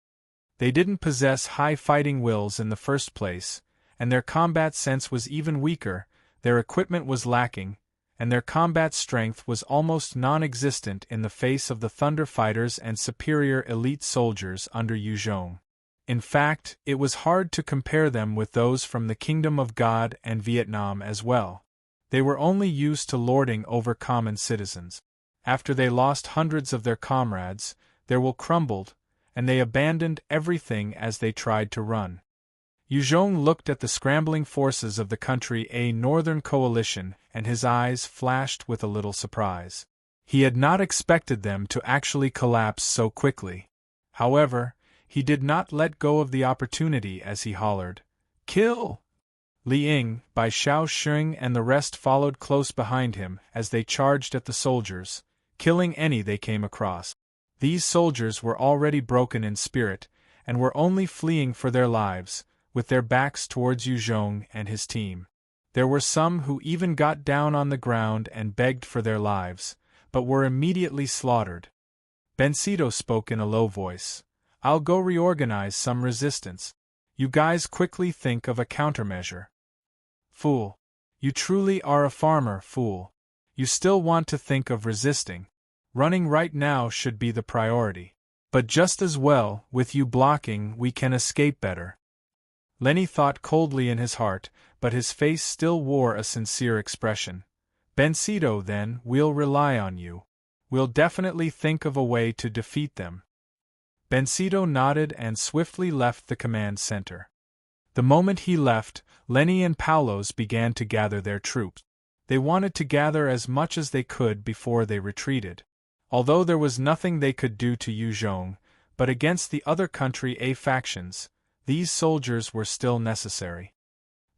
They didn't possess high fighting wills in the first place, and their combat sense was even weaker, their equipment was lacking, and their combat strength was almost non-existent in the face of the Thunder Fighters and superior elite soldiers under Yu Zhong. In fact, it was hard to compare them with those from the Kingdom of God and Vietnam as well. They were only used to lording over common citizens. After they lost hundreds of their comrades, their will crumbled, and they abandoned everything as they tried to run. Yu Zhong looked at the scrambling forces of the Country A Northern Coalition, and his eyes flashed with a little surprise. He had not expected them to actually collapse so quickly. However, he did not let go of the opportunity as he hollered, Kill! Li Ying, Xiao Xing and the rest followed close behind him as they charged at the soldiers, killing any they came across. These soldiers were already broken in spirit, and were only fleeing for their lives, with their backs towards Yu Zhong and his team. There were some who even got down on the ground and begged for their lives, but were immediately slaughtered. Benito spoke in a low voice. I'll go reorganize some resistance. You guys quickly think of a countermeasure. Fool. You truly are a farmer, fool. You still want to think of resisting. Running right now should be the priority. But just as well, with you blocking, we can escape better. Lenny thought coldly in his heart, but his face still wore a sincere expression. Benito, then, we'll rely on you. We'll definitely think of a way to defeat them. Benito nodded and swiftly left the command center. The moment he left, Lenny and Paulos began to gather their troops. They wanted to gather as much as they could before they retreated. Although there was nothing they could do to Yu Zhong, but against the other Country A factions, these soldiers were still necessary.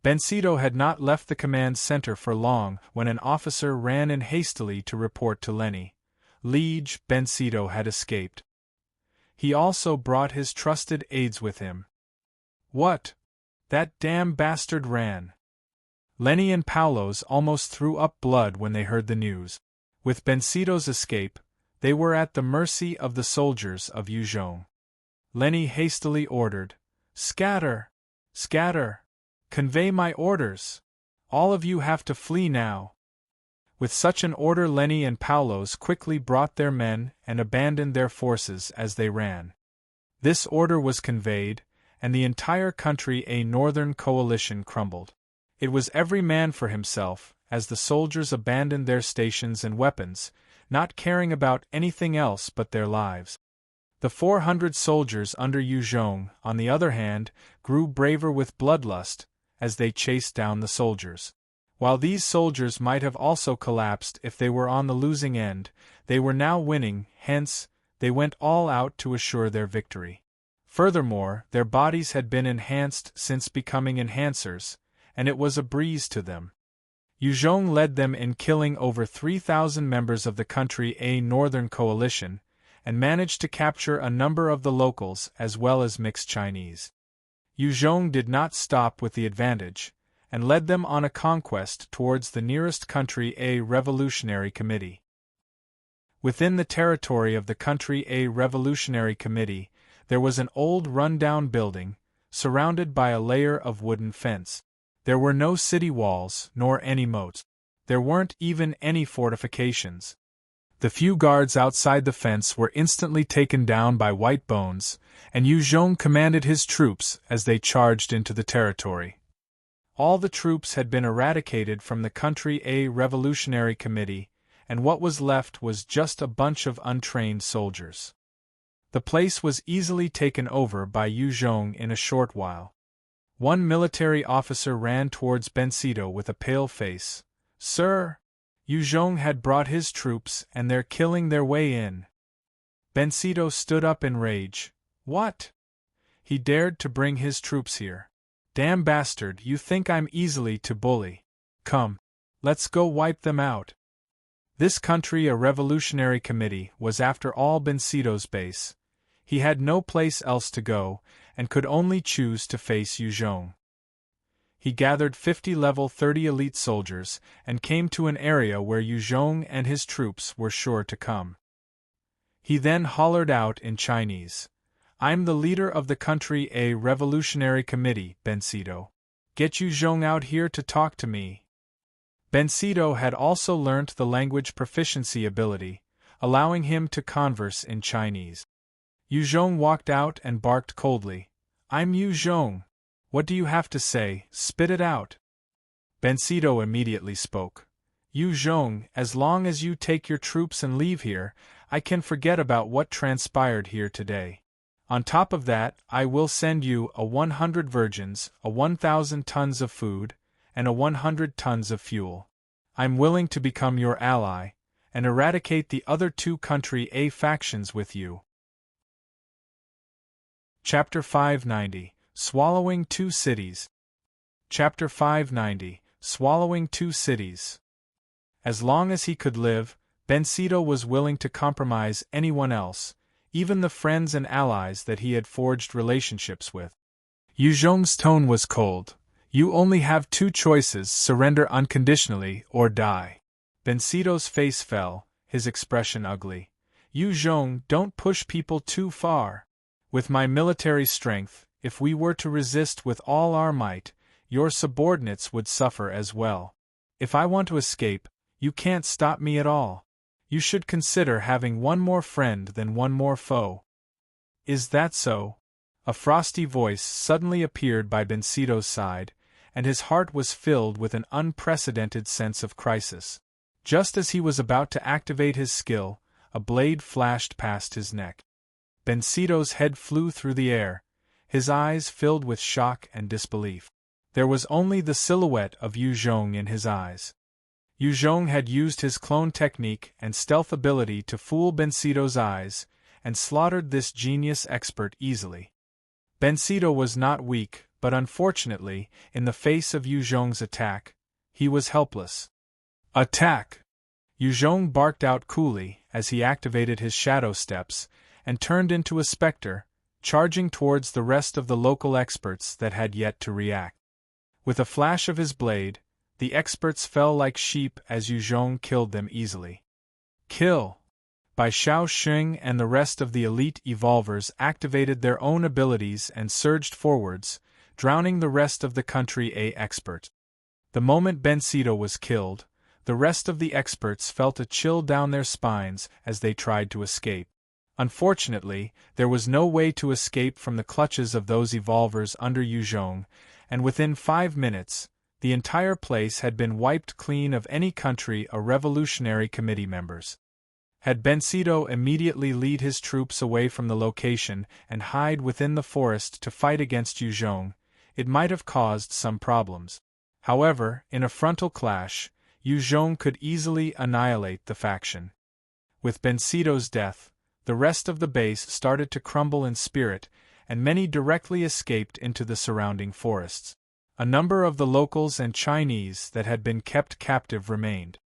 Benito had not left the command center for long when an officer ran in hastily to report to Lenny. Liege, Benito had escaped. He also brought his trusted aides with him. What? That damn bastard ran. Lenny and Paulos almost threw up blood when they heard the news. With Benito's escape, they were at the mercy of the soldiers of Yu Zhong. Lenny hastily ordered, Scatter! Scatter! Convey my orders! All of you have to flee now. With such an order, Lenny and Paulos quickly brought their men and abandoned their forces as they ran. This order was conveyed, and the entire country, a northern coalition, crumbled. It was every man for himself, as the soldiers abandoned their stations and weapons, not caring about anything else but their lives. The 400 soldiers under Yu Zhong, on the other hand, grew braver with bloodlust, as they chased down the soldiers. While these soldiers might have also collapsed if they were on the losing end, they were now winning, hence, they went all out to assure their victory. Furthermore, their bodies had been enhanced since becoming enhancers, and it was a breeze to them. Yu Zhong led them in killing over 3,000 members of the country, a northern coalition, and managed to capture a number of the locals as well as mixed Chinese. Yu Zhong did not stop with the advantage, and led them on a conquest towards the nearest country, a revolutionary committee. Within the territory of the country, a revolutionary committee, there was an old run-down building, surrounded by a layer of wooden fence. There were no city walls, nor any moats. There weren't even any fortifications. The few guards outside the fence were instantly taken down by white bones, and Yu Zhong commanded his troops as they charged into the territory. All the troops had been eradicated from the country, a revolutionary committee, and what was left was just a bunch of untrained soldiers. The place was easily taken over by Yu Zhong in a short while. One military officer ran towards Bencedo with a pale face. "Sir!" Yu Zhong had brought his troops and they're killing their way in. Bencedo stood up in rage. "What? He dared to bring his troops here. Damn bastard, you think I'm easily to bully. Come, let's go wipe them out." This country, a revolutionary committee, was after all Bencedo's base. He had no place else to go, and could only choose to face Yu Zhong. He gathered 50 level 30 elite soldiers, and came to an area where Yu Zhong and his troops were sure to come. He then hollered out in Chinese, "I'm the leader of the country, a revolutionary committee, Bencedo. Get Yu Zhong out here to talk to me." Bencedo had also learnt the language proficiency ability, allowing him to converse in Chinese. Yu Zhong walked out and barked coldly, "I'm Yu Zhong. What do you have to say? Spit it out." Bencedo immediately spoke. "Yu Zhong, as long as you take your troops and leave here, I can forget about what transpired here today. On top of that, I will send you a 100 virgins, a 1,000 tons of food, and a 100 tons of fuel. I'm willing to become your ally, and eradicate the other two country A factions with you." Chapter 590, Swallowing Two Cities. Chapter 590, Swallowing Two Cities. As long as he could live, Bencedo was willing to compromise anyone else, even the friends and allies that he had forged relationships with. Yu Zhong's tone was cold. "You only have two choices: surrender unconditionally or die." Bencedo's face fell, his expression ugly. "Yu Zhong, don't push people too far. With my military strength, if we were to resist with all our might, your subordinates would suffer as well. If I want to escape, you can't stop me at all. You should consider having one more friend than one more foe." "Is that so?" A frosty voice suddenly appeared by Bencedo's side, and his heart was filled with an unprecedented sense of crisis. Just as he was about to activate his skill, a blade flashed past his neck. Bencedo's head flew through the air, his eyes filled with shock and disbelief. There was only the silhouette of Yu Zhong in his eyes. Yu Zhong had used his clone technique and stealth ability to fool Bencedo's eyes, and slaughtered this genius expert easily. Bencedo was not weak, but unfortunately, in the face of Yu Zhong's attack, he was helpless. "Attack!" Yu Zhong barked out coolly as he activated his shadow steps, and turned into a specter, charging towards the rest of the local experts that had yet to react. With a flash of his blade, the experts fell like sheep as Yu Zhong killed them easily. "Kill!" Bai Xiao Xing and the rest of the elite evolvers activated their own abilities and surged forwards, drowning the rest of the country A expert. The moment Bencedo was killed, the rest of the experts felt a chill down their spines as they tried to escape. Unfortunately, there was no way to escape from the clutches of those evolvers under Yu Zhong, and within 5 minutes, the entire place had been wiped clean of any country or revolutionary committee members. Had Bencedo immediately lead his troops away from the location and hide within the forest to fight against Yu Zhong, it might have caused some problems. However, in a frontal clash, Yu Zhong could easily annihilate the faction. With Bencedo's death, the rest of the base started to crumble in spirit, and many directly escaped into the surrounding forests. A number of the locals and Chinese that had been kept captive remained.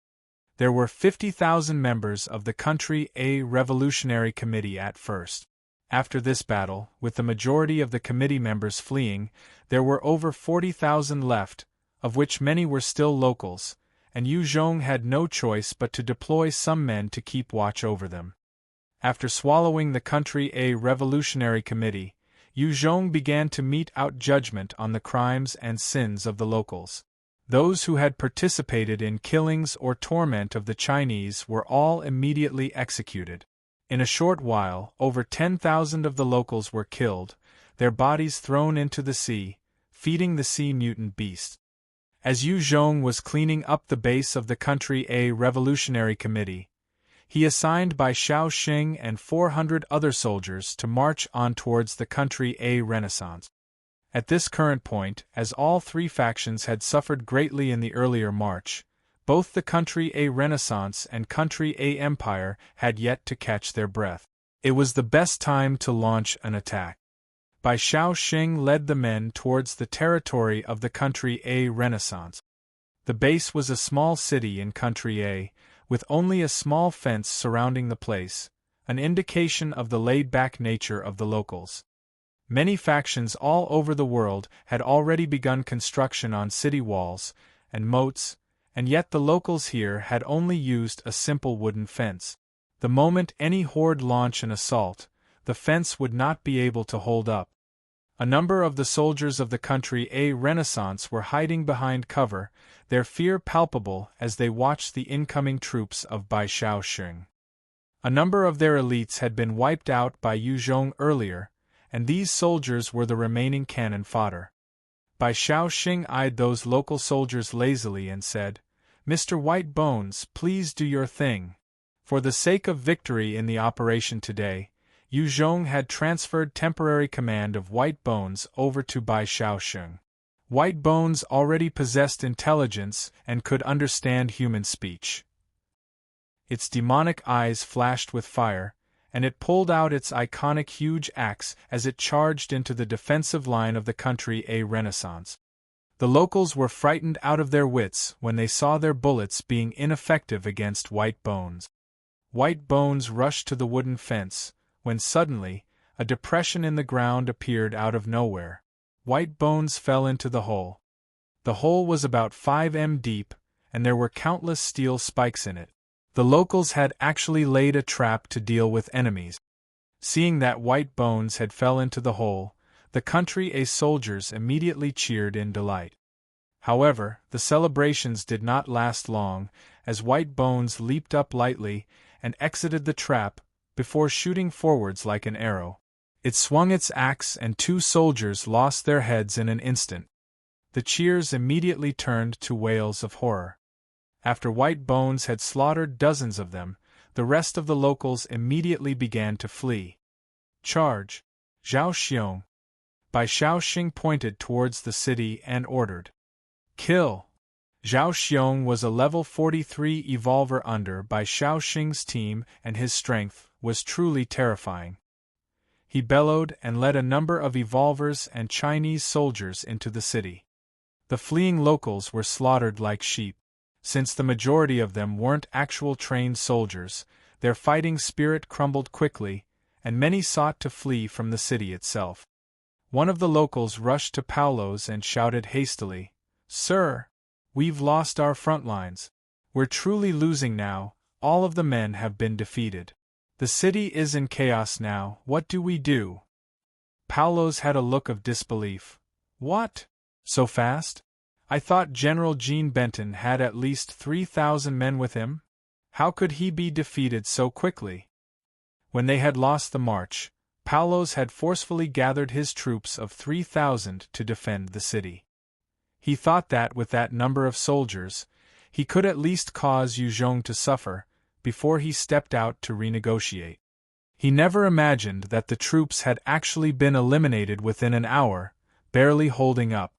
There were 50,000 members of the Country A Revolutionary Committee at first. After this battle, with the majority of the committee members fleeing, there were over 40,000 left, of which many were still locals, and Yu Zhong had no choice but to deploy some men to keep watch over them. After swallowing the Country A Revolutionary Committee, Yu Zhong began to mete out judgment on the crimes and sins of the locals. Those who had participated in killings or torment of the Chinese were all immediately executed. In a short while, over 10,000 of the locals were killed, their bodies thrown into the sea, feeding the sea mutant beasts. As Yu Zhong was cleaning up the base of the Country A Revolutionary Committee, he assigned Bai Shaoxing and 400 other soldiers to march on towards the Country A Renaissance. At this current point, as all three factions had suffered greatly in the earlier march, both the Country A Renaissance and Country A Empire had yet to catch their breath. It was the best time to launch an attack. Bai Shaoxing led the men towards the territory of the Country A Renaissance. The base was a small city in Country A, with only a small fence surrounding the place, an indication of the laid-back nature of the locals. Many factions all over the world had already begun construction on city walls and moats, and yet the locals here had only used a simple wooden fence. The moment any horde launched an assault, the fence would not be able to hold up. A number of the soldiers of the Country A Renaissance were hiding behind cover, their fear palpable as they watched the incoming troops of Bai Shaoxing. A number of their elites had been wiped out by Yu Zhong earlier, and these soldiers were the remaining cannon fodder. Bai Shaoxing eyed those local soldiers lazily and said, "Mr. White Bones, please do your thing." For the sake of victory in the operation today, Yu Zhong had transferred temporary command of White Bones over to Bai Shaoxing. White Bones already possessed intelligence and could understand human speech. Its demonic eyes flashed with fire, and it pulled out its iconic huge axe as it charged into the defensive line of the Country A Renaissance. The locals were frightened out of their wits when they saw their bullets being ineffective against White Bones. White Bones rushed to the wooden fence, when suddenly, a depression in the ground appeared out of nowhere. White Bones fell into the hole. The hole was about 5 m deep, and there were countless steel spikes in it. The locals had actually laid a trap to deal with enemies. Seeing that White Bones had fell into the hole, the Country A soldiers immediately cheered in delight. However, the celebrations did not last long, as White Bones leaped up lightly and exited the trap, before shooting forwards like an arrow. It swung its axe and 2 soldiers lost their heads in an instant. The cheers immediately turned to wails of horror. After White Bones had slaughtered dozens of them, the rest of the locals immediately began to flee. "Charge! Zhao Xiong!" Bai Shaoxing pointed towards the city and ordered. "Kill!" Zhao Xiong was a level 43 evolver under Bai Shaoxing's team, and his strength was truly terrifying. He bellowed and led a number of evolvers and Chinese soldiers into the city. The fleeing locals were slaughtered like sheep. Since the majority of them weren't actual trained soldiers, their fighting spirit crumbled quickly, and many sought to flee from the city itself. One of the locals rushed to Paulo's and shouted hastily, "Sir! We've lost our front lines. We're truly losing now, all of the men have been defeated. The city is in chaos now, what do we do?" Paulo's had a look of disbelief. "What? So fast? I thought General Jean Benton had at least 3,000 men with him? How could he be defeated so quickly? When they had lost the march, Paulos had forcefully gathered his troops of 3,000 to defend the city. He thought that with that number of soldiers, he could at least cause Yuzhong to suffer, before he stepped out to renegotiate. He never imagined that the troops had actually been eliminated within an hour, barely holding up.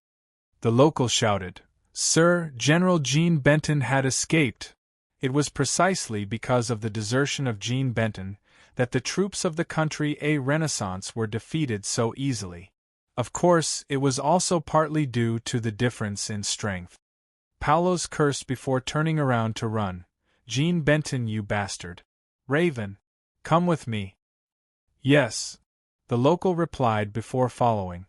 The locals shouted, "Sir, General Jean Benton had escaped!" It was precisely because of the desertion of Jean Benton that the troops of the country A Renaissance were defeated so easily. Of course, it was also partly due to the difference in strength. Paulos cursed before turning around to run. "Jean Benton, you bastard! Raven! Come with me!" "Yes," the local replied before following.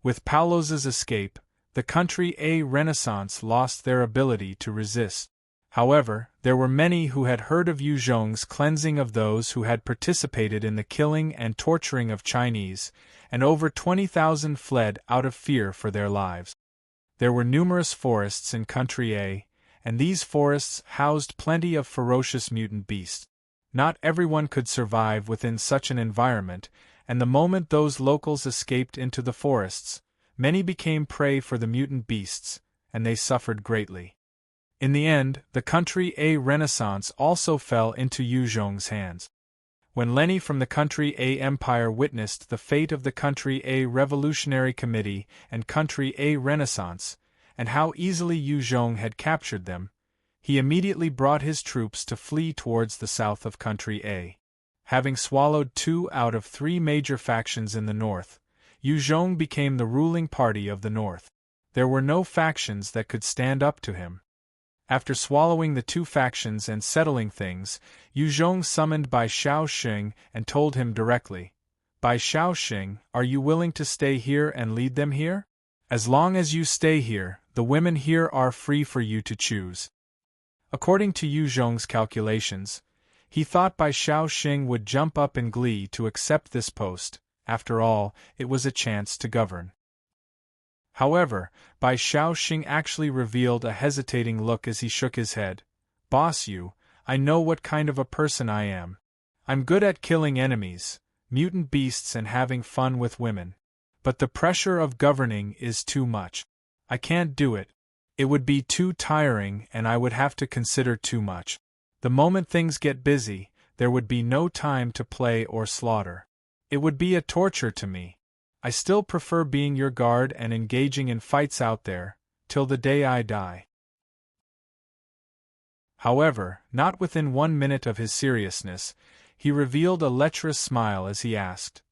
With Paulos's escape, the country A Renaissance lost their ability to resist. However, there were many who had heard of Yuzhong's cleansing of those who had participated in the killing and torturing of Chinese, and over 20,000 fled out of fear for their lives. There were numerous forests in Country A, and these forests housed plenty of ferocious mutant beasts. Not everyone could survive within such an environment, and the moment those locals escaped into the forests, many became prey for the mutant beasts, and they suffered greatly. In the end, the Country A Renaissance also fell into Yuzhong's hands. When Lenny from the Country A Empire witnessed the fate of the Country A Revolutionary Committee and Country A Renaissance, and how easily Yuzhong had captured them, he immediately brought his troops to flee towards the south of Country A. Having swallowed 2 out of 3 major factions in the north, Yuzhong became the ruling party of the north. There were no factions that could stand up to him. After swallowing the 2 factions and settling things, Yuzhong summoned Bai Shaoxing and told him directly, "Bai Shaoxing, are you willing to stay here and lead them here? As long as you stay here, the women here are free for you to choose." According to Yuzhong's calculations, he thought Bai Shaoxing would jump up in glee to accept this post. After all, it was a chance to govern. However, Bai Shaoxing actually revealed a hesitating look as he shook his head. "Boss I know what kind of a person I am. I'm good at killing enemies, mutant beasts and having fun with women. But the pressure of governing is too much. I can't do it. It would be too tiring and I would have to consider too much. The moment things get busy, there would be no time to play or slaughter. It would be a torture to me. I still prefer being your guard and engaging in fights out there, till the day I die." However, not within 1 minute of his seriousness, he revealed a lecherous smile as he asked,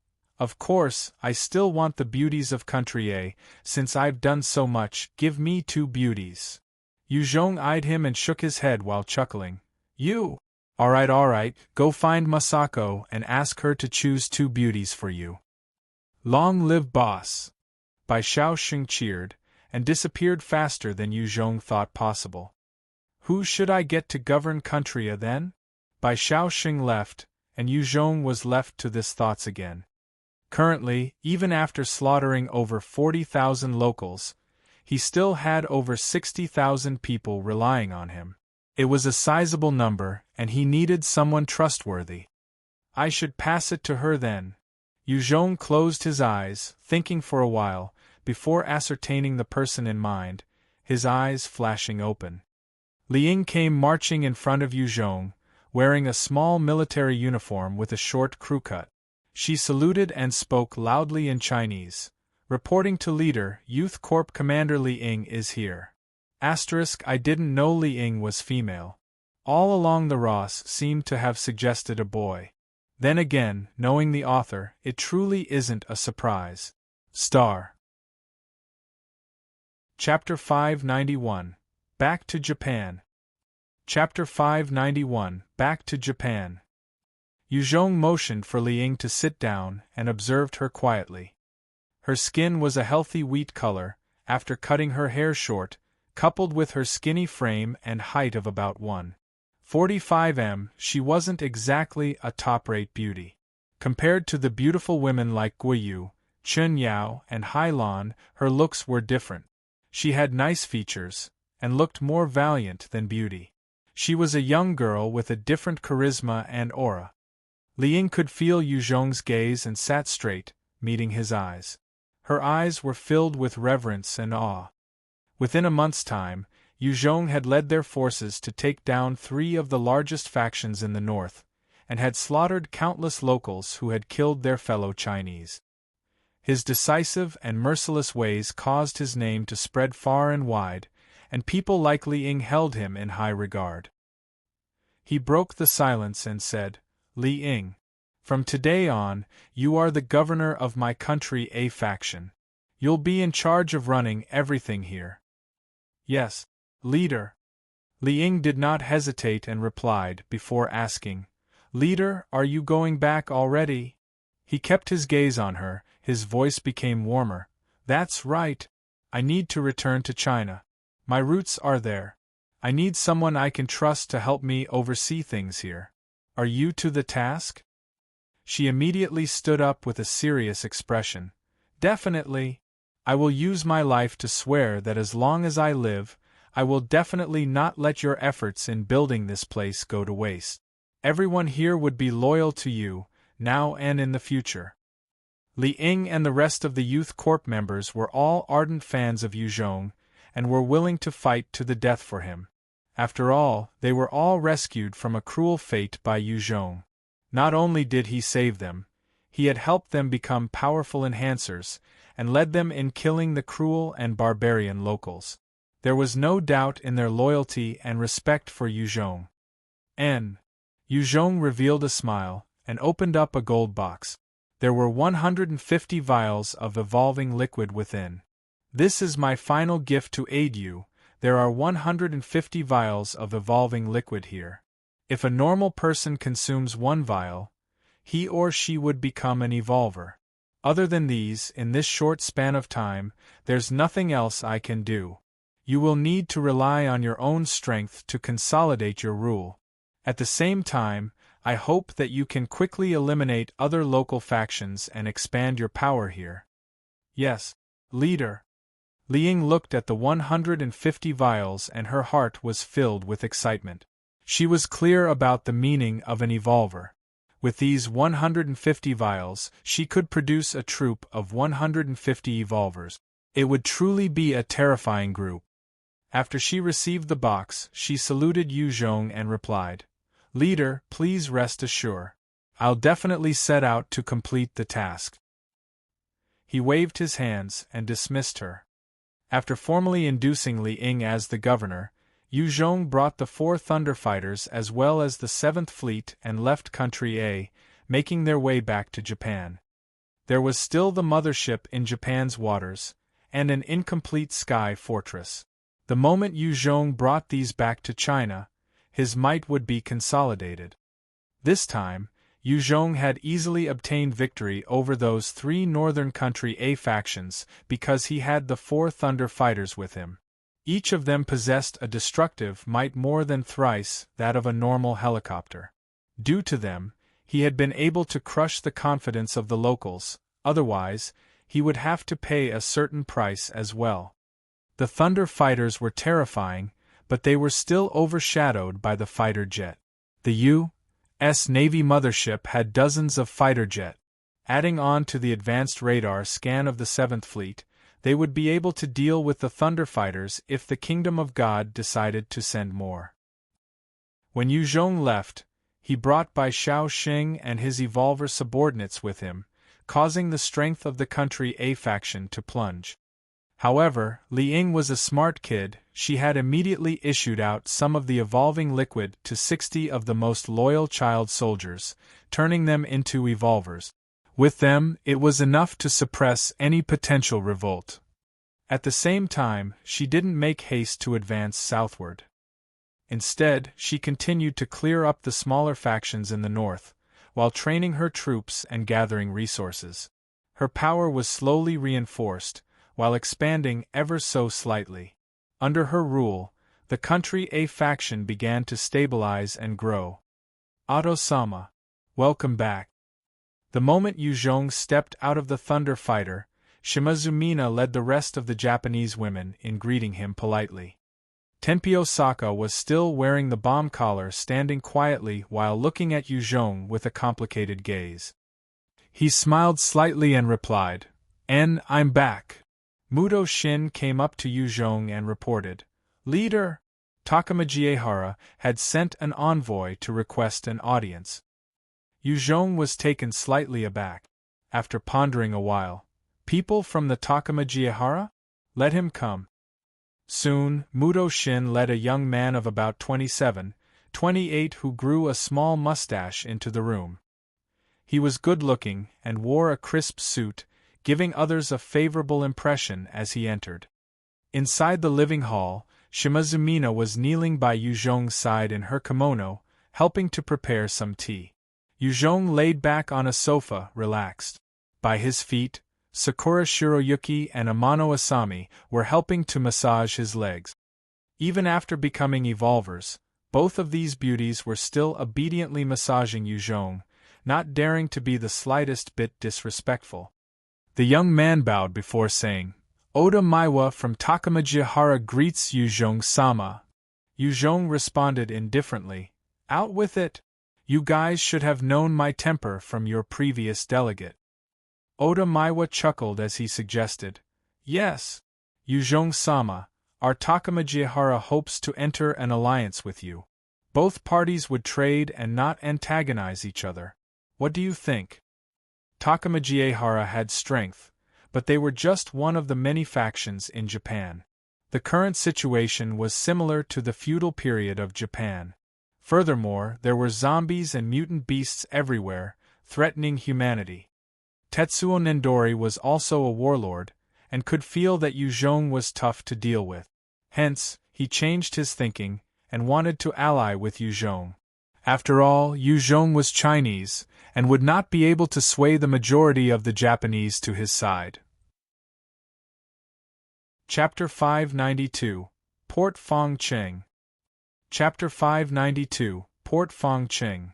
"Of course, I still want the beauties of Country A, since I've done so much, give me 2 beauties. Yuzhong eyed him and shook his head while chuckling. "You? All right, go find Masako and ask her to choose 2 beauties for you." "Long live boss!" Bai Shaoxing cheered, and disappeared faster than Yuzhong thought possible. Who should I get to govern Country A then? Bai Shaoxing left, and Yuzhong was left to his thoughts again. Currently, even after slaughtering over 40,000 locals, he still had over 60,000 people relying on him. It was a sizable number, and he needed someone trustworthy. I should pass it to her then. Yuzhong closed his eyes, thinking for a while, before ascertaining the person in mind, his eyes flashing open. Li Ying came marching in front of Yuzhong, wearing a small military uniform with a short crew cut. She saluted and spoke loudly in Chinese. "Reporting to leader, Youth Corp Commander Li Ying is here." I didn't know Li Ying was female. All along the Ross seemed to have suggested a boy. Then again, knowing the author, it truly isn't a surprise. Star. Chapter 591. Back to Japan. Chapter 591. Back to Japan. Yuzhong motioned for Li Ying to sit down and observed her quietly. Her skin was a healthy wheat color, after cutting her hair short, coupled with her skinny frame and height of about 1.45 m, she wasn't exactly a top-rate beauty. Compared to the beautiful women like Guiyu, Chun Yao, and Hai Lan, her looks were different. She had nice features, and looked more valiant than beauty. She was a young girl with a different charisma and aura. Li Ying could feel Yu Zhong's gaze and sat straight, meeting his eyes. Her eyes were filled with reverence and awe. Within a month's time, Yu Zhong had led their forces to take down 3 of the largest factions in the north, and had slaughtered countless locals who had killed their fellow Chinese. His decisive and merciless ways caused his name to spread far and wide, and people like Li Ying held him in high regard. He broke the silence and said, "Li Ying, from today on, you are the governor of my country A faction. You'll be in charge of running everything here." "Yes, leader." Li Ying did not hesitate and replied before asking, "Leader, are you going back already?" He kept his gaze on her, his voice became warmer. "That's right. I need to return to China. My roots are there. I need someone I can trust to help me oversee things here. Are you to the task?" She immediately stood up with a serious expression. "Definitely. I will use my life to swear that as long as I live, I will definitely not let your efforts in building this place go to waste. Everyone here would be loyal to you, now and in the future." Li Ying and the rest of the Youth Corp members were all ardent fans of Yu Zhong, and were willing to fight to the death for him. After all, they were all rescued from a cruel fate by Yu Zhong. Not only did he save them, he had helped them become powerful enhancers, and led them in killing the cruel and barbarian locals. There was no doubt in their loyalty and respect for Yu Zhong. Yu Zhong revealed a smile, and opened up a gold box. There were 150 vials of evolving liquid within. "This is my final gift to aid you. There are 150 vials of evolving liquid here. If a normal person consumes 1 vial, he or she would become an evolver. Other than these, in this short span of time, there's nothing else I can do. You will need to rely on your own strength to consolidate your rule. At the same time, I hope that you can quickly eliminate other local factions and expand your power here." "Yes, leader." Li Ying looked at the 150 vials and her heart was filled with excitement. She was clear about the meaning of an evolver. With these 150 vials, she could produce a troop of 150 evolvers. It would truly be a terrifying group. After she received the box, she saluted Yu Zhong and replied, "Leader, please rest assured. I'll definitely set out to complete the task." He waved his hands and dismissed her. After formally inducing Li Ying as the governor, Yu Zhong brought the 4 Thunder Fighters as well as the 7th Fleet and left Country A, making their way back to Japan. There was still the mothership in Japan's waters, and an incomplete sky fortress. The moment Yu Zhong brought these back to China, his might would be consolidated. This time, Yu Zhong had easily obtained victory over those 3 northern Country A factions because he had the 4 Thunder Fighters with him. Each of them possessed a destructive might more than thrice that of a normal helicopter. Due to them, he had been able to crush the confidence of the locals, otherwise, he would have to pay a certain price as well. The Thunder Fighters were terrifying, but they were still overshadowed by the fighter jet. The U.S. Navy mothership had dozens of fighter jet. Adding on to the advanced radar scan of the 7th Fleet, they would be able to deal with the Thunder Fighters if the Kingdom of God decided to send more. When Yu Zhong left, he brought Bai Shaoxing and his evolver subordinates with him, causing the strength of the Country A faction to plunge. However, Li Ying was a smart kid. She had immediately issued out some of the evolving liquid to 60 of the most loyal child soldiers, turning them into evolvers. With them, it was enough to suppress any potential revolt. At the same time, she didn't make haste to advance southward. Instead, she continued to clear up the smaller factions in the north, while training her troops and gathering resources. Her power was slowly reinforced, while expanding ever so slightly. Under her rule, the Country A faction began to stabilize and grow. "Otto-sama, welcome back." The moment Yu Zhong stepped out of the Thunder Fighter, Shimazumina led the rest of the Japanese women in greeting him politely. Tenpy Osaka was still wearing the bomb collar, standing quietly while looking at Yuzhong with a complicated gaze. He smiled slightly and replied, I'm back." Muto Shin came up to Yuzhong and reported, "Leader, Takamajiehara had sent an envoy to request an audience." Yuzhong was taken slightly aback. After pondering a while, "People from the Takamajiehara? Let him come." Soon, Muto Shin led a young man of about 27, 28 who grew a small mustache into the room. He was good-looking and wore a crisp suit, giving others a favorable impression as he entered. Inside the living hall, Shimazumina was kneeling by Yuzhong's side in her kimono, helping to prepare some tea. Yuzhong laid back on a sofa, relaxed. By his feet, Sakura Shiroyuki and Amano Asami were helping to massage his legs. Even after becoming evolvers, both of these beauties were still obediently massaging Yuzhong, not daring to be the slightest bit disrespectful. The young man bowed before saying, "Oda Maiwa from Takamajihara greets Yuzhong-sama." Yuzhong responded indifferently, "Out with it! You guys should have known my temper from your previous delegate." Oda Maiwa chuckled as he suggested, "Yes, Yuzhong-sama, our Takamajihara hopes to enter an alliance with you. Both parties would trade and not antagonize each other. What do you think?" Takamajiehara had strength, but they were just one of the many factions in Japan. The current situation was similar to the feudal period of Japan. Furthermore, there were zombies and mutant beasts everywhere, threatening humanity. Tetsuo Nendori was also a warlord, and could feel that Yuzhong was tough to deal with. Hence, he changed his thinking, and wanted to ally with Yuzhong. After all, Yuzhong was Chinese, and would not be able to sway the majority of the Japanese to his side. Chapter 592, Port Fong Cheng. Chapter 592, Port Fong Cheng.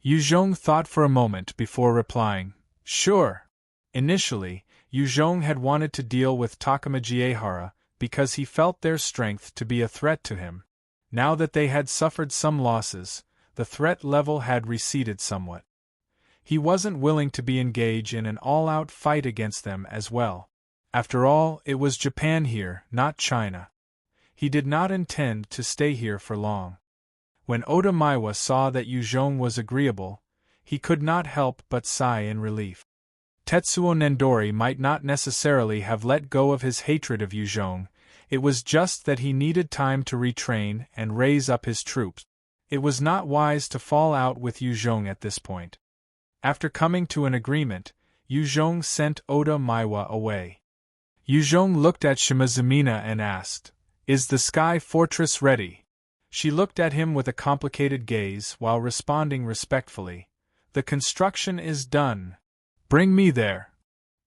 Yuzhong thought for a moment before replying, "Sure." Initially, Yuzhong had wanted to deal with Takamajiehara because he felt their strength to be a threat to him. Now that they had suffered some losses, the threat level had receded somewhat. He wasn't willing to be engaged in an all-out fight against them as well. After all, it was Japan here, not China. He did not intend to stay here for long. When Oda Maiwa saw that Yuzhong was agreeable, he could not help but sigh in relief. Tetsuo Nendori might not necessarily have let go of his hatred of Yuzhong, it was just that he needed time to retrain and raise up his troops. It was not wise to fall out with Yuzhong at this point. After coming to an agreement, Yuzhong sent Oda Maiwa away. Yuzhong looked at Shimazumina and asked, "Is the Sky Fortress ready?" She looked at him with a complicated gaze while responding respectfully, "The construction is done. Bring me there."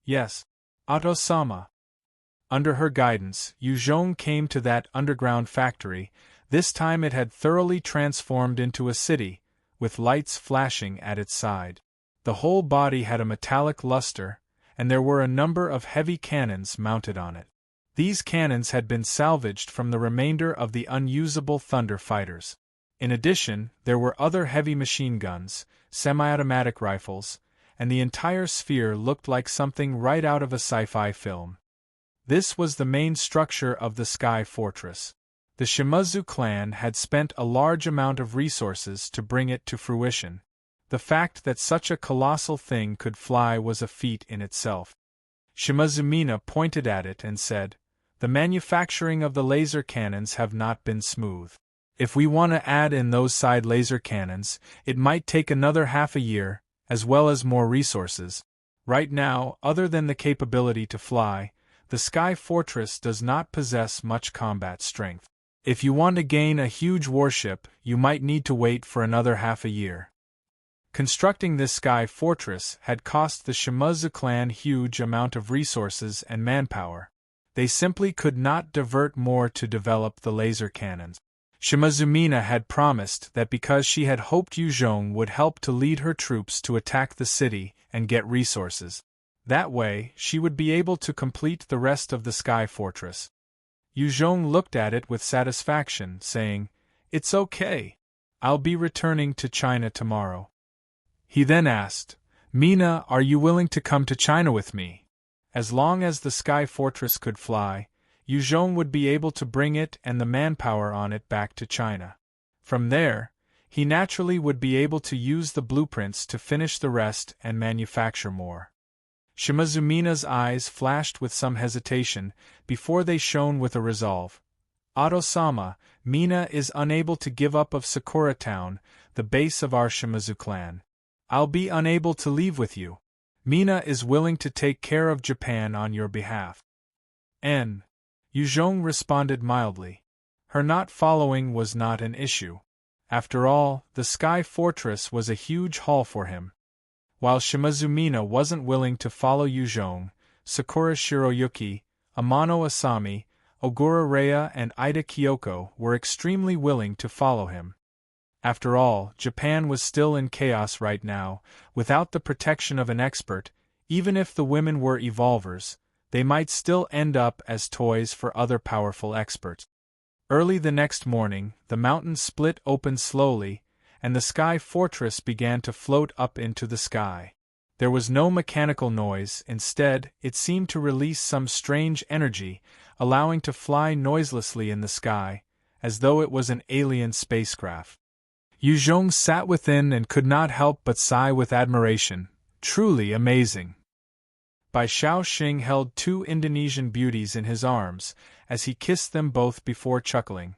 "Yes, Ato-sama." Under her guidance, Yuzhong came to that underground factory. This time it had thoroughly transformed into a city, with lights flashing at its side. The whole body had a metallic luster, and there were a number of heavy cannons mounted on it. These cannons had been salvaged from the remainder of the unusable Thunder fighters. In addition, there were other heavy machine guns, semi-automatic rifles, and the entire sphere looked like something right out of a sci-fi film. This was the main structure of the Sky Fortress. The Shimazu clan had spent a large amount of resources to bring it to fruition. The fact that such a colossal thing could fly was a feat in itself. Shimazumina pointed at it and said, "The manufacturing of the laser cannons have not been smooth. If we want to add in those side laser cannons, it might take another half a year, as well as more resources. Right now, other than the capability to fly, the Sky Fortress does not possess much combat strength. If you want to gain a huge warship, you might need to wait for another half a year." Constructing this Sky Fortress had cost the Shimazu clan huge amount of resources and manpower. They simply could not divert more to develop the laser cannons. Shimazumina had promised that because she had hoped Yuzhong would help to lead her troops to attack the city and get resources. That way, she would be able to complete the rest of the Sky Fortress. Yu Zhong looked at it with satisfaction, saying, "It's okay. I'll be returning to China tomorrow." He then asked, "Mina, are you willing to come to China with me?" As long as the Sky Fortress could fly, Yu Zhong would be able to bring it and the manpower on it back to China. From there, he naturally would be able to use the blueprints to finish the rest and manufacture more. Shimazu Mina's eyes flashed with some hesitation, before they shone with a resolve. "Oto-sama, Mina is unable to give up of Sakura Town, the base of our Shimazu clan. I'll be unable to leave with you. Mina is willing to take care of Japan on your behalf." Yu Zhong responded mildly. Her not following was not an issue. After all, the Sky Fortress was a huge haul for him. While Shimazu Mina wasn't willing to follow Yu Zhong, Sakura Shiroyuki, Amano Asami, Ogura Rhea and Ida Kyoko were extremely willing to follow him. After all, Japan was still in chaos right now. Without the protection of an expert, even if the women were evolvers, they might still end up as toys for other powerful experts. Early the next morning, the mountain split open slowly, and the Sky Fortress began to float up into the sky. There was no mechanical noise, instead, it seemed to release some strange energy, allowing to fly noiselessly in the sky, as though it was an alien spacecraft. Yu Zhong sat within and could not help but sigh with admiration. Truly amazing. Bai Shaoxing held two Indonesian beauties in his arms, as he kissed them both before chuckling.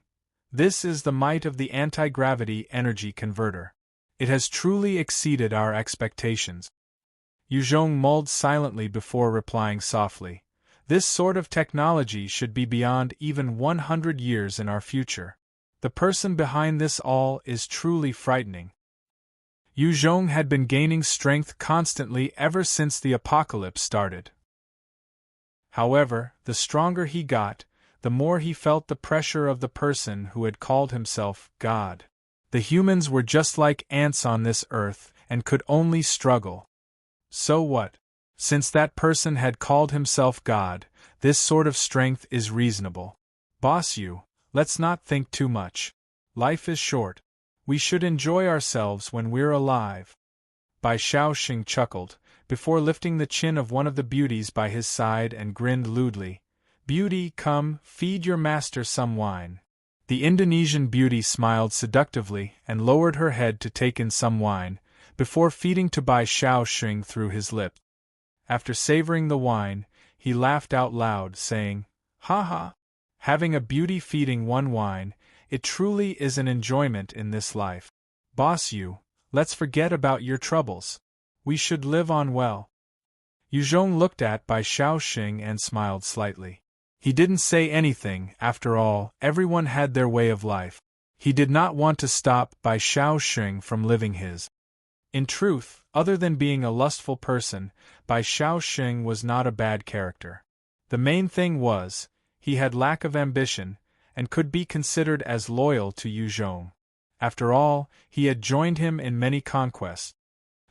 "This is the might of the anti-gravity energy converter. It has truly exceeded our expectations." Yu Zhong mulled silently before replying softly, "This sort of technology should be beyond even 100 years in our future. The person behind this all is truly frightening." Yu Zhong had been gaining strength constantly ever since the apocalypse started. However, the stronger he got, the more he felt the pressure of the person who had called himself God. The humans were just like ants on this earth and could only struggle. So what? Since that person had called himself God, this sort of strength is reasonable. Boss Yu, let's not think too much. Life is short. We should enjoy ourselves when we're alive. Bai Shaoxing chuckled, before lifting the chin of one of the beauties by his side and grinned lewdly. "Beauty, come, feed your master some wine." The Indonesian beauty smiled seductively and lowered her head to take in some wine, before feeding to Bai Shaoxing through his lips. After savoring the wine, he laughed out loud, saying, "Ha ha! Having a beauty feeding one wine, it truly is an enjoyment in this life. Boss Yu, let's forget about your troubles. We should live on well." Yu Zhong looked at Bai Shaoxing and smiled slightly. He didn't say anything, after all, everyone had their way of life. He did not want to stop Bai Shaoxing from living his. In truth, other than being a lustful person, Bai Shaoxing was not a bad character. The main thing was, he had lack of ambition, and could be considered as loyal to Yu Zhong. After all, he had joined him in many conquests.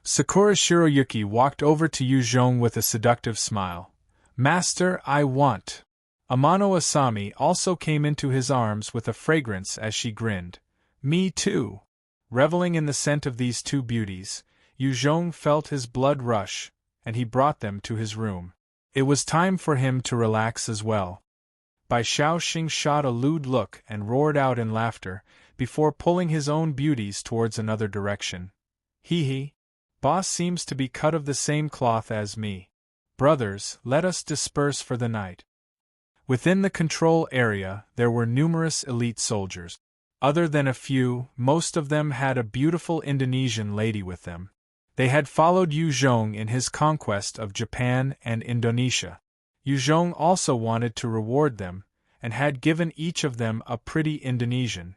Sakura Shiroyuki walked over to Yu Zhong with a seductive smile. "Master, I want." Amano Asami also came into his arms with a fragrance as she grinned. "Me too." Reveling in the scent of these two beauties, Yu Zhong felt his blood rush, and he brought them to his room. It was time for him to relax as well. Bai Shaoxing shot a lewd look and roared out in laughter, before pulling his own beauties towards another direction. "Hee. Boss seems to be cut of the same cloth as me. Brothers, let us disperse for the night." Within the control area, there were numerous elite soldiers. Other than a few, most of them had a beautiful Indonesian lady with them. They had followed Yu Zhong in his conquest of Japan and Indonesia. Yu Zhong also wanted to reward them, and had given each of them a pretty Indonesian.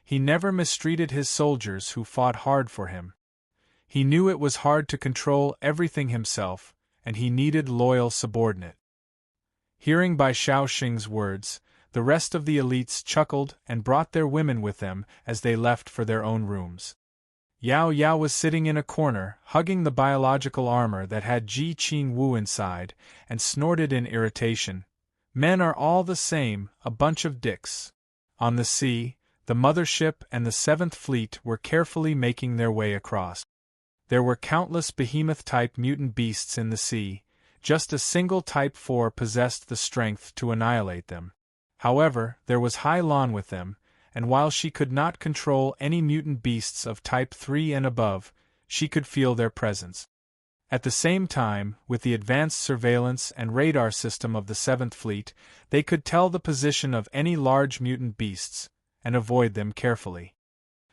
He never mistreated his soldiers who fought hard for him. He knew it was hard to control everything himself, and he needed loyal subordinate. Hearing Bai Shaoxing's words, the rest of the elites chuckled and brought their women with them as they left for their own rooms. Yao Yao was sitting in a corner, hugging the biological armor that had Ji Qing Wu inside, and snorted in irritation. Men are all the same, a bunch of dicks. On the sea, the mothership and the Seventh Fleet were carefully making their way across. There were countless behemoth-type mutant beasts in the sea. Just a single Type 4 possessed the strength to annihilate them. However, there was Hai Lan with them, and while she could not control any mutant beasts of Type 3 and above, she could feel their presence. At the same time, with the advanced surveillance and radar system of the Seventh Fleet, they could tell the position of any large mutant beasts, and avoid them carefully.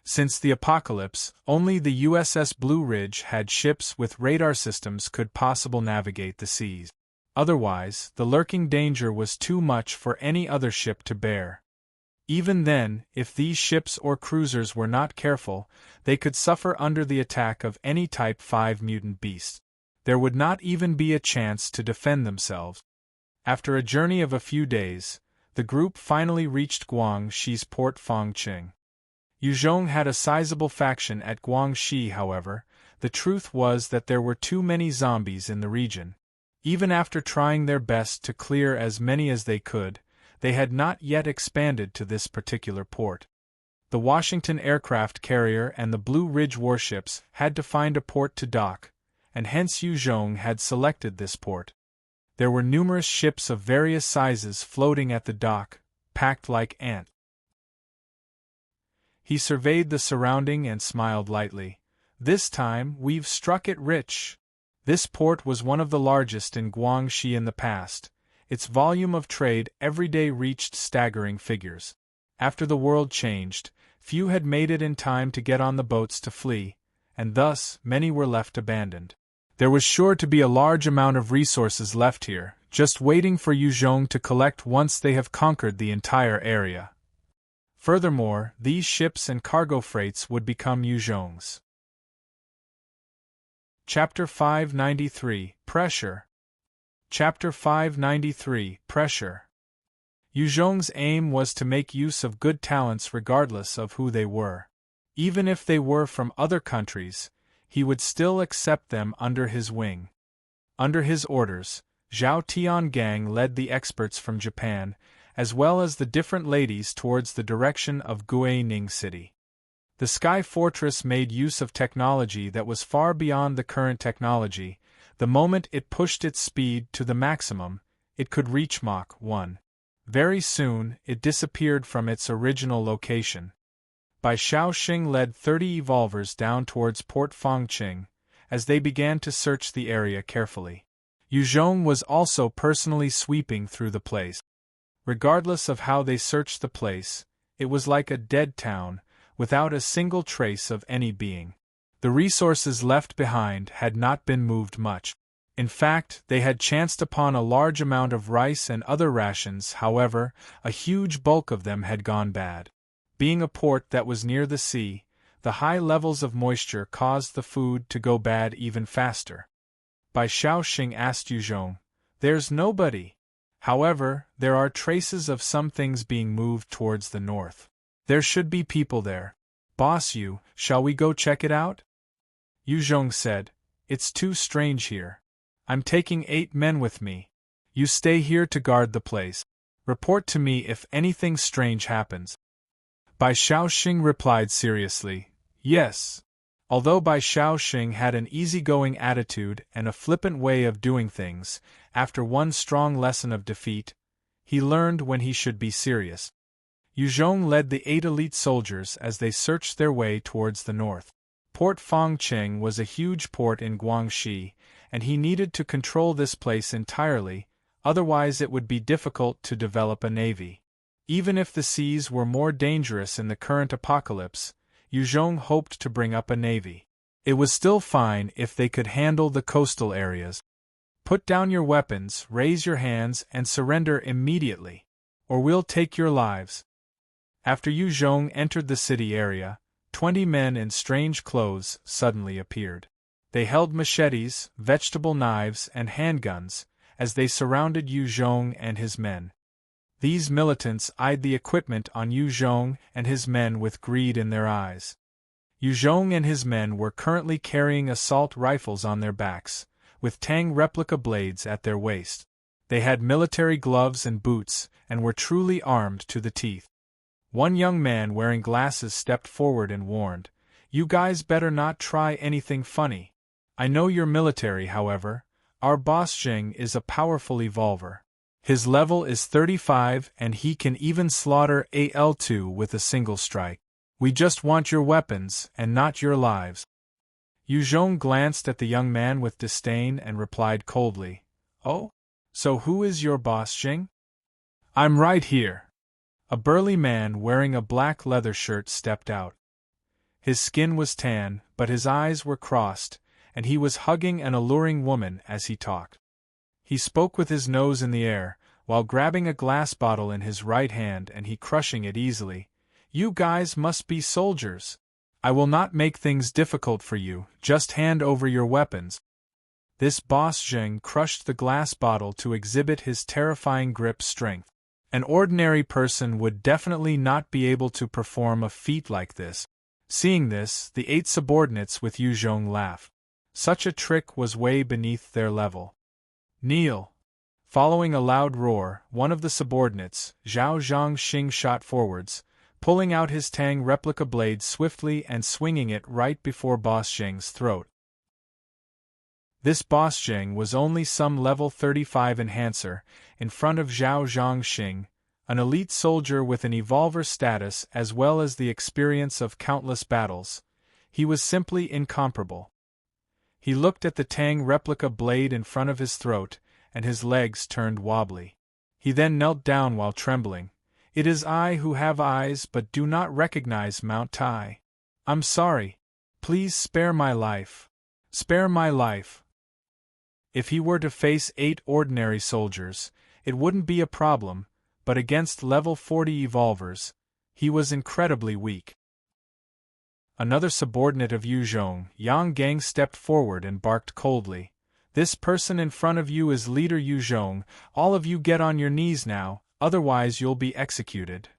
Since the apocalypse, only the USS Blue Ridge had ships with radar systems could possibly navigate the seas. Otherwise, the lurking danger was too much for any other ship to bear. Even then, if these ships or cruisers were not careful, they could suffer under the attack of any Type 5 mutant beast. There would not even be a chance to defend themselves. After a journey of a few days, the group finally reached Guangxi's port Fangqing. Yuzhong had a sizable faction at Guangxi. However, the truth was that there were too many zombies in the region. Even after trying their best to clear as many as they could, they had not yet expanded to this particular port. The Washington aircraft carrier and the Blue Ridge warships had to find a port to dock, and hence Yuzhong had selected this port. There were numerous ships of various sizes floating at the dock, packed like ants. He surveyed the surrounding and smiled lightly. This time, we've struck it rich. This port was one of the largest in Guangxi in the past. Its volume of trade every day reached staggering figures. After the world changed, few had made it in time to get on the boats to flee, and thus many were left abandoned. There was sure to be a large amount of resources left here, just waiting for Yuzhong to collect once they have conquered the entire area. Furthermore, these ships and cargo freights would become Yuzhong's. Chapter 593, Pressure. Chapter 593, Pressure. Yuzhong's aim was to make use of good talents regardless of who they were. Even if they were from other countries, he would still accept them under his wing. Under his orders, Zhao Tiangang led the experts from Japan, as well as the different ladies towards the direction of Guining City. The Sky Fortress made use of technology that was far beyond the current technology. The moment it pushed its speed to the maximum, it could reach Mach 1. Very soon, it disappeared from its original location. Bai Shaoxing led 30 evolvers down towards Port Fangqing, as they began to search the area carefully. Yuzhong was also personally sweeping through the place. Regardless of how they searched the place, it was like a dead town, without a single trace of any being. The resources left behind had not been moved much. In fact, they had chanced upon a large amount of rice and other rations. However, a huge bulk of them had gone bad. Being a port that was near the sea, the high levels of moisture caused the food to go bad even faster. Bai Shaoxing asked Yuzhong, "There's nobody. However, there are traces of some things being moved towards the north. There should be people there. Boss Yu, shall we go check it out?" Yuzhong said, "It's too strange here. I'm taking 8 men with me. You stay here to guard the place. Report to me if anything strange happens." Bai Shaoxing replied seriously, "Yes." Although Bai Shaoxing had an easygoing attitude and a flippant way of doing things, after one strong lesson of defeat, he learned when he should be serious. Yuzhong led the 8 elite soldiers as they searched their way towards the north. Port Fangqing was a huge port in Guangxi, and he needed to control this place entirely, otherwise it would be difficult to develop a navy. Even if the seas were more dangerous in the current apocalypse, Yuzhong hoped to bring up a navy. It was still fine if they could handle the coastal areas. "Put down your weapons, raise your hands, and surrender immediately, or we'll take your lives." After Yuzhong entered the city area, 20 men in strange clothes suddenly appeared. They held machetes, vegetable knives, and handguns, as they surrounded Yuzhong and his men. These militants eyed the equipment on Yuzhong and his men with greed in their eyes. Yu Zhong and his men were currently carrying assault rifles on their backs, with Tang replica blades at their waist. They had military gloves and boots, and were truly armed to the teeth. One young man wearing glasses stepped forward and warned, "You guys better not try anything funny. I know you're military, however. Our boss Jing is a powerful evolver. His level is 35 and he can even slaughter AL2 with a single strike. We just want your weapons and not your lives." Yu Zhong glanced at the young man with disdain and replied coldly, "Oh? So who is your boss Jing?" "I'm right here." A burly man wearing a black leather shirt stepped out. His skin was tan, but his eyes were crossed, and he was hugging an alluring woman as he talked. He spoke with his nose in the air, while grabbing a glass bottle in his right hand and he crushing it easily. "You guys must be soldiers. I will not make things difficult for you, just hand over your weapons." This boss Zheng crushed the glass bottle to exhibit his terrifying grip strength. An ordinary person would definitely not be able to perform a feat like this. Seeing this, the 8 subordinates with Yu Zhong laughed. Such a trick was way beneath their level. "Kneel!" Following a loud roar, one of the subordinates, Zhao Zhangxing, shot forwards, pulling out his Tang replica blade swiftly and swinging it right before Boss Zheng's throat. This Boss Zheng was only some level 35 enhancer, in front of Zhao Zhangxing, an elite soldier with an evolver status as well as the experience of countless battles. He was simply incomparable. He looked at the Tang replica blade in front of his throat, and his legs turned wobbly. He then knelt down while trembling. "It is I who have eyes but do not recognize Mount Tai. I'm sorry. Please spare my life. Spare my life." If he were to face 8 ordinary soldiers, it wouldn't be a problem, but against level 40 evolvers, he was incredibly weak. Another subordinate of Yu Zhong, Yang Gang, stepped forward and barked coldly, "This person in front of you is Leader Yu Zhong. All of you get on your knees now, otherwise you'll be executed."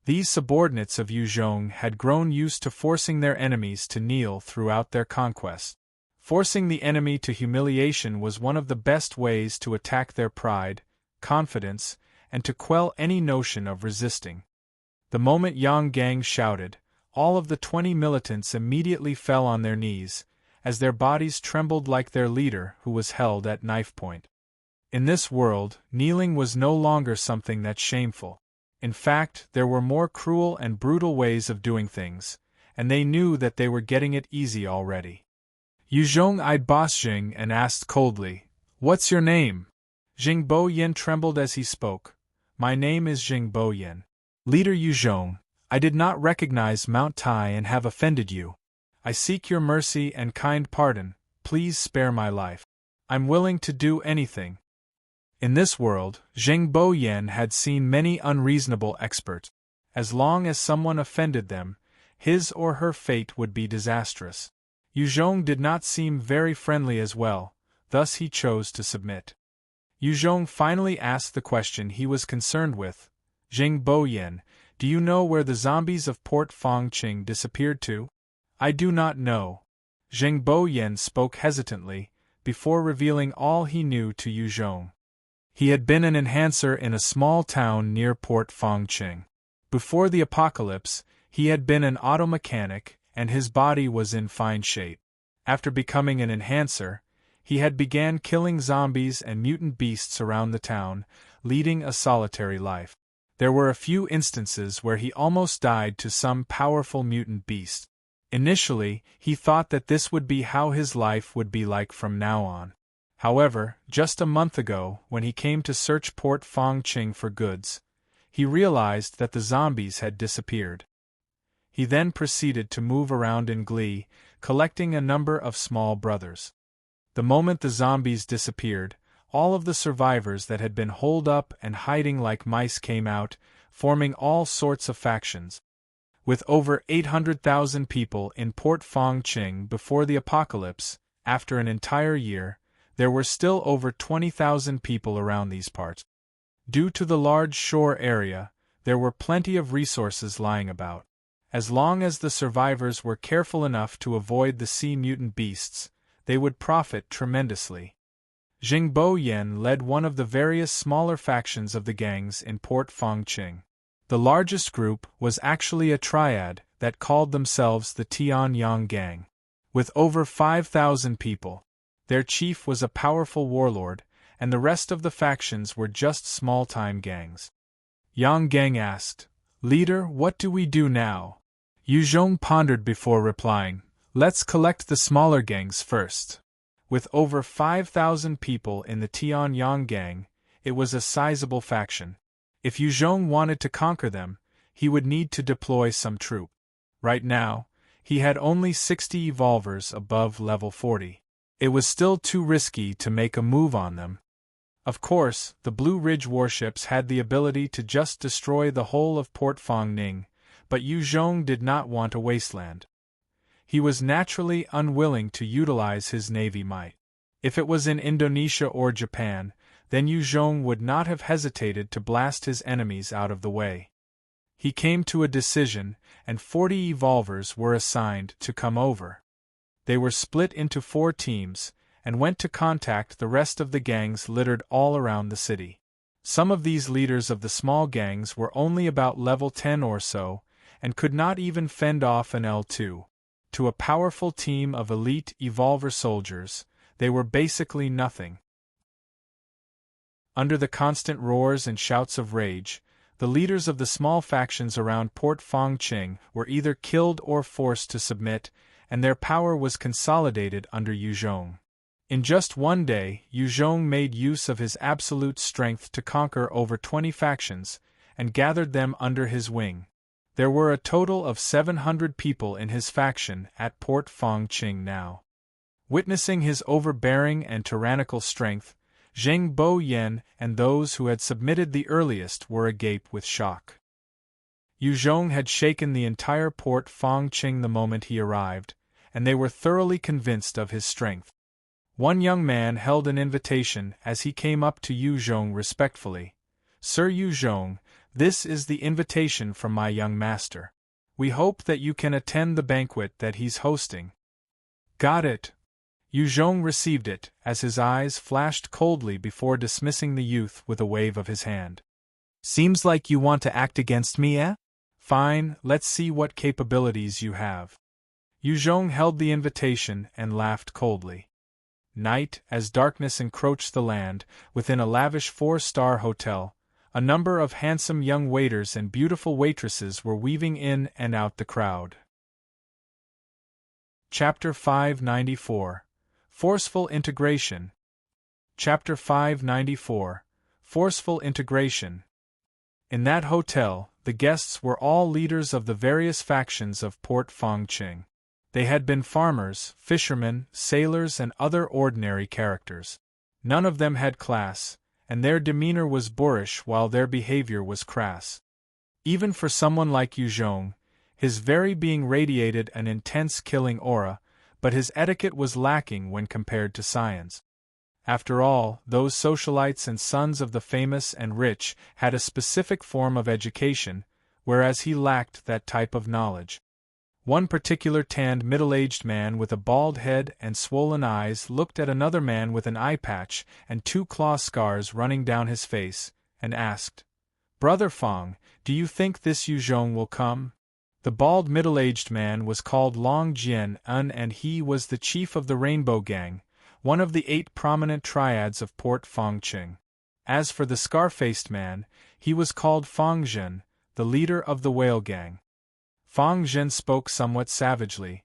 These subordinates of Yu Zhong had grown used to forcing their enemies to kneel throughout their conquest. Forcing the enemy to humiliation was one of the best ways to attack their pride, confidence, and to quell any notion of resisting. The moment Yang Gang shouted, all of the 20 militants immediately fell on their knees, as their bodies trembled like their leader who was held at knife point. In this world, kneeling was no longer something that's shameful. In fact, there were more cruel and brutal ways of doing things, and they knew that they were getting it easy already. Yu Zhong eyed Boss Jing and asked coldly, "What's your name?" Jing Bo Yin trembled as he spoke. "My name is Jing Bo Yin. Leader Yu Zhong, I did not recognize Mount Tai and have offended you. I seek your mercy and kind pardon. Please spare my life. I'm willing to do anything." In this world, Jing Bo Yin had seen many unreasonable experts. As long as someone offended them, his or her fate would be disastrous. Yu Zhong did not seem very friendly as well, thus he chose to submit. Yu Zhong finally asked the question he was concerned with. "Jing Bo Yin, do you know where the zombies of Port Fangqing disappeared to?" "I do not know." Jing Bo Yin spoke hesitantly, before revealing all he knew to Yu Zhong. He had been an enhancer in a small town near Port Fangqing. Before the apocalypse, he had been an auto mechanic, and his body was in fine shape. After becoming an enhancer, he had began killing zombies and mutant beasts around the town, leading a solitary life. There were a few instances where he almost died to some powerful mutant beast. Initially, he thought that this would be how his life would be like from now on. However, just a month ago, when he came to search Port Fangqing for goods, he realized that the zombies had disappeared. He then proceeded to move around in glee, collecting a number of small brothers. The moment the zombies disappeared, all of the survivors that had been holed up and hiding like mice came out, forming all sorts of factions. With over 800,000 people in Port Fangqing before the apocalypse, after an entire year, there were still over 20,000 people around these parts. Due to the large shore area, there were plenty of resources lying about. As long as the survivors were careful enough to avoid the sea mutant beasts, they would profit tremendously. Jingbo Yen led one of the various smaller factions of the gangs in Port Fongqing. The largest group was actually a triad that called themselves the Tianyang Gang. With over 5,000 people, their chief was a powerful warlord, and the rest of the factions were just small-time gangs. Yang Gang asked, "Leader, what do we do now?" Yu Zhong pondered before replying, "Let's collect the smaller gangs first." With over 5,000 people in the Tianyang Gang, it was a sizable faction. If Yu Zhong wanted to conquer them, he would need to deploy some troop. Right now, he had only 60 evolvers above level 40. It was still too risky to make a move on them. Of course, the Blue Ridge warships had the ability to just destroy the whole of Port Fongning, but Yu Zhong did not want a wasteland. He was naturally unwilling to utilize his navy might. If it was in Indonesia or Japan, then Yu Zhong would not have hesitated to blast his enemies out of the way. He came to a decision, and 40 evolvers were assigned to come over. They were split into 4 teams, and went to contact the rest of the gangs littered all around the city. Some of these leaders of the small gangs were only about level 10 or so, and could not even fend off an L2. To a powerful team of elite evolver soldiers, they were basically nothing. Under the constant roars and shouts of rage, the leaders of the small factions around Port Fongqing were either killed or forced to submit, and their power was consolidated under Yu Zhong. In just one day, Yu Zhong made use of his absolute strength to conquer over 20 factions, and gathered them under his wing. There were a total of 700 people in his faction at Port Fongqing now. Witnessing his overbearing and tyrannical strength, Zheng Bo Yen and those who had submitted the earliest were agape with shock. Yu Zhong had shaken the entire Port Fongqing the moment he arrived, and they were thoroughly convinced of his strength. One young man held an invitation as he came up to Yu Zhong respectfully. "Sir Yu Zhong, this is the invitation from my young master. We hope that you can attend the banquet that he's hosting." "Got it." Yu Zhong received it, as his eyes flashed coldly before dismissing the youth with a wave of his hand. "Seems like you want to act against me, eh? Fine, let's see what capabilities you have." Yu Zhong held the invitation and laughed coldly. Night, as darkness encroached the land, within a lavish 4-star hotel, a number of handsome young waiters and beautiful waitresses were weaving in and out the crowd. Chapter 594. Forceful Integration. Chapter 594. Forceful Integration. In that hotel, the guests were all leaders of the various factions of Port Fongqing. They had been farmers, fishermen, sailors, and other ordinary characters. None of them had class, and their demeanor was boorish while their behavior was crass. Even for someone like Yu Zhong, his very being radiated an intense killing aura, but his etiquette was lacking when compared to science. After all, those socialites and sons of the famous and rich had a specific form of education, whereas he lacked that type of knowledge. One particular tanned middle-aged man with a bald head and swollen eyes looked at another man with an eye patch and 2 claw scars running down his face, and asked, "Brother Fong, do you think this Yu Zhong will come?" The bald middle-aged man was called Long Jian Un, and he was the chief of the Rainbow Gang, one of the 8 prominent triads of Port Fongqing. As for the scar-faced man, he was called Fong Zhen, the leader of the Whale Gang. Fong Zhen spoke somewhat savagely.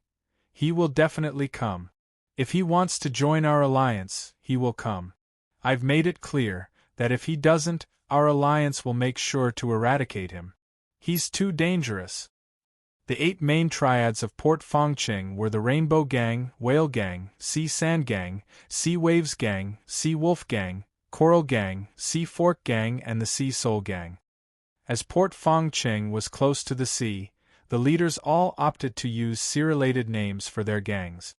"He will definitely come. If he wants to join our alliance, he will come. I've made it clear that if he doesn't, our alliance will make sure to eradicate him. He's too dangerous." The 8 main triads of Port Fongqing were the Rainbow Gang, Whale Gang, Sea Sand Gang, Sea Waves Gang, Sea Wolf Gang, Coral Gang, Sea Fork Gang, and the Sea Soul Gang. As Port Fongqing was close to the sea, the leaders all opted to use sea-related names for their gangs.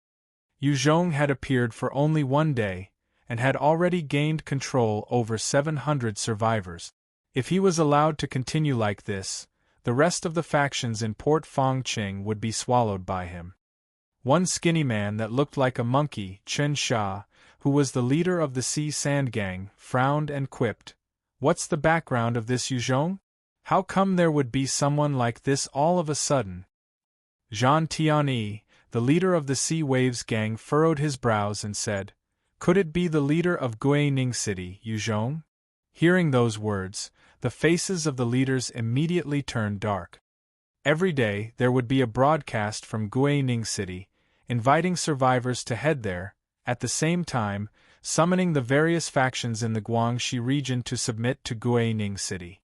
Yu Zhong had appeared for only 1 day, and had already gained control over 700 survivors. If he was allowed to continue like this, the rest of the factions in Port Fong Ching would be swallowed by him. One skinny man that looked like a monkey, Chen Sha, who was the leader of the Sea Sand Gang, frowned and quipped, "What's the background of this Yuzhong? How come there would be someone like this all of a sudden?" Zhan Tianyi, the leader of the Sea Waves Gang, furrowed his brows and said, "Could it be the leader of Guining City, Yuzhong?" Hearing those words, the faces of the leaders immediately turned dark. Every day there would be a broadcast from Guining City, inviting survivors to head there, at the same time, summoning the various factions in the Guangxi region to submit to Guining City.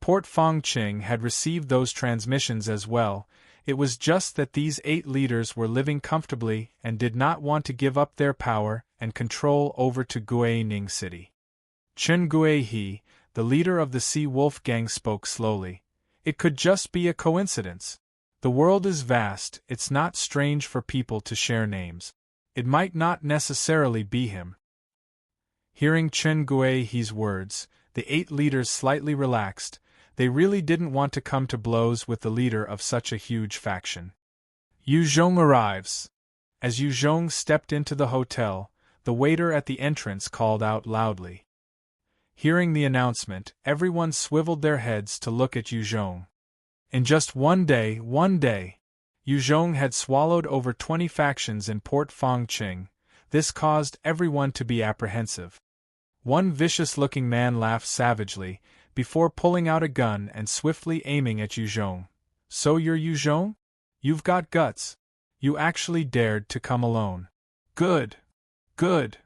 Port Fongqing had received those transmissions as well. It was just that these 8 leaders were living comfortably and did not want to give up their power and control over to Guining City. Chen Guihe, the leader of the Sea Wolf Gang, spoke slowly. "It could just be a coincidence. The world is vast, it's not strange for people to share names. It might not necessarily be him." Hearing Chen Guihe's words, the 8 leaders slightly relaxed. They really didn't want to come to blows with the leader of such a huge faction. Yu Zhong arrives. As Yu Zhong stepped into the hotel, the waiter at the entrance called out loudly. Hearing the announcement, everyone swiveled their heads to look at Yu Zhong. In just one day, Yu Zhong had swallowed over 20 factions in Port Fongqing. This caused everyone to be apprehensive. One vicious-looking man laughed savagely, before pulling out a gun and swiftly aiming at Yu Zhong. "So you're Yu Zhong? You've got guts. You actually dared to come alone. Good. Good.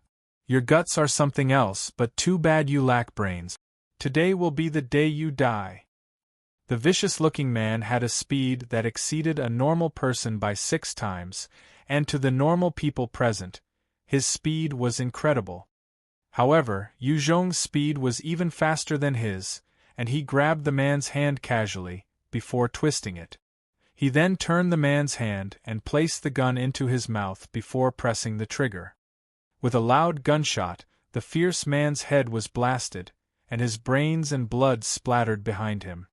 Your guts are something else, but too bad you lack brains. Today will be the day you die." The vicious-looking man had a speed that exceeded a normal person by 6 times, and to the normal people present, his speed was incredible. However, Yu Zhong's speed was even faster than his, and he grabbed the man's hand casually, before twisting it. He then turned the man's hand and placed the gun into his mouth before pressing the trigger. With a loud gunshot, the fierce man's head was blasted, and his brains and blood splattered behind him.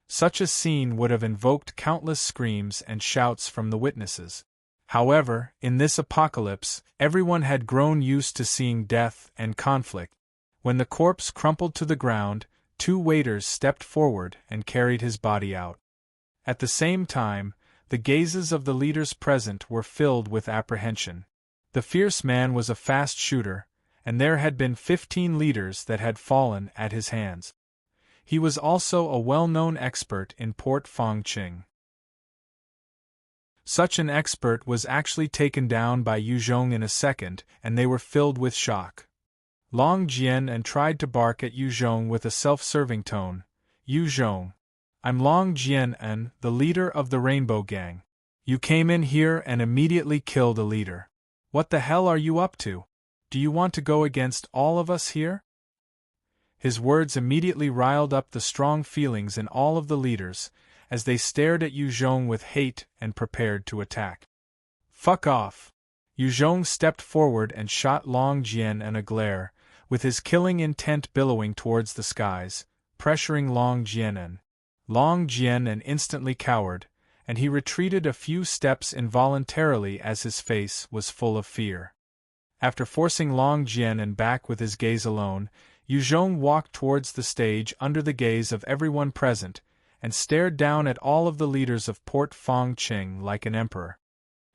Such a scene would have invoked countless screams and shouts from the witnesses. However, in this apocalypse, everyone had grown used to seeing death and conflict. When the corpse crumpled to the ground, 2 waiters stepped forward and carried his body out. At the same time, the gazes of the leaders present were filled with apprehension. The fierce man was a fast shooter, and there had been 15 leaders that had fallen at his hands. He was also a well-known expert in Port Fongqing. Such an expert was actually taken down by Yu Zhong in a second, and they were filled with shock. Long Jian and tried to bark at Yu Zhong with a self-serving tone. "Yu Zhong. I'm Long Jian, the leader of the Rainbow Gang. You came in here and immediately killed a leader. What the hell are you up to? Do you want to go against all of us here?" His words immediately riled up the strong feelings in all of the leaders, as they stared at Yu Zhong with hate and prepared to attack. "Fuck off!" Yu Zhong stepped forward and shot Long Jian a glare, with his killing intent billowing towards the skies, pressuring Long Jian. Long Jian instantly cowered, and he retreated a few steps involuntarily as his face was full of fear. After forcing Long Jian back with his gaze alone, Yu Zhong walked towards the stage under the gaze of everyone present, and stared down at all of the leaders of Port Fongqing like an emperor.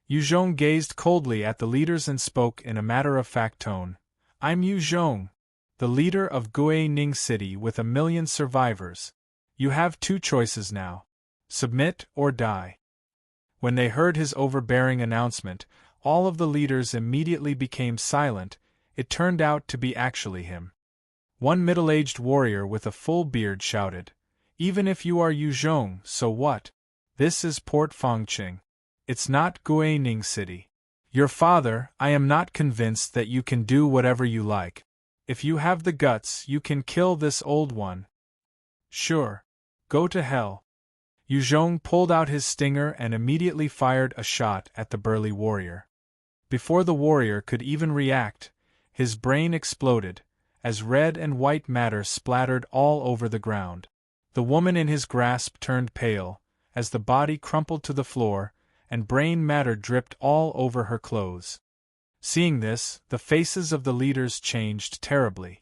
Yu Zhong gazed coldly at the leaders and spoke in a matter-of-fact tone. "I'm Yu Zhong, the leader of Guining City with 1 million survivors. You have 2 choices now. Submit or die." When they heard his overbearing announcement, all of the leaders immediately became silent. It turned out to be actually him. One middle-aged warrior with a full beard shouted, "Even if you are Yu Zhong, so what? This is Port Fongqing. It's not Guining City. Your father, I am not convinced that you can do whatever you like. If you have the guts, you can kill this old one. Sure. Go to hell." Yu Zhong pulled out his stinger and immediately fired a shot at the burly warrior. Before the warrior could even react, his brain exploded, as red and white matter splattered all over the ground. The woman in his grasp turned pale, as the body crumpled to the floor, and brain matter dripped all over her clothes. Seeing this, the faces of the leaders changed terribly.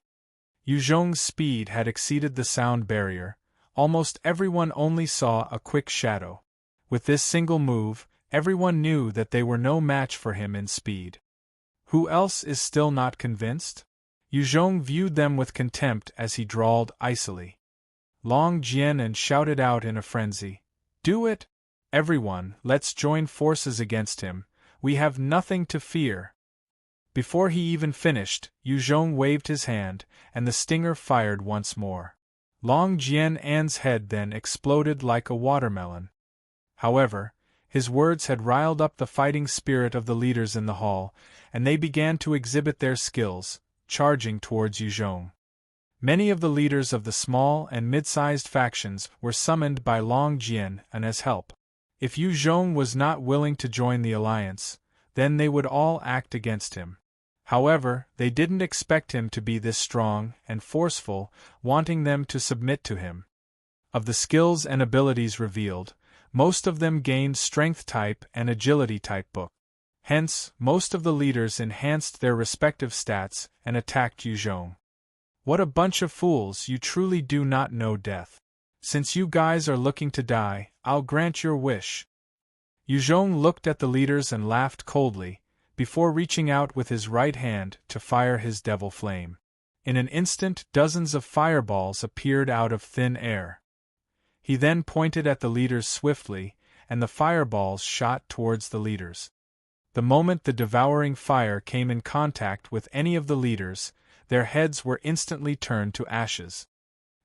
Yu Zhong's speed had exceeded the sound barrier. Almost everyone only saw a quick shadow. With this single move, everyone knew that they were no match for him in speed. Who else is still not convinced? Yu Zhong viewed them with contempt as he drawled icily. Long Jian and shouted out in a frenzy, "Do it! Everyone, let's join forces against him. We have nothing to fear." Before he even finished, Yu Zhong waved his hand, and the stinger fired once more. Long Jian An's head then exploded like a watermelon. However, his words had riled up the fighting spirit of the leaders in the hall, and they began to exhibit their skills, charging towards Yu Zhong. Many of the leaders of the small and mid-sized factions were summoned by Long Jian and as help. If Yu Zhong was not willing to join the alliance, then they would all act against him. However, they didn't expect him to be this strong and forceful, wanting them to submit to him. Of the skills and abilities revealed, most of them gained strength type and agility type book. Hence, most of the leaders enhanced their respective stats and attacked Yu Zhong. What a bunch of fools, you truly do not know death. Since you guys are looking to die, I'll grant your wish. Yu Zhong looked at the leaders and laughed coldly, before reaching out with his right hand to fire his devil flame. In an instant, dozens of fireballs appeared out of thin air. He then pointed at the leaders swiftly, and the fireballs shot towards the leaders. The moment the devouring fire came in contact with any of the leaders, their heads were instantly turned to ashes.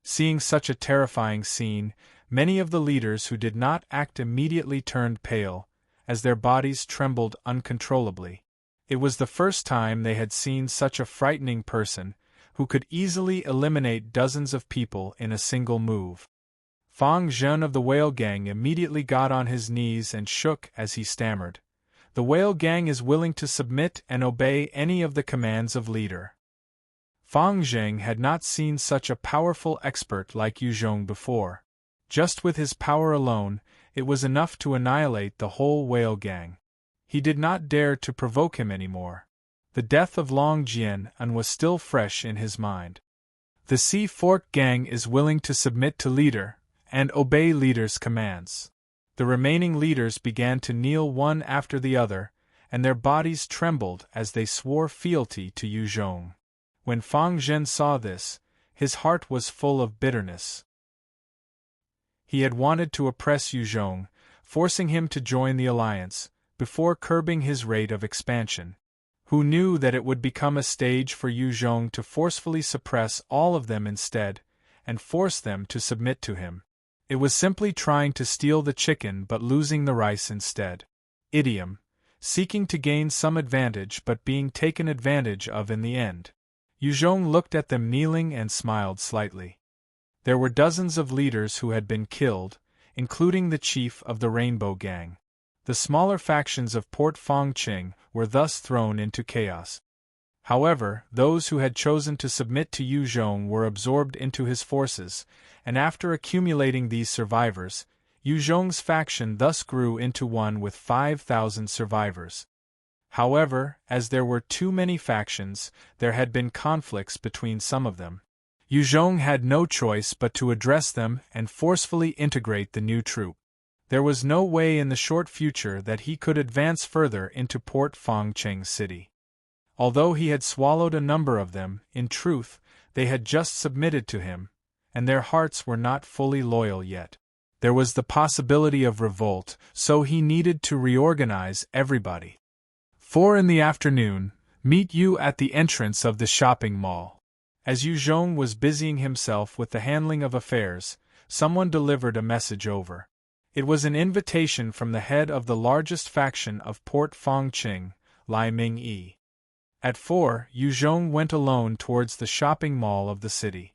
Seeing such a terrifying scene, many of the leaders who did not act immediately turned pale, as their bodies trembled uncontrollably. It was the first time they had seen such a frightening person, who could easily eliminate dozens of people in a single move. Fang Zhen of the Whale Gang immediately got on his knees and shook as he stammered. The Whale Gang is willing to submit and obey any of the commands of leader. Fang Zheng had not seen such a powerful expert like Yu Zhong before. Just with his power alone, it was enough to annihilate the whole Whale Gang. He did not dare to provoke him anymore. The death of Long Jian was still fresh in his mind. The Sea Fork Gang is willing to submit to leader, and obey leader's commands. The remaining leaders began to kneel one after the other, and their bodies trembled as they swore fealty to Yu Zhong. When Fang Zhen saw this, his heart was full of bitterness. He had wanted to oppress Yu Zhong, forcing him to join the alliance, before curbing his rate of expansion. Who knew that it would become a stage for Yu Zhong to forcefully suppress all of them instead, and force them to submit to him. It was simply trying to steal the chicken but losing the rice instead. Idiom. Seeking to gain some advantage but being taken advantage of in the end. Yu Zhong looked at them kneeling and smiled slightly. There were dozens of leaders who had been killed, including the chief of the Rainbow Gang. The smaller factions of Port Fangqing were thus thrown into chaos. However, those who had chosen to submit to Yu Zhong were absorbed into his forces, and after accumulating these survivors, Yu Zhong's faction thus grew into one with 5,000 survivors. However, as there were too many factions, there had been conflicts between some of them. Yu Zhong had no choice but to address them and forcefully integrate the new troop. There was no way in the short future that he could advance further into Port Fangqing City. Although he had swallowed a number of them, in truth, they had just submitted to him, and their hearts were not fully loyal yet. There was the possibility of revolt, so he needed to reorganize everybody. 4 in the afternoon, meet you at the entrance of the shopping mall. As Yu Zhong was busying himself with the handling of affairs, someone delivered a message over. It was an invitation from the head of the largest faction of Port Fangqing, Lai Ming-yi. At 4, Yu Zhong went alone towards the shopping mall of the city.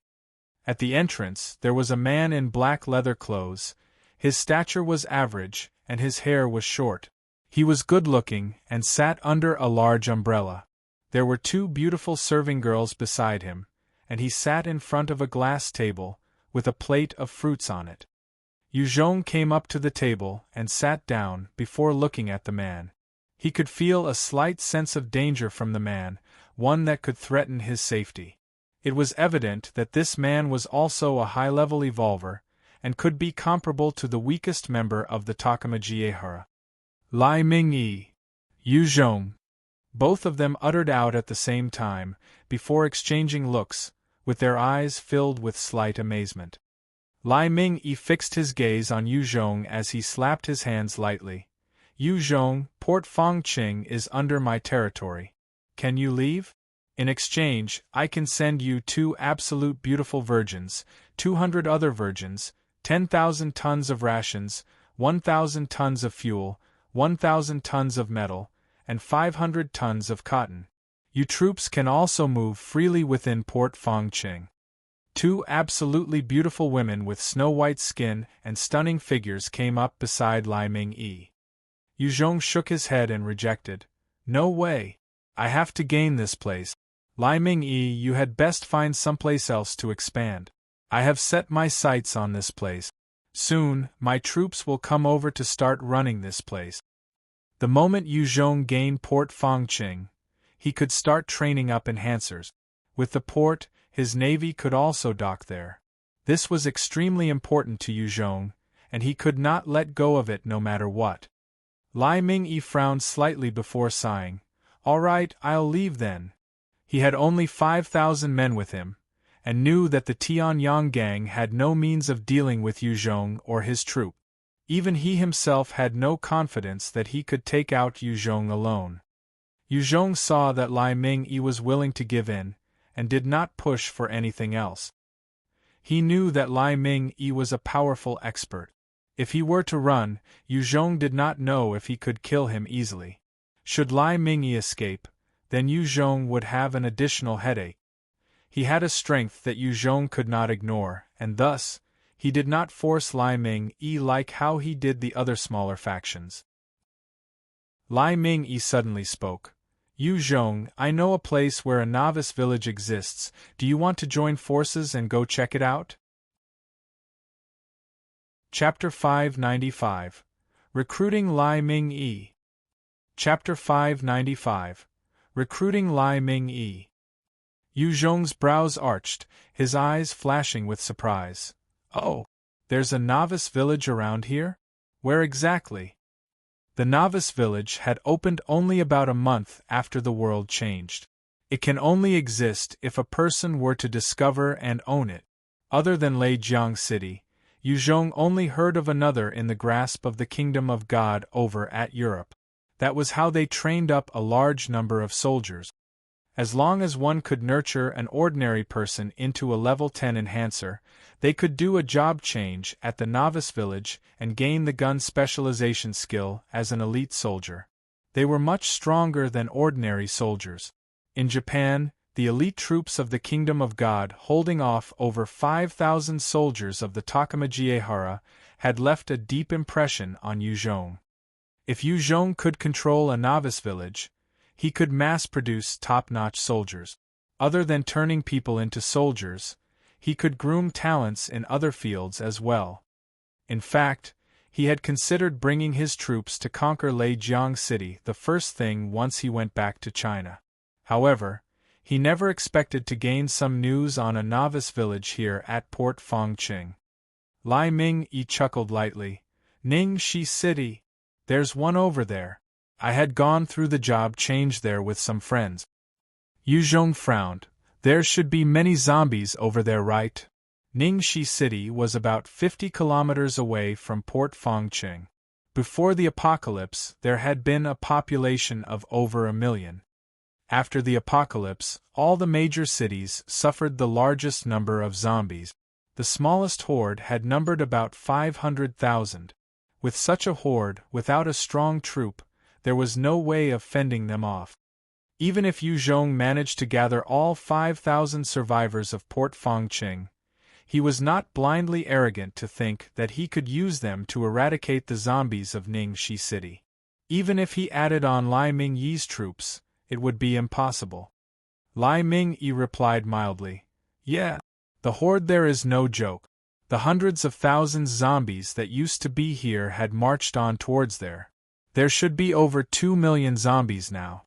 At the entrance, there was a man in black leather clothes. His stature was average, and his hair was short. He was good-looking, and sat under a large umbrella. There were 2 beautiful serving girls beside him, and he sat in front of a glass table, with a plate of fruits on it. Yu Zhong came up to the table and sat down before looking at the man. He could feel a slight sense of danger from the man, one that could threaten his safety. It was evident that this man was also a high-level evolver, and could be comparable to the weakest member of the Takamajiehara. Lai Ming-yi, Yu Zhong. Both of them uttered out at the same time, before exchanging looks, with their eyes filled with slight amazement. Lai Ming-yi fixed his gaze on Yu Zhong as he slapped his hands lightly. Yu Zhong, Port Fangqing is under my territory. Can you leave? In exchange, I can send you 2 absolute beautiful virgins, 200 other virgins, 10,000 tons of rations, 1,000 tons of fuel, 1,000 tons of metal, and 500 tons of cotton. You troops can also move freely within Port Fangqing. 2 absolutely beautiful women with snow-white skin and stunning figures came up beside Lai Ming-yi. Yu Zhong shook his head and rejected. No way. I have to gain this place. Lai Ming-yi, you had best find someplace else to expand. I have set my sights on this place. Soon, my troops will come over to start running this place. The moment Yu Zhong gained Port Fangqing, he could start training up enhancers. With the port, his navy could also dock there. This was extremely important to Yu Zhong, and he could not let go of it no matter what. Lai Ming-yi frowned slightly before sighing. All right, I'll leave then. He had only 5,000 men with him, and knew that the Tianyang gang had no means of dealing with Yu Zhong or his troop. Even he himself had no confidence that he could take out Yu Zhong alone. Yu Zhong saw that Lai Ming-yi was willing to give in, and did not push for anything else. He knew that Lai Ming-yi was a powerful expert. If he were to run, Yu Zhong did not know if he could kill him easily. Should Lai Ming-yi escape, then Yu Zhong would have an additional headache. He had a strength that Yu Zhong could not ignore, and thus, he did not force Lai Ming-yi like how he did the other smaller factions. Lai Ming-yi suddenly spoke. Yu Zhong, I know a place where a novice village exists. Do you want to join forces and go check it out? Chapter 595. Recruiting Lai Ming-yi. Chapter 595. Recruiting Lai Ming-yi. Yu Zhong's brows arched, his eyes flashing with surprise. Oh, there's a novice village around here? Where exactly? The novice village had opened only about a month after the world changed. It can only exist if a person were to discover and own it. Other than Leijiang City, Yu Zhong only heard of another in the grasp of the Kingdom of God over at Europe. That was how they trained up a large number of soldiers. As long as one could nurture an ordinary person into a level 10 enhancer, they could do a job change at the novice village and gain the gun specialization skill as an elite soldier. They were much stronger than ordinary soldiers. In Japan, the elite troops of the Kingdom of God, holding off over 5,000 soldiers of the Takamajiehara, had left a deep impression on Yu Zhong. If Yu Zhong could control a novice village, he could mass-produce top-notch soldiers. Other than turning people into soldiers, he could groom talents in other fields as well. In fact, he had considered bringing his troops to conquer Leijiang City the first thing once he went back to China. However, he never expected to gain some news on a novice village here at Port Fangqing. Lai Ming-yi chuckled lightly. Ningxi City. There's one over there. I had gone through the job change there with some friends. Yu Zhong frowned. There should be many zombies over there, right? Ningxi City was about 50 kilometers away from Port Fangqing. Before the apocalypse, there had been a population of over 1 million. After the apocalypse, all the major cities suffered the largest number of zombies. The smallest horde had numbered about 500,000. With such a horde, without a strong troop, there was no way of fending them off. Even if Yu Zhong managed to gather all 5,000 survivors of Port Fangqing, he was not blindly arrogant to think that he could use them to eradicate the zombies of Ningxi City. Even if he added on Lai Ming-yi's troops, it would be impossible. Lai Ming-yi replied mildly, Yeah, the horde there is no joke. The hundreds of thousands zombies that used to be here had marched on towards there. There should be over 2 million zombies now.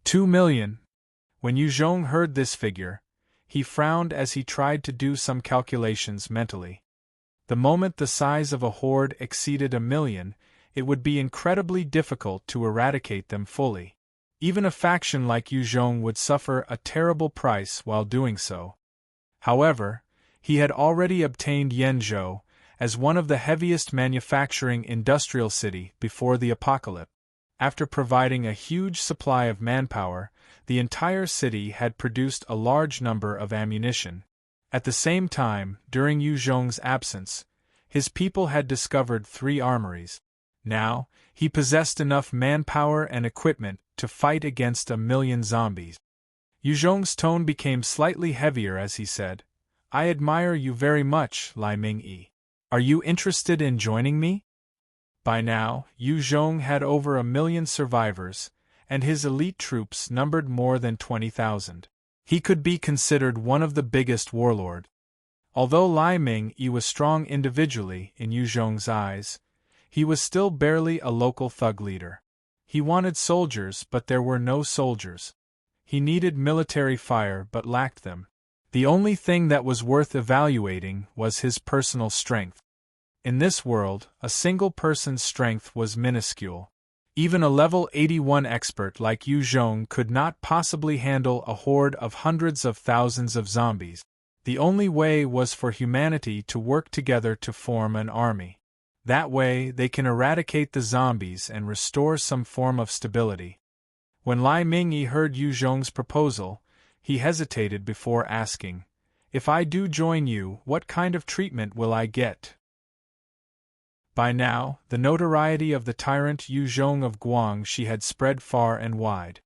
2 million? When Yu Zhong heard this figure, he frowned as he tried to do some calculations mentally. The moment the size of a horde exceeded 1 million, it would be incredibly difficult to eradicate them fully. Even a faction like Yu Zhong would suffer a terrible price while doing so. However, he had already obtained Yenzhou as one of the heaviest manufacturing industrial city before the apocalypse. After providing a huge supply of manpower, the entire city had produced a large number of ammunition. At the same time, during Yu Zhong's absence, his people had discovered 3 armories. Now, he possessed enough manpower and equipment to fight against 1 million zombies. Yu Zhong's tone became slightly heavier as he said, "I admire you very much, Lai Mingyi. Are you interested in joining me?" By now, Yu Zhong had over 1 million survivors, and his elite troops numbered more than 20,000. He could be considered one of the biggest warlords. Although Lai Mingyi was strong individually in Yu Zhong's eyes, he was still barely a local thug leader. He wanted soldiers, but there were no soldiers. He needed military fire but lacked them. The only thing that was worth evaluating was his personal strength. In this world, a single person's strength was minuscule. Even a level 81 expert like Yu Zhong could not possibly handle a horde of hundreds of thousands of zombies. The only way was for humanity to work together to form an army. That way, they can eradicate the zombies and restore some form of stability. When Lai Mingyi heard Yu Zhong's proposal, he hesitated before asking, "If I do join you, what kind of treatment will I get?" By now, the notoriety of the tyrant Yu Zhong of Guangxi had spread far and wide.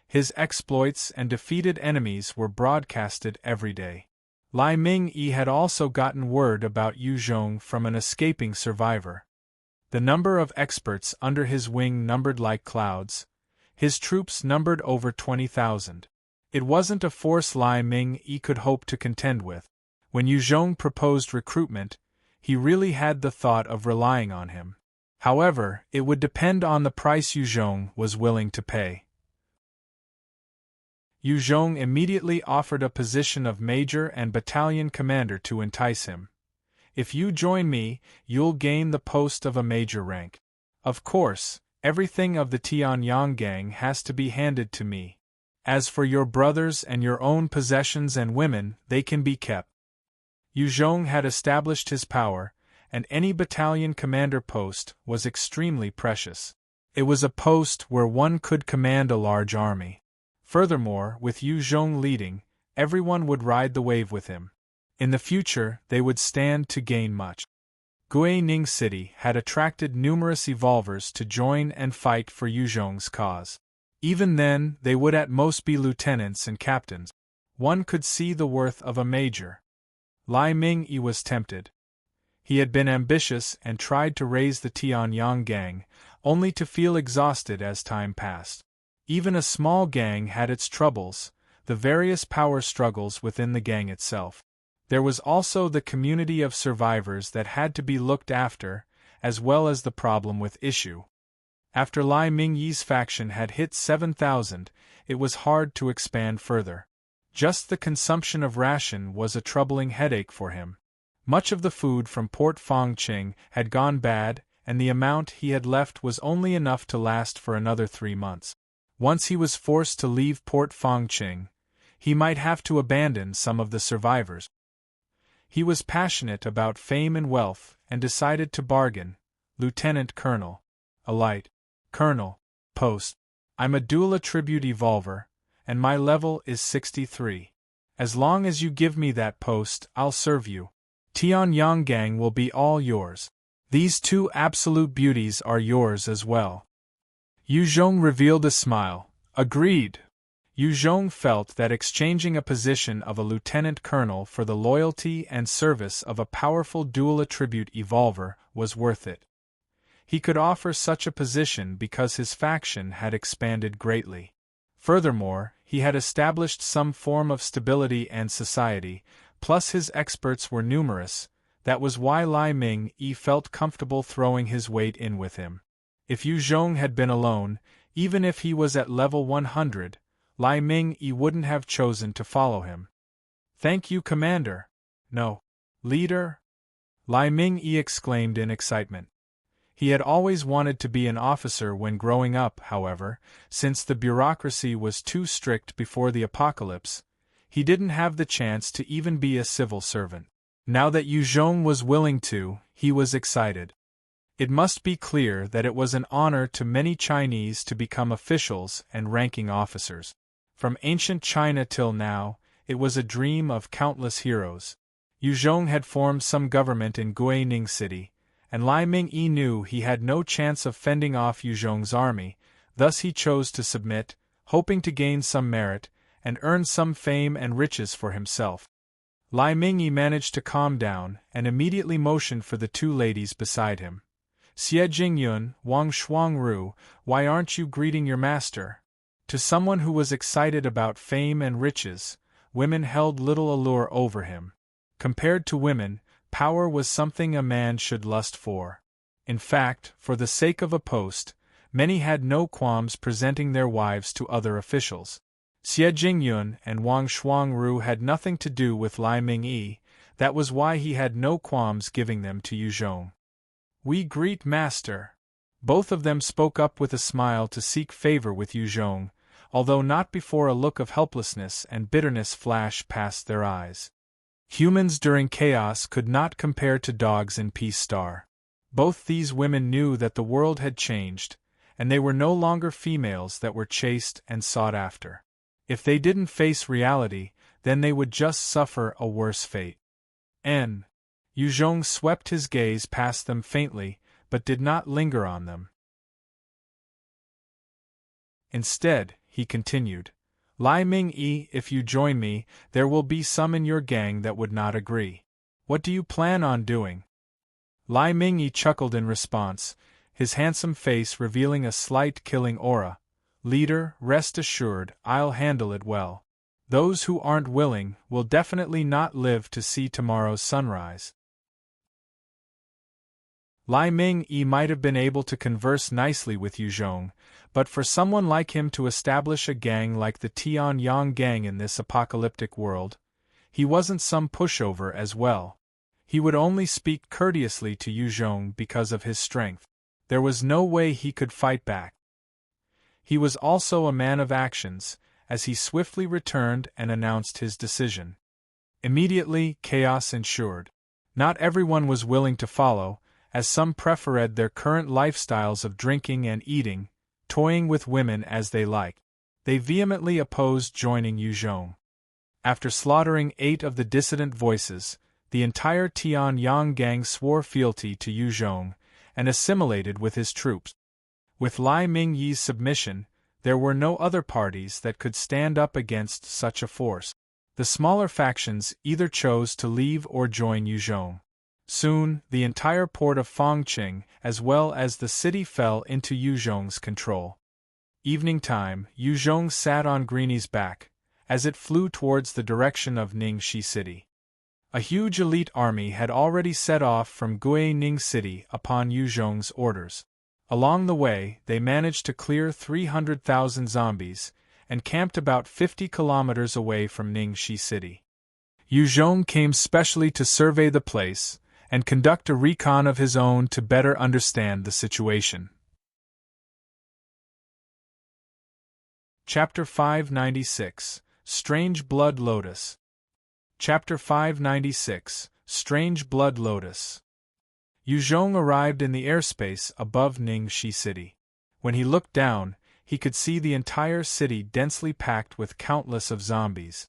His exploits and defeated enemies were broadcasted every day. Lai Mingyi had also gotten word about Yu Zhong from an escaping survivor. The number of experts under his wing numbered like clouds. His troops numbered over 20,000. It wasn't a force Lai Mingyi could hope to contend with. When Yu Zhong proposed recruitment, he really had the thought of relying on him. However, it would depend on the price Yu Zhong was willing to pay. Yu Zhong immediately offered a position of major and battalion commander to entice him. "If you join me, you'll gain the post of a major rank. Of course, everything of the Tianyang gang has to be handed to me. As for your brothers and your own possessions and women, they can be kept." Yu Zhong had established his power, and any battalion commander post was extremely precious. It was a post where one could command a large army. Furthermore, with Yu Zhong leading, everyone would ride the wave with him. In the future, they would stand to gain much. Guining City had attracted numerous evolvers to join and fight for Yu Zhong's cause. Even then, they would at most be lieutenants and captains. One could see the worth of a major. Lai Mingyi was tempted. He had been ambitious and tried to raise the Tianyang gang, only to feel exhausted as time passed. Even a small gang had its troubles, the various power struggles within the gang itself. There was also the community of survivors that had to be looked after, as well as the problem with issue. After Lai Mingyi's faction had hit 7,000, it was hard to expand further. Just the consumption of ration was a troubling headache for him. Much of the food from Port Fangqing had gone bad, and the amount he had left was only enough to last for another 3 months. Once he was forced to leave Port Fangqing, he might have to abandon some of the survivors. He was passionate about fame and wealth and decided to bargain. "Lieutenant Colonel. A light Colonel post. I'm a dual attribute evolver, and my level is 63. As long as you give me that post, I'll serve you. Tianyang gang will be all yours. These 2 absolute beauties are yours as well." Yu Zhong revealed a smile. "Agreed." Yu Zhong felt that exchanging a position of a lieutenant colonel for the loyalty and service of a powerful dual attribute evolver was worth it. He could offer such a position because his faction had expanded greatly. Furthermore, he had established some form of stability and society, plus his experts were numerous, That was why Lai Ming-yi felt comfortable throwing his weight in with him. If Yu Zhong had been alone, even if he was at level 100, Lai Ming-yi wouldn't have chosen to follow him. "Thank you, Commander." "No. Leader?" Lai Ming-yi exclaimed in excitement. He had always wanted to be an officer when growing up, however, since the bureaucracy was too strict before the apocalypse, he didn't have the chance to even be a civil servant. Now that Yu Zhong was willing to, he was excited. It must be clear that it was an honor to many Chinese to become officials and ranking officers. From ancient China till now, it was a dream of countless heroes. Yu Zhong had formed some government in Guining City, and Lai Ming-yi knew he had no chance of fending off Yu Zhong's army, thus he chose to submit, hoping to gain some merit, and earn some fame and riches for himself. Lai Ming-yi managed to calm down, and immediately motioned for the two ladies beside him. "Xie Jingyun, Wang Shuangru, why aren't you greeting your master?" To someone who was excited about fame and riches, women held little allure over him. Compared to women, power was something a man should lust for. In fact, for the sake of a post, many had no qualms presenting their wives to other officials. Xie Jingyun and Wang Shuangru had nothing to do with Lai Ming-yi, that was why he had no qualms giving them to Yu Zhong. "We greet Master." Both of them spoke up with a smile to seek favor with Yu Zhong, although not before a look of helplessness and bitterness flashed past their eyes. Humans during chaos could not compare to dogs in Peace Star. Both these women knew that the world had changed, and they were no longer females that were chased and sought after. If they didn't face reality, then they would just suffer a worse fate. Yu Zhong swept his gaze past them faintly, but did not linger on them. Instead, he continued, "Lai Ming-yi, if you join me, there will be some in your gang that would not agree. What do you plan on doing?" Lai Ming-yi chuckled in response, his handsome face revealing a slight killing aura. "Leader, rest assured, I'll handle it well. Those who aren't willing will definitely not live to see tomorrow's sunrise." Lai Ming-yi might have been able to converse nicely with Yu Zhong, but for someone like him to establish a gang like the Tianyang gang in this apocalyptic world, he wasn't some pushover as well. He would only speak courteously to Yu Zhong because of his strength. There was no way he could fight back. He was also a man of actions, as he swiftly returned and announced his decision. Immediately, chaos ensued. Not everyone was willing to follow, as some preferred their current lifestyles of drinking and eating, toying with women as they liked. They vehemently opposed joining Yu Zhong. After slaughtering 8 of the dissident voices, the entire Tianyang gang swore fealty to Yu Zhong, and assimilated with his troops. With Lai Ming-yi's submission, there were no other parties that could stand up against such a force. The smaller factions either chose to leave or join Yu Zhong. Soon, the entire port of Fangqing as well as the city fell into Yu Zhong's control. Evening time, Yu Zhong sat on Greenie's back, as it flew towards the direction of Ningxi City. A huge elite army had already set off from Guining City upon Yu Zhong's orders. Along the way, they managed to clear 300,000 zombies, and camped about 50 kilometers away from Ningxi City. Yu Zhong came specially to survey the place, and conduct a recon of his own to better understand the situation. Chapter 596, Strange Blood Lotus. Chapter 596, Strange Blood Lotus. Yu Zhong arrived in the airspace above Ningxi City. When he looked down, he could see the entire city densely packed with countless of zombies.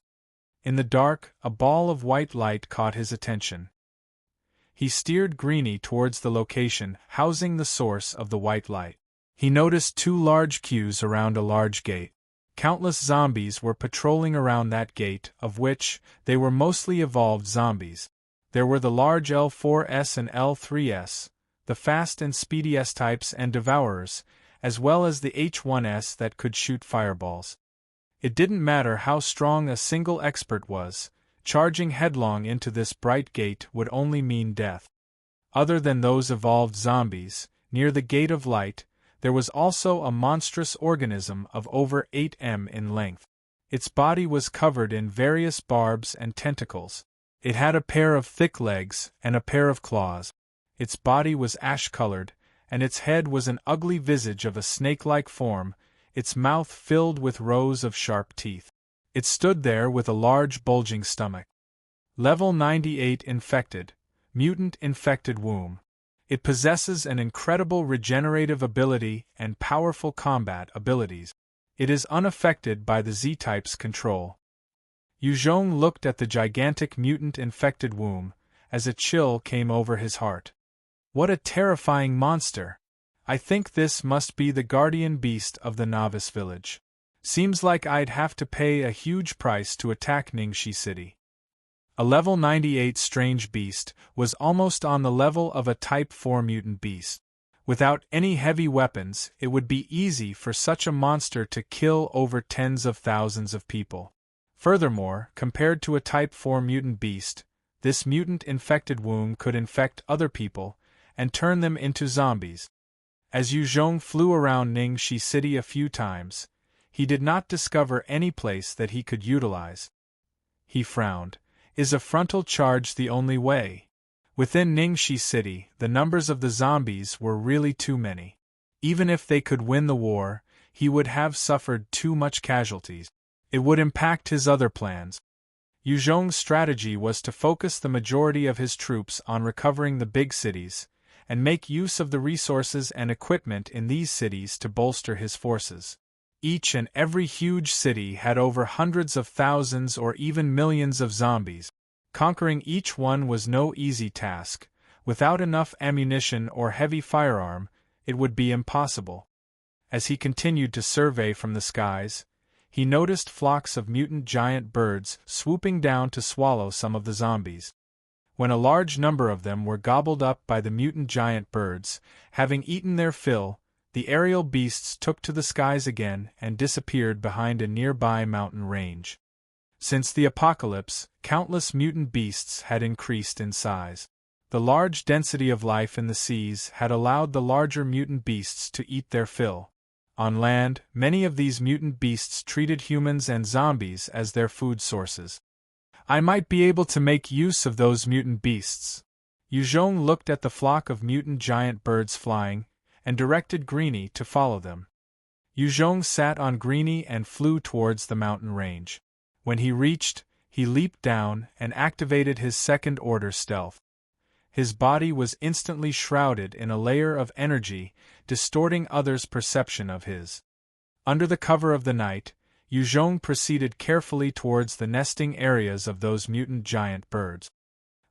In the dark, a ball of white light caught his attention. He steered Greenie towards the location housing the source of the white light. He noticed 2 large queues around a large gate. Countless zombies were patrolling around that gate, of which they were mostly evolved zombies. There were the large L4S and L3S, the fast and speedy S-types and devourers, as well as the H1S that could shoot fireballs. It didn't matter how strong a single expert was, Charging headlong into this bright gate would only mean death. Other than those evolved zombies, near the Gate of Light, there was also a monstrous organism of over 8 m in length. Its body was covered in various barbs and tentacles. It had a pair of thick legs and a pair of claws. Its body was ash-colored, and its head was an ugly visage of a snake-like form, its mouth filled with rows of sharp teeth. It stood there with a large bulging stomach. Level 98 Infected, Mutant Infected Womb. It possesses an incredible regenerative ability and powerful combat abilities. It is unaffected by the Z-type's control. Yuzhong looked at the gigantic mutant infected womb, as a chill came over his heart. What a terrifying monster! I think this must be the guardian beast of the novice village. Seems like I'd have to pay a huge price to attack Ningxi City. A level 98 strange beast was almost on the level of a Type 4 mutant beast. Without any heavy weapons, it would be easy for such a monster to kill over tens of thousands of people. Furthermore, compared to a Type 4 mutant beast, this mutant infected womb could infect other people and turn them into zombies. As Yuzhong flew around Ningxi City a few times, he did not discover any place that he could utilize. He frowned. Is a frontal charge the only way? Within Ningxi City, the numbers of the zombies were really too many. Even if they could win the war, he would have suffered too much casualties. It would impact his other plans. Yuzhong's strategy was to focus the majority of his troops on recovering the big cities, and make use of the resources and equipment in these cities to bolster his forces. Each and every huge city had over hundreds of thousands or even millions of zombies. Conquering each one was no easy task. Without enough ammunition or heavy firearm, it would be impossible. As he continued to survey from the skies, he noticed flocks of mutant giant birds swooping down to swallow some of the zombies. When a large number of them were gobbled up by the mutant giant birds, having eaten their fill, the aerial beasts took to the skies again and disappeared behind a nearby mountain range. Since the apocalypse, countless mutant beasts had increased in size. The large density of life in the seas had allowed the larger mutant beasts to eat their fill. On land, many of these mutant beasts treated humans and zombies as their food sources. I might be able to make use of those mutant beasts. Yuzhong looked at the flock of mutant giant birds flying, and directed Greenie to follow them. Yuzhong sat on Greenie and flew towards the mountain range. When he reached, he leaped down and activated his second-order stealth. His body was instantly shrouded in a layer of energy, distorting others' perception of his. Under the cover of the night, Yuzhong proceeded carefully towards the nesting areas of those mutant giant birds.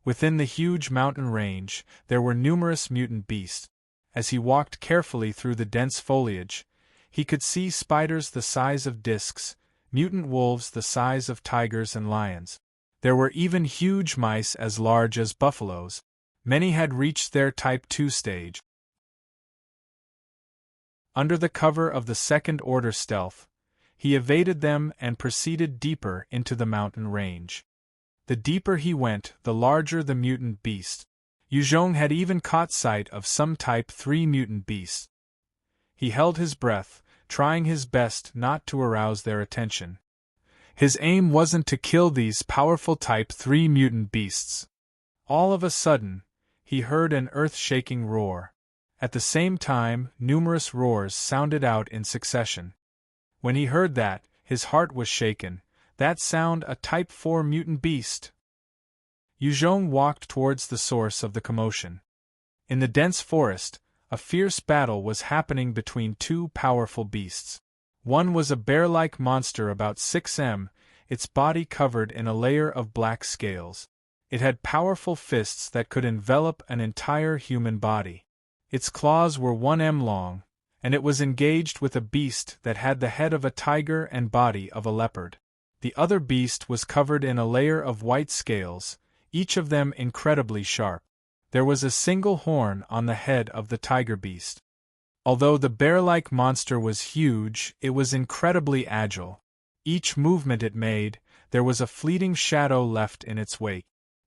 Within the huge mountain range, there were numerous mutant beasts. As he walked carefully through the dense foliage, he could see spiders the size of discs, mutant wolves the size of tigers and lions. There were even huge mice as large as buffaloes. Many had reached their Type 2 stage. Under the cover of the second-order stealth, he evaded them and proceeded deeper into the mountain range. The deeper he went, the larger the mutant beast. Yuzhong had even caught sight of some Type 3 mutant beasts. He held his breath, trying his best not to arouse their attention. His aim wasn't to kill these powerful Type 3 mutant beasts. All of a sudden, he heard an earth-shaking roar. At the same time, numerous roars sounded out in succession. When he heard that, his heart was shaken. That sound a Type 4 mutant beast. Yuzhong walked towards the source of the commotion. In the dense forest, a fierce battle was happening between two powerful beasts. One was a bear-like monster about 6 m, its body covered in a layer of black scales. It had powerful fists that could envelop an entire human body. Its claws were 1 m long, and it was engaged with a beast that had the head of a tiger and body of a leopard. The other beast was covered in a layer of white scales, each of them incredibly sharp. There was a single horn on the head of the tiger beast. Although the bear-like monster was huge, it was incredibly agile. Each movement it made, there was a fleeting shadow left in its wake.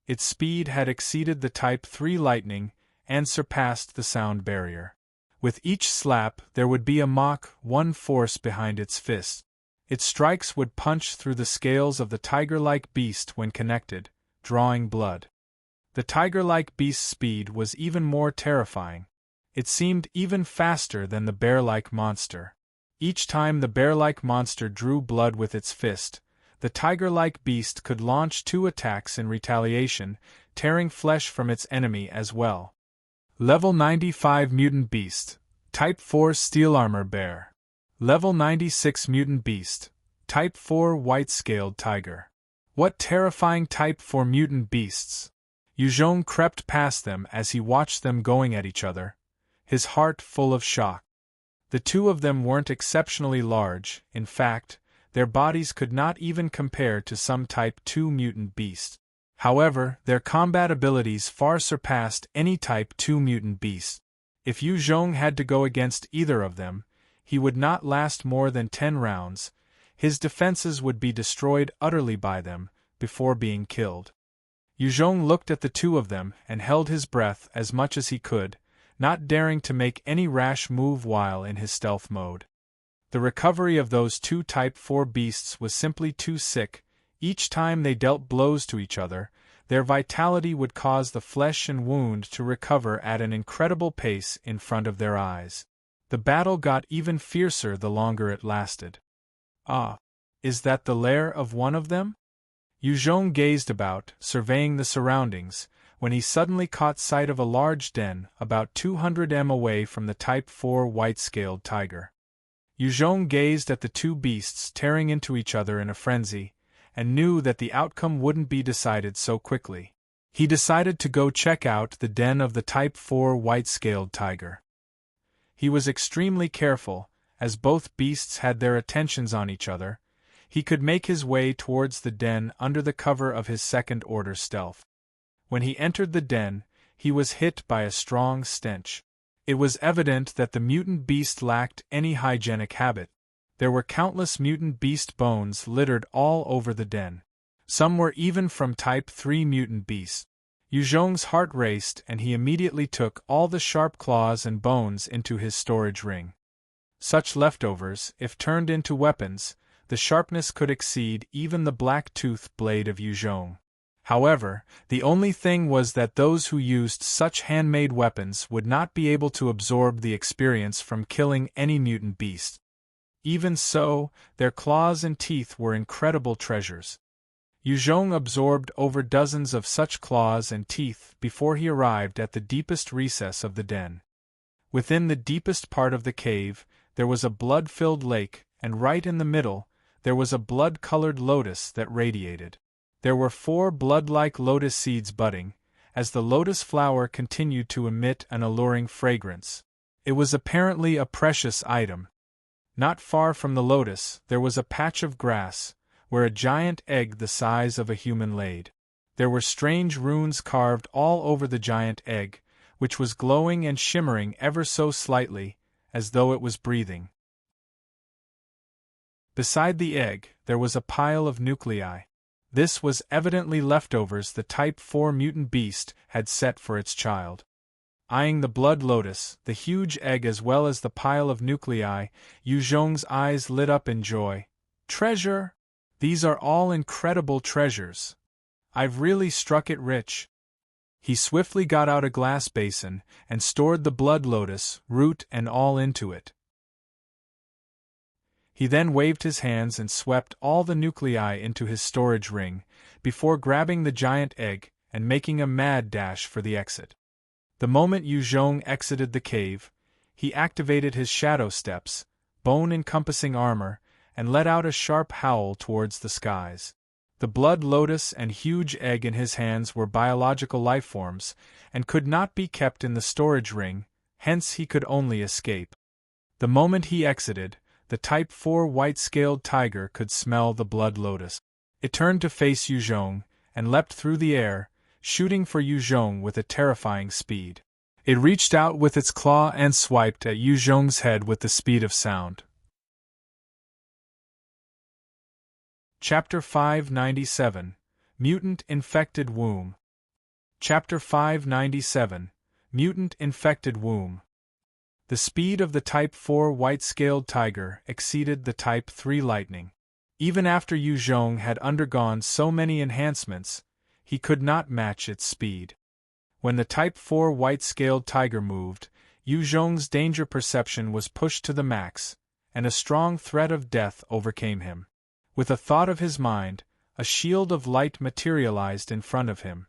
Its speed had exceeded the Type 3 lightning and surpassed the sound barrier. With each slap, there would be a Mach 1 force behind its fist. Its strikes would punch through the scales of the tiger-like beast when connected, drawing blood. The tiger-like beast's speed was even more terrifying. It seemed even faster than the bear-like monster. Each time the bear-like monster drew blood with its fist, the tiger-like beast could launch 2 attacks in retaliation, tearing flesh from its enemy as well. Level 95 Mutant Beast, Type 4 Steel Armor Bear. Level 96 Mutant Beast, Type 4 White-Scaled Tiger. What terrifying Type 4 mutant beasts! Yuzhong crept past them as he watched them going at each other, his heart full of shock. The two of them weren't exceptionally large, in fact, their bodies could not even compare to some Type 2 mutant beast. However, their combat abilities far surpassed any Type 2 mutant beast. If Yuzhong had to go against either of them, he would not last more than 10 rounds. His defenses would be destroyed utterly by them, before being killed. Yuzhong looked at the two of them and held his breath as much as he could, not daring to make any rash move while in his stealth mode. The recovery of those two Type 4 beasts was simply too sick. Each time they dealt blows to each other, their vitality would cause the flesh and wound to recover at an incredible pace in front of their eyes. The battle got even fiercer the longer it lasted. Ah, is that the lair of one of them? Yuzhong gazed about, surveying the surroundings, when he suddenly caught sight of a large den about 200 m away from the Type 4 white-scaled tiger. Yuzhong gazed at the two beasts tearing into each other in a frenzy, and knew that the outcome wouldn't be decided so quickly. He decided to go check out the den of the Type 4 white-scaled tiger. He was extremely careful, as both beasts had their attentions on each other. He could make his way towards the den under the cover of his second-order stealth. When he entered the den, he was hit by a strong stench. It was evident that the mutant beast lacked any hygienic habit. There were countless mutant beast bones littered all over the den. Some were even from Type 3 mutant beasts. Yuzhong's heart raced and he immediately took all the sharp claws and bones into his storage ring. Such leftovers, if turned into weapons, the sharpness could exceed even the black-tooth blade of Yuzhong. However, the only thing was that those who used such handmade weapons would not be able to absorb the experience from killing any mutant beast. Even so, their claws and teeth were incredible treasures. Yuzhong absorbed over dozens of such claws and teeth before he arrived at the deepest recess of the den. Within the deepest part of the cave, there was a blood-filled lake, and right in the middle, there was a blood-colored lotus that radiated. There were 4 blood-like lotus seeds budding, as the lotus flower continued to emit an alluring fragrance. It was apparently a precious item. Not far from the lotus, there was a patch of grass, where a giant egg the size of a human laid. There were strange runes carved all over the giant egg, which was glowing and shimmering ever so slightly, as though it was breathing. Beside the egg, there was a pile of nuclei. This was evidently leftovers the Type 4 mutant beast had set for its child. Eyeing the blood lotus, the huge egg as well as the pile of nuclei, Yuzhong's eyes lit up in joy. Treasure! These are all incredible treasures. I've really struck it rich. He swiftly got out a glass basin and stored the blood lotus, root and all into it. He then waved his hands and swept all the nuclei into his storage ring, before grabbing the giant egg and making a mad dash for the exit. The moment Yuzhong exited the cave, he activated his shadow steps, bone-encompassing armor, and let out a sharp howl towards the skies. The blood lotus and huge egg in his hands were biological lifeforms, and could not be kept in the storage ring, hence he could only escape. The moment he exited, the Type 4 white-scaled tiger could smell the blood lotus. It turned to face Yuzhong, and leapt through the air, shooting for Yuzhong with a terrifying speed. It reached out with its claw and swiped at Yuzhong's head with the speed of sound. Chapter 597, Mutant Infected Womb. Chapter 597, Mutant Infected Womb. The speed of the Type 4 white-scaled tiger exceeded the Type 3 lightning. Even after Yu Zhong had undergone so many enhancements, he could not match its speed. When the Type 4 white-scaled tiger moved, Yu Zhong's danger perception was pushed to the max, and a strong threat of death overcame him. With a thought of his mind, a shield of light materialized in front of him.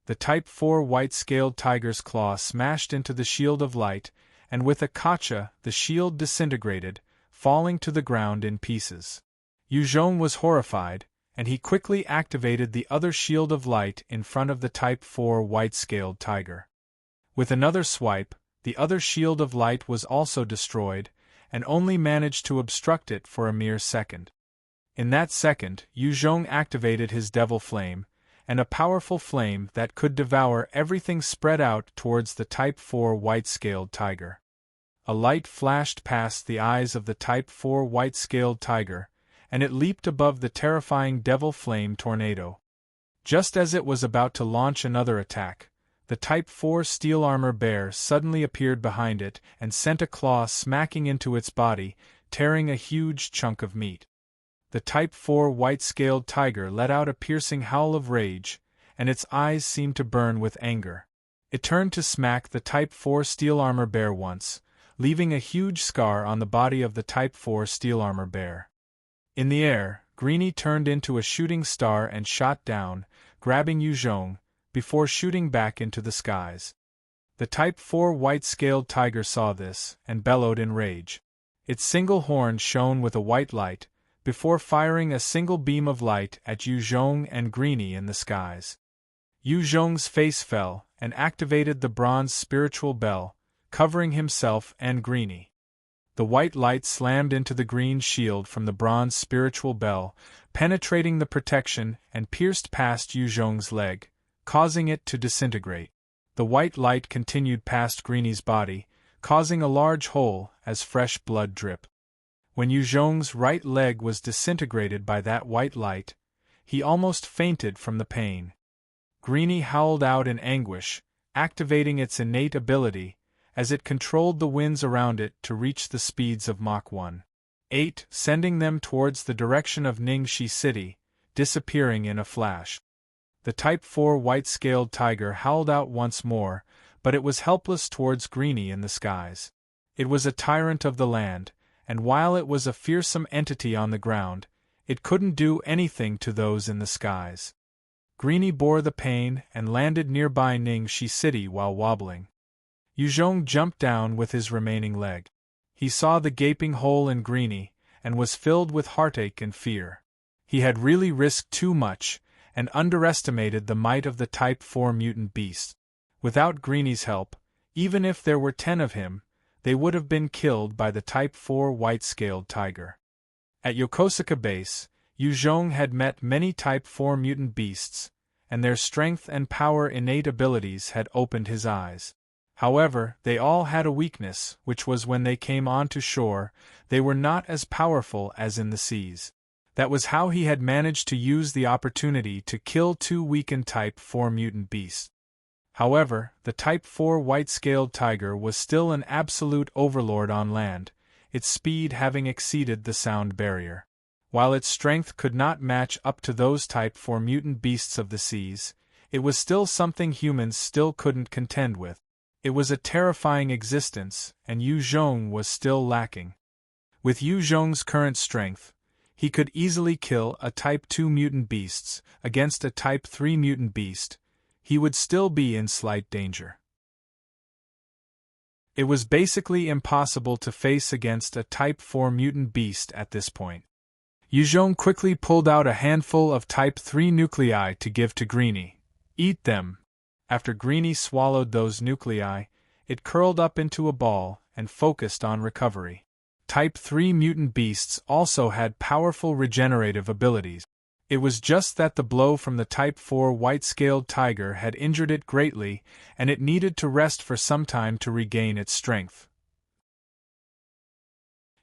The Type 4 white-scaled tiger's claw smashed into the shield of light, and with a kacha the shield disintegrated, falling to the ground in pieces. Yu Zhong was horrified, and he quickly activated the other shield of light in front of the Type 4 white-scaled tiger. With another swipe, the other shield of light was also destroyed, and only managed to obstruct it for a mere second. In that second, Yu Zhong activated his devil flame, and a powerful flame that could devour everything spread out towards the Type 4 white-scaled tiger. A light flashed past the eyes of the Type 4 white-scaled tiger, and it leaped above the terrifying devil flame tornado. Just as it was about to launch another attack, the Type 4 steel armor bear suddenly appeared behind it and sent a claw smacking into its body, tearing a huge chunk of meat. The Type 4 white-scaled tiger let out a piercing howl of rage, and its eyes seemed to burn with anger. It turned to smack the Type 4 steel armor bear once, leaving a huge scar on the body of the Type 4 steel armor bear. In the air, Greenie turned into a shooting star and shot down, grabbing Yu Zhong, before shooting back into the skies. The Type 4 white-scaled tiger saw this, and bellowed in rage. Its single horn shone with a white light, before firing a single beam of light at Yu Zhong and Greenie in the skies. Yu Zhong's face fell, and activated the bronze spiritual bell, covering himself and Greenie. The white light slammed into the green shield from the bronze spiritual bell, penetrating the protection and pierced past Yu Zhong's leg, causing it to disintegrate. The white light continued past Greenie's body, causing a large hole as fresh blood dripped. When Yu Zhong's right leg was disintegrated by that white light, he almost fainted from the pain. Greenie howled out in anguish, activating its innate ability, as it controlled the winds around it to reach the speeds of Mach 1.8, sending them towards the direction of Ningxi City, disappearing in a flash. The Type 4 white-scaled tiger howled out once more, but it was helpless towards Greenie in the skies. It was a tyrant of the land, and while it was a fearsome entity on the ground, it couldn't do anything to those in the skies. Greenie bore the pain and landed nearby Ningxi City while wobbling. Yu Zhong jumped down with his remaining leg. He saw the gaping hole in Greenie, and was filled with heartache and fear. He had really risked too much, and underestimated the might of the Type 4 mutant beast. Without Greenie's help, even if there were 10 of him, they would have been killed by the Type 4 white-scaled tiger. At Yokosuka Base, Yu Zhong had met many Type 4 mutant beasts, and their strength and power innate abilities had opened his eyes. However, they all had a weakness, which was when they came onto shore, they were not as powerful as in the seas. That was how he had managed to use the opportunity to kill 2 weakened Type 4 mutant beasts. However, the Type 4 white-scaled tiger was still an absolute overlord on land, its speed having exceeded the sound barrier. While its strength could not match up to those Type 4 mutant beasts of the seas, it was still something humans still couldn't contend with. It was a terrifying existence, and Yu Zhong was still lacking. With Yu Zhong's current strength, he could easily kill a Type 2 mutant beast. Against a Type 3 mutant beast, he would still be in slight danger. It was basically impossible to face against a Type 4 mutant beast at this point. Yu Zhong quickly pulled out a handful of Type 3 nuclei to give to Greenie. Eat them. After Greenie swallowed those nuclei, it curled up into a ball and focused on recovery. Type 3 mutant beasts also had powerful regenerative abilities. It was just that the blow from the Type 4 white-scaled tiger had injured it greatly, and it needed to rest for some time to regain its strength.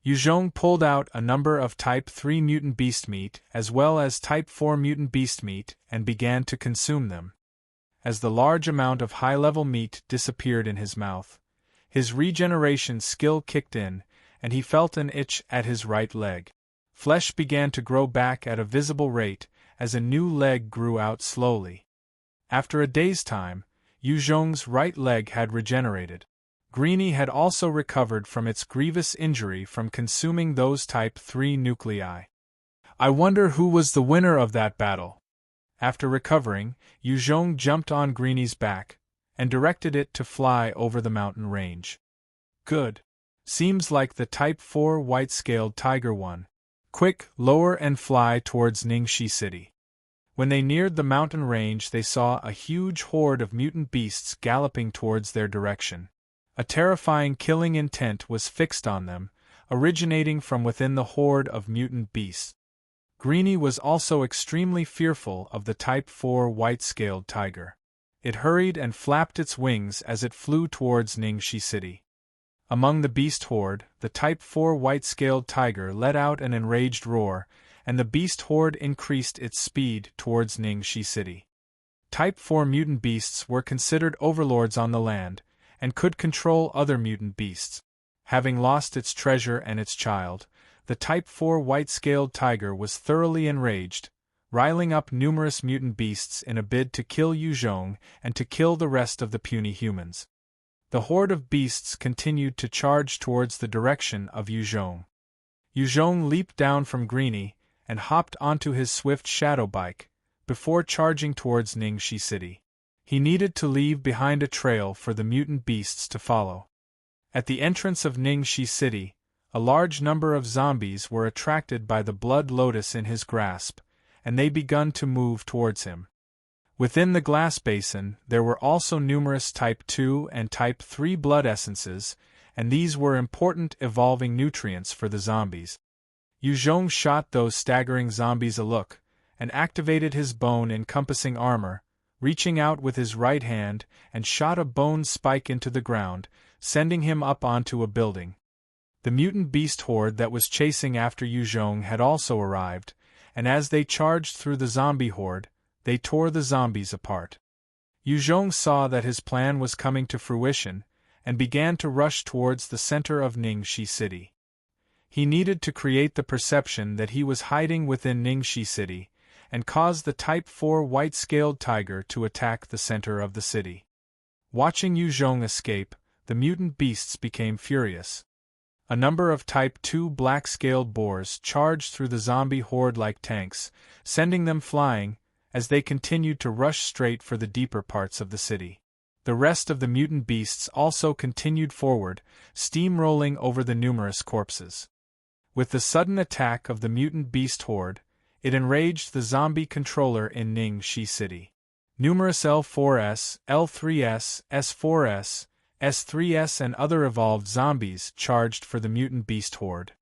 Yuzhong pulled out a number of Type 3 mutant beast meat as well as Type 4 mutant beast meat and began to consume them. As the large amount of high-level meat disappeared in his mouth, his regeneration skill kicked in, and he felt an itch at his right leg. Flesh began to grow back at a visible rate as a new leg grew out slowly. After a day's time, Yuzhong's right leg had regenerated. Greenie had also recovered from its grievous injury from consuming those Type 3 nuclei. I wonder who was the winner of that battle. After recovering, Yuzhong jumped on Greenie's back and directed it to fly over the mountain range. Good. Seems like the Type 4 white-scaled tiger won. Quick, lower and fly towards Ningxi City. When they neared the mountain range, they saw a huge horde of mutant beasts galloping towards their direction. A terrifying killing intent was fixed on them, originating from within the horde of mutant beasts. Greenie was also extremely fearful of the Type 4 white-scaled tiger. It hurried and flapped its wings as it flew towards Ningxi City. Among the beast horde, the Type 4 white-scaled tiger let out an enraged roar, and the beast horde increased its speed towards Ningxi City. Type 4 mutant beasts were considered overlords on the land, and could control other mutant beasts. Having lost its treasure and its child, the Type 4 white-scaled tiger was thoroughly enraged, riling up numerous mutant beasts in a bid to kill Yuzhong and to kill the rest of the puny humans. The horde of beasts continued to charge towards the direction of Yuzhong. Yuzhong leaped down from Greenie and hopped onto his swift shadow bike, before charging towards Ningxi City. He needed to leave behind a trail for the mutant beasts to follow. At the entrance of Ningxi City, a large number of zombies were attracted by the blood lotus in his grasp, and they begun to move towards him. Within the glass basin, there were also numerous Type 2 and Type 3 blood essences, and these were important evolving nutrients for the zombies. Yuzhong shot those staggering zombies a look, and activated his bone-encompassing armor, reaching out with his right hand and shot a bone spike into the ground, sending him up onto a building. The mutant beast horde that was chasing after Yuzhong had also arrived, and as they charged through the zombie horde, they tore the zombies apart. Yuzhong saw that his plan was coming to fruition, and began to rush towards the center of Ningxi City. He needed to create the perception that he was hiding within Ningxi City, and cause the Type 4 white-scaled tiger to attack the center of the city. Watching Yuzhong escape, the mutant beasts became furious. A number of Type 2 black-scaled boars charged through the zombie horde like tanks, sending them flying, as they continued to rush straight for the deeper parts of the city. The rest of the mutant beasts also continued forward, steamrolling over the numerous corpses. With the sudden attack of the mutant beast horde, it enraged the zombie controller in Ningxi City. Numerous L4S, L3S, S4S, S3S and other evolved zombies charged for the mutant beast horde.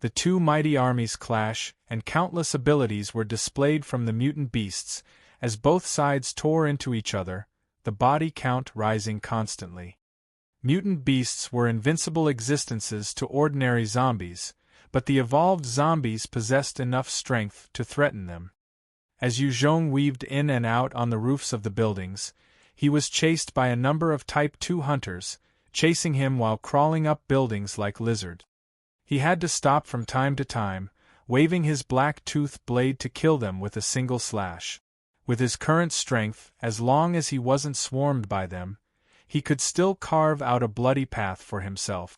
The two mighty armies clash, and countless abilities were displayed from the mutant beasts, as both sides tore into each other, the body count rising constantly. Mutant beasts were invincible existences to ordinary zombies, but the evolved zombies possessed enough strength to threaten them. As Yuzhong weaved in and out on the roofs of the buildings, he was chased by a number of Type 2 hunters, chasing him while crawling up buildings like lizards. He had to stop from time to time, waving his black-toothed blade to kill them with a single slash. With his current strength, as long as he wasn't swarmed by them, he could still carve out a bloody path for himself.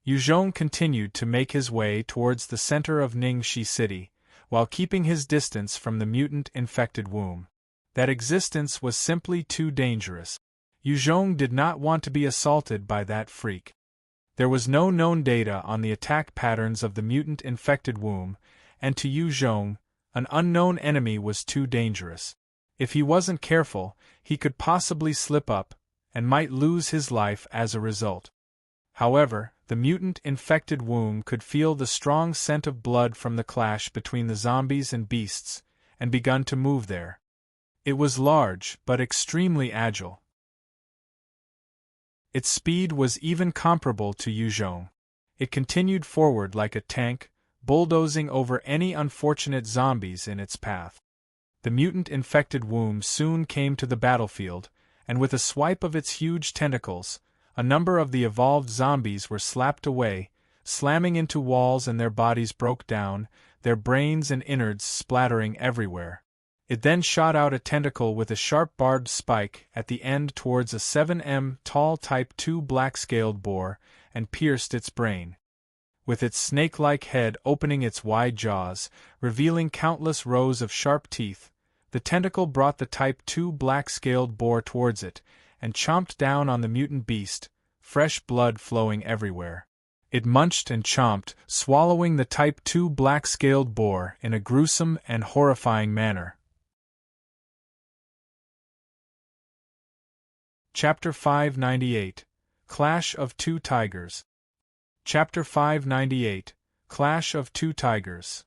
Yuzhong continued to make his way towards the center of Ningxi City, while keeping his distance from the mutant-infected womb. That existence was simply too dangerous. Yuzhong did not want to be assaulted by that freak. There was no known data on the attack patterns of the mutant-infected womb, and to Yuzhong, an unknown enemy was too dangerous. If he wasn't careful, he could possibly slip up, and might lose his life as a result. However, the mutant-infected womb could feel the strong scent of blood from the clash between the zombies and beasts, and begun to move there. It was large, but extremely agile. Its speed was even comparable to Yuzhong. It continued forward like a tank, bulldozing over any unfortunate zombies in its path. The mutant-infected womb soon came to the battlefield, and with a swipe of its huge tentacles, a number of the evolved zombies were slapped away, slamming into walls, and their bodies broke down, their brains and innards splattering everywhere. It then shot out a tentacle with a sharp barbed spike at the end towards a 7 m tall Type 2 black-scaled boar, and pierced its brain. With its snake-like head opening its wide jaws, revealing countless rows of sharp teeth, the tentacle brought the Type 2 black-scaled boar towards it, and chomped down on the mutant beast, fresh blood flowing everywhere. It munched and chomped, swallowing the Type 2 black-scaled boar in a gruesome and horrifying manner. Chapter 598 Clash of Two Tigers. Chapter 598 Clash of Two Tigers.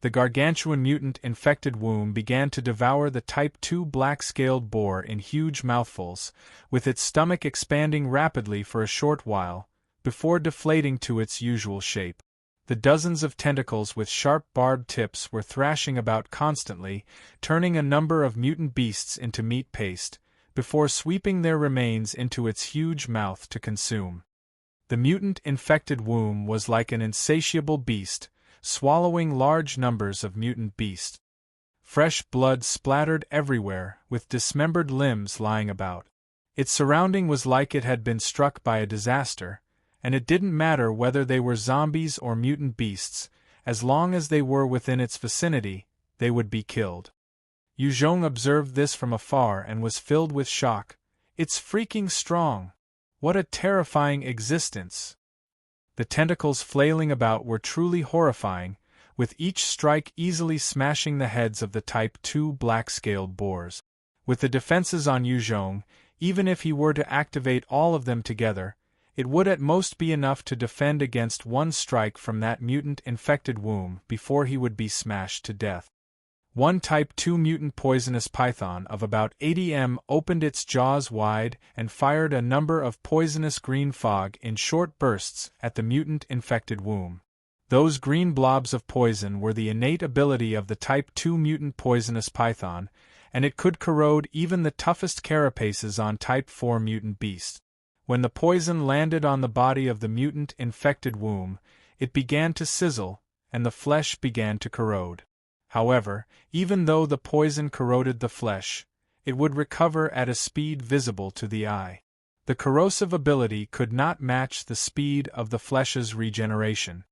The gargantuan mutant-infected womb began to devour the Type 2 black-scaled boar in huge mouthfuls, with its stomach expanding rapidly for a short while, before deflating to its usual shape. The dozens of tentacles with sharp barbed tips were thrashing about constantly, turning a number of mutant beasts into meat paste, before sweeping their remains into its huge mouth to consume. The mutant-infected womb was like an insatiable beast, swallowing large numbers of mutant beasts. Fresh blood splattered everywhere, with dismembered limbs lying about. Its surrounding was like it had been struck by a disaster, and it didn't matter whether they were zombies or mutant beasts, as long as they were within its vicinity, they would be killed. Yuzhong observed this from afar and was filled with shock. It's freaking strong! What a terrifying existence! The tentacles flailing about were truly horrifying, with each strike easily smashing the heads of the Type 2 black-scaled boars. With the defenses on Yuzhong, even if he were to activate all of them together, it would at most be enough to defend against one strike from that mutant-infected womb before he would be smashed to death. One Type 2 mutant poisonous python of about 80 m opened its jaws wide and fired a number of poisonous green fog in short bursts at the mutant-infected womb. Those green blobs of poison were the innate ability of the Type 2 mutant poisonous python, and it could corrode even the toughest carapaces on Type 4 mutant beasts. When the poison landed on the body of the mutant-infected womb, it began to sizzle, and the flesh began to corrode. However, even though the poison corroded the flesh, it would recover at a speed visible to the eye. The corrosive ability could not match the speed of the flesh's regeneration.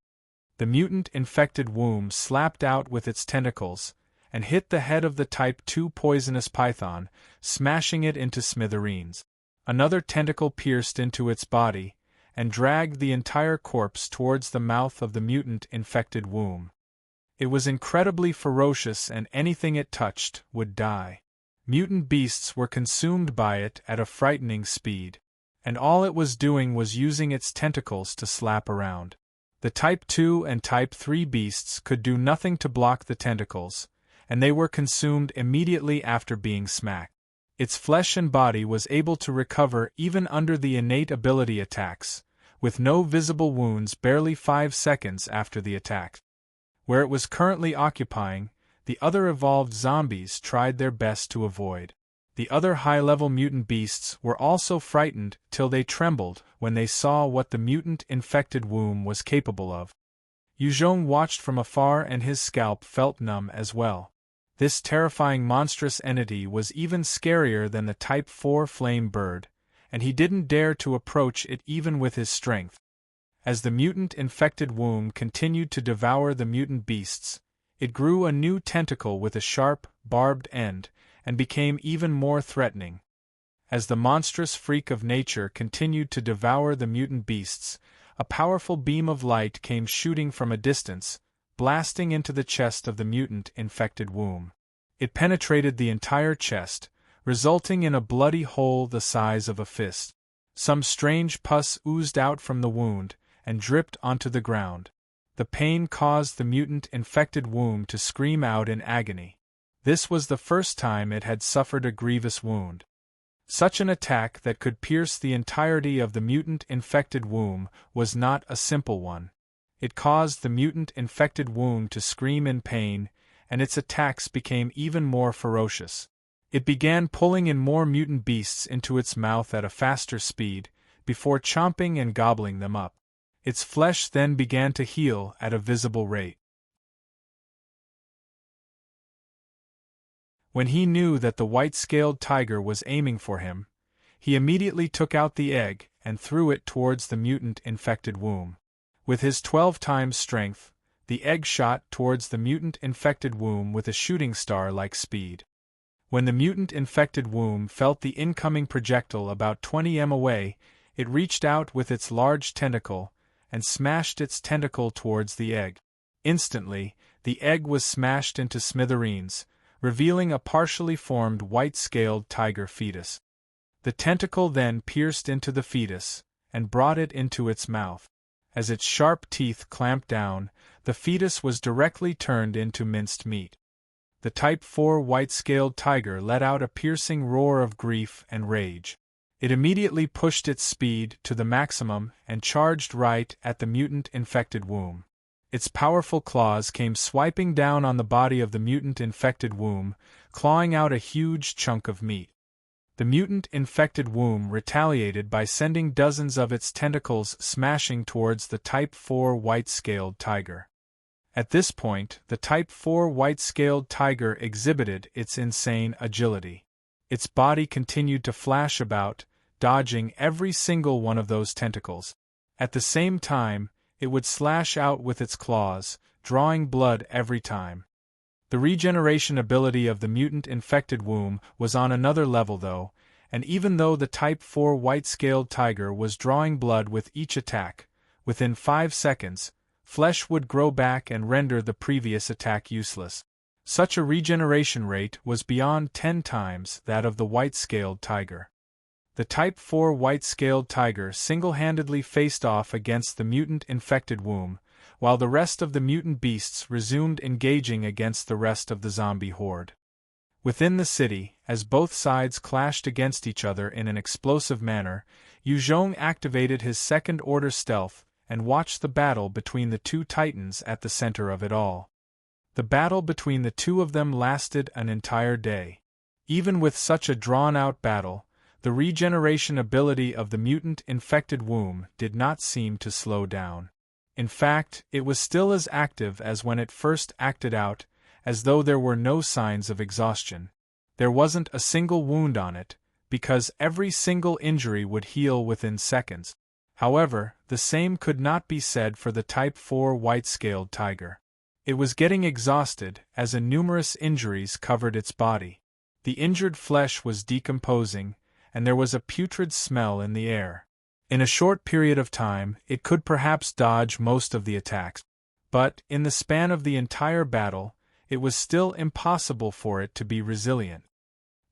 The mutant-infected womb slapped out with its tentacles, and hit the head of the Type 2 poisonous python, smashing it into smithereens. Another tentacle pierced into its body, and dragged the entire corpse towards the mouth of the mutant-infected womb. It was incredibly ferocious, and anything it touched would die. Mutant beasts were consumed by it at a frightening speed, and all it was doing was using its tentacles to slap around. The Type 2 and Type 3 beasts could do nothing to block the tentacles, and they were consumed immediately after being smacked. Its flesh and body was able to recover even under the innate ability attacks, with no visible wounds barely 5 seconds after the attack. Where it was currently occupying, the other evolved zombies tried their best to avoid. The other high-level mutant beasts were also frightened till they trembled when they saw what the mutant-infected womb was capable of. Yuzhong watched from afar, and his scalp felt numb as well. This terrifying monstrous entity was even scarier than the Type 4 flame bird, and he didn't dare to approach it even with his strength. As the mutant-infected womb continued to devour the mutant beasts, it grew a new tentacle with a sharp, barbed end, and became even more threatening. As the monstrous freak of nature continued to devour the mutant beasts, a powerful beam of light came shooting from a distance, blasting into the chest of the mutant-infected womb. It penetrated the entire chest, resulting in a bloody hole the size of a fist. Some strange pus oozed out from the wound, and dripped onto the ground. The pain caused the mutant-infected womb to scream out in agony. This was the first time it had suffered a grievous wound. Such an attack that could pierce the entirety of the mutant-infected womb was not a simple one. It caused the mutant-infected womb to scream in pain, and its attacks became even more ferocious. It began pulling in more mutant beasts into its mouth at a faster speed, before chomping and gobbling them up. Its flesh then began to heal at a visible rate. When he knew that the white-scaled tiger was aiming for him, he immediately took out the egg and threw it towards the mutant-infected womb. With his 12 times strength, the egg shot towards the mutant-infected womb with a shooting star-like speed. When the mutant-infected womb felt the incoming projectile about 20 m away, it reached out with its large tentacle and smashed its tentacle towards the egg. Instantly, the egg was smashed into smithereens, revealing a partially formed white-scaled tiger fetus. The tentacle then pierced into the fetus and brought it into its mouth. As its sharp teeth clamped down, the fetus was directly turned into minced meat. The Type 4 white-scaled tiger let out a piercing roar of grief and rage. It immediately pushed its speed to the maximum and charged right at the mutant-infected womb. Its powerful claws came swiping down on the body of the mutant-infected womb, clawing out a huge chunk of meat. The mutant-infected womb retaliated by sending dozens of its tentacles smashing towards the Type 4 white-scaled tiger. At this point, the Type 4 white-scaled tiger exhibited its insane agility. Its body continued to flash about, dodging every single one of those tentacles. At the same time, it would slash out with its claws, drawing blood every time. The regeneration ability of the mutant-infected womb was on another level though, and even though the Type 4 white-scaled tiger was drawing blood with each attack, within 5 seconds, flesh would grow back and render the previous attack useless. Such a regeneration rate was beyond 10 times that of the white-scaled tiger. The Type 4 white-scaled tiger single-handedly faced off against the mutant-infected womb, while the rest of the mutant beasts resumed engaging against the rest of the zombie horde. Within the city, as both sides clashed against each other in an explosive manner, Yu Zhong activated his second-order stealth and watched the battle between the two titans at the center of it all. The battle between the two of them lasted an entire day. Even with such a drawn-out battle, the regeneration ability of the mutant-infected womb did not seem to slow down. In fact, it was still as active as when it first acted out, as though there were no signs of exhaustion. There wasn't a single wound on it, because every single injury would heal within seconds. However, the same could not be said for the Type 4 white-scaled tiger. It was getting exhausted as numerous injuries covered its body. The injured flesh was decomposing, and there was a putrid smell in the air. In a short period of time, it could perhaps dodge most of the attacks, but, in the span of the entire battle, it was still impossible for it to be resilient.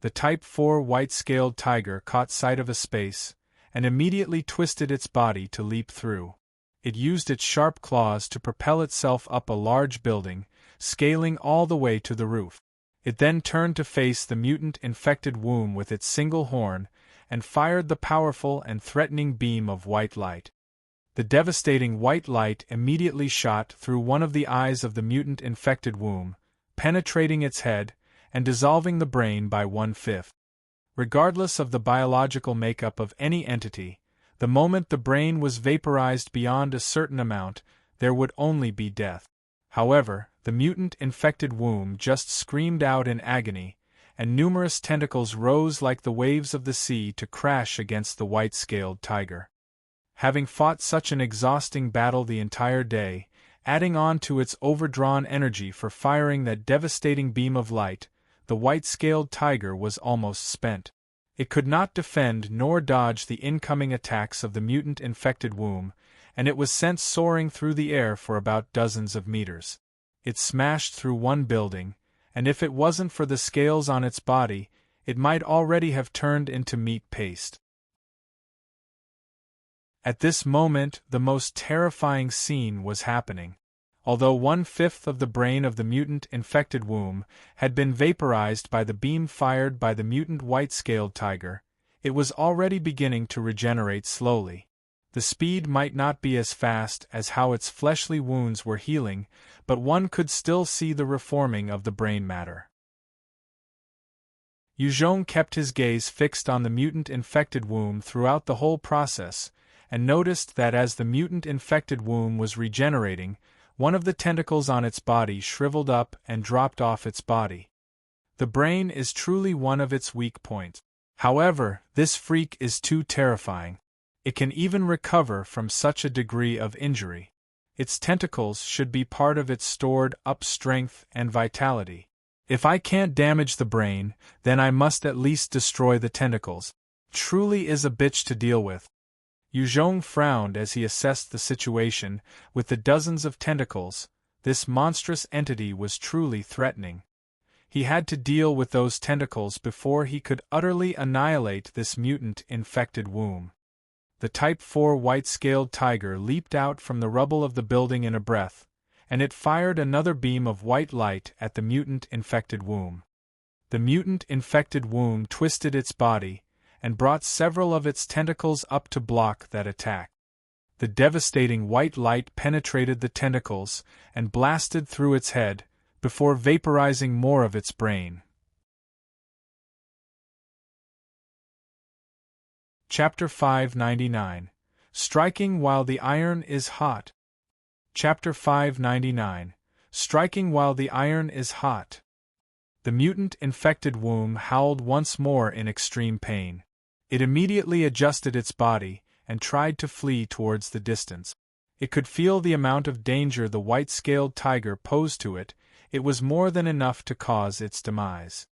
The Type 4 white-scaled tiger caught sight of a space, and immediately twisted its body to leap through. It used its sharp claws to propel itself up a large building, scaling all the way to the roof. It then turned to face the mutant-infected womb with its single horn, and fired the powerful and threatening beam of white light. The devastating white light immediately shot through one of the eyes of the mutant-infected womb, penetrating its head, and dissolving the brain by 1/5. Regardless of the biological makeup of any entity, the moment the brain was vaporized beyond a certain amount, there would only be death. However, the mutant-infected womb just screamed out in agony, and numerous tentacles rose like the waves of the sea to crash against the white-scaled tiger. Having fought such an exhausting battle the entire day, adding on to its overdrawn energy for firing that devastating beam of light, the white-scaled tiger was almost spent. It could not defend nor dodge the incoming attacks of the mutant-infected womb, and it was sent soaring through the air for about dozens of meters. It smashed through one building, and if it wasn't for the scales on its body, it might already have turned into meat paste. At this moment, the most terrifying scene was happening. Although 1/5 of the brain of the mutant-infected womb had been vaporized by the beam fired by the mutant white-scaled tiger, It was already beginning to regenerate slowly. The speed might not be as fast as how its fleshly wounds were healing, but one could still see the reforming of the brain matter. Yu Zhong kept his gaze fixed on the mutant-infected womb throughout the whole process, and noticed that as the mutant-infected womb was regenerating, one of the tentacles on its body shriveled up and dropped off its body. The brain is truly one of its weak points. However, this freak is too terrifying. It can even recover from such a degree of injury. Its tentacles should be part of its stored-up strength and vitality. If I can't damage the brain, then I must at least destroy the tentacles. Truly is a bitch to deal with. Yu Zhong frowned as he assessed the situation. With the dozens of tentacles, this monstrous entity was truly threatening. He had to deal with those tentacles before he could utterly annihilate this mutant-infected womb. The Type 4 white-scaled tiger leaped out from the rubble of the building in a breath, and it fired another beam of white light at the mutant-infected womb. The mutant-infected womb twisted its body, and brought several of its tentacles up to block that attack. The devastating white light penetrated the tentacles and blasted through its head, before vaporizing more of its brain. Chapter 599. Striking While the Iron is Hot. Chapter 599. Striking While the Iron is Hot. The mutant-infected womb howled once more in extreme pain. It immediately adjusted its body, and tried to flee towards the distance. It could feel the amount of danger the white-scaled tiger posed to it. It was more than enough to cause its demise.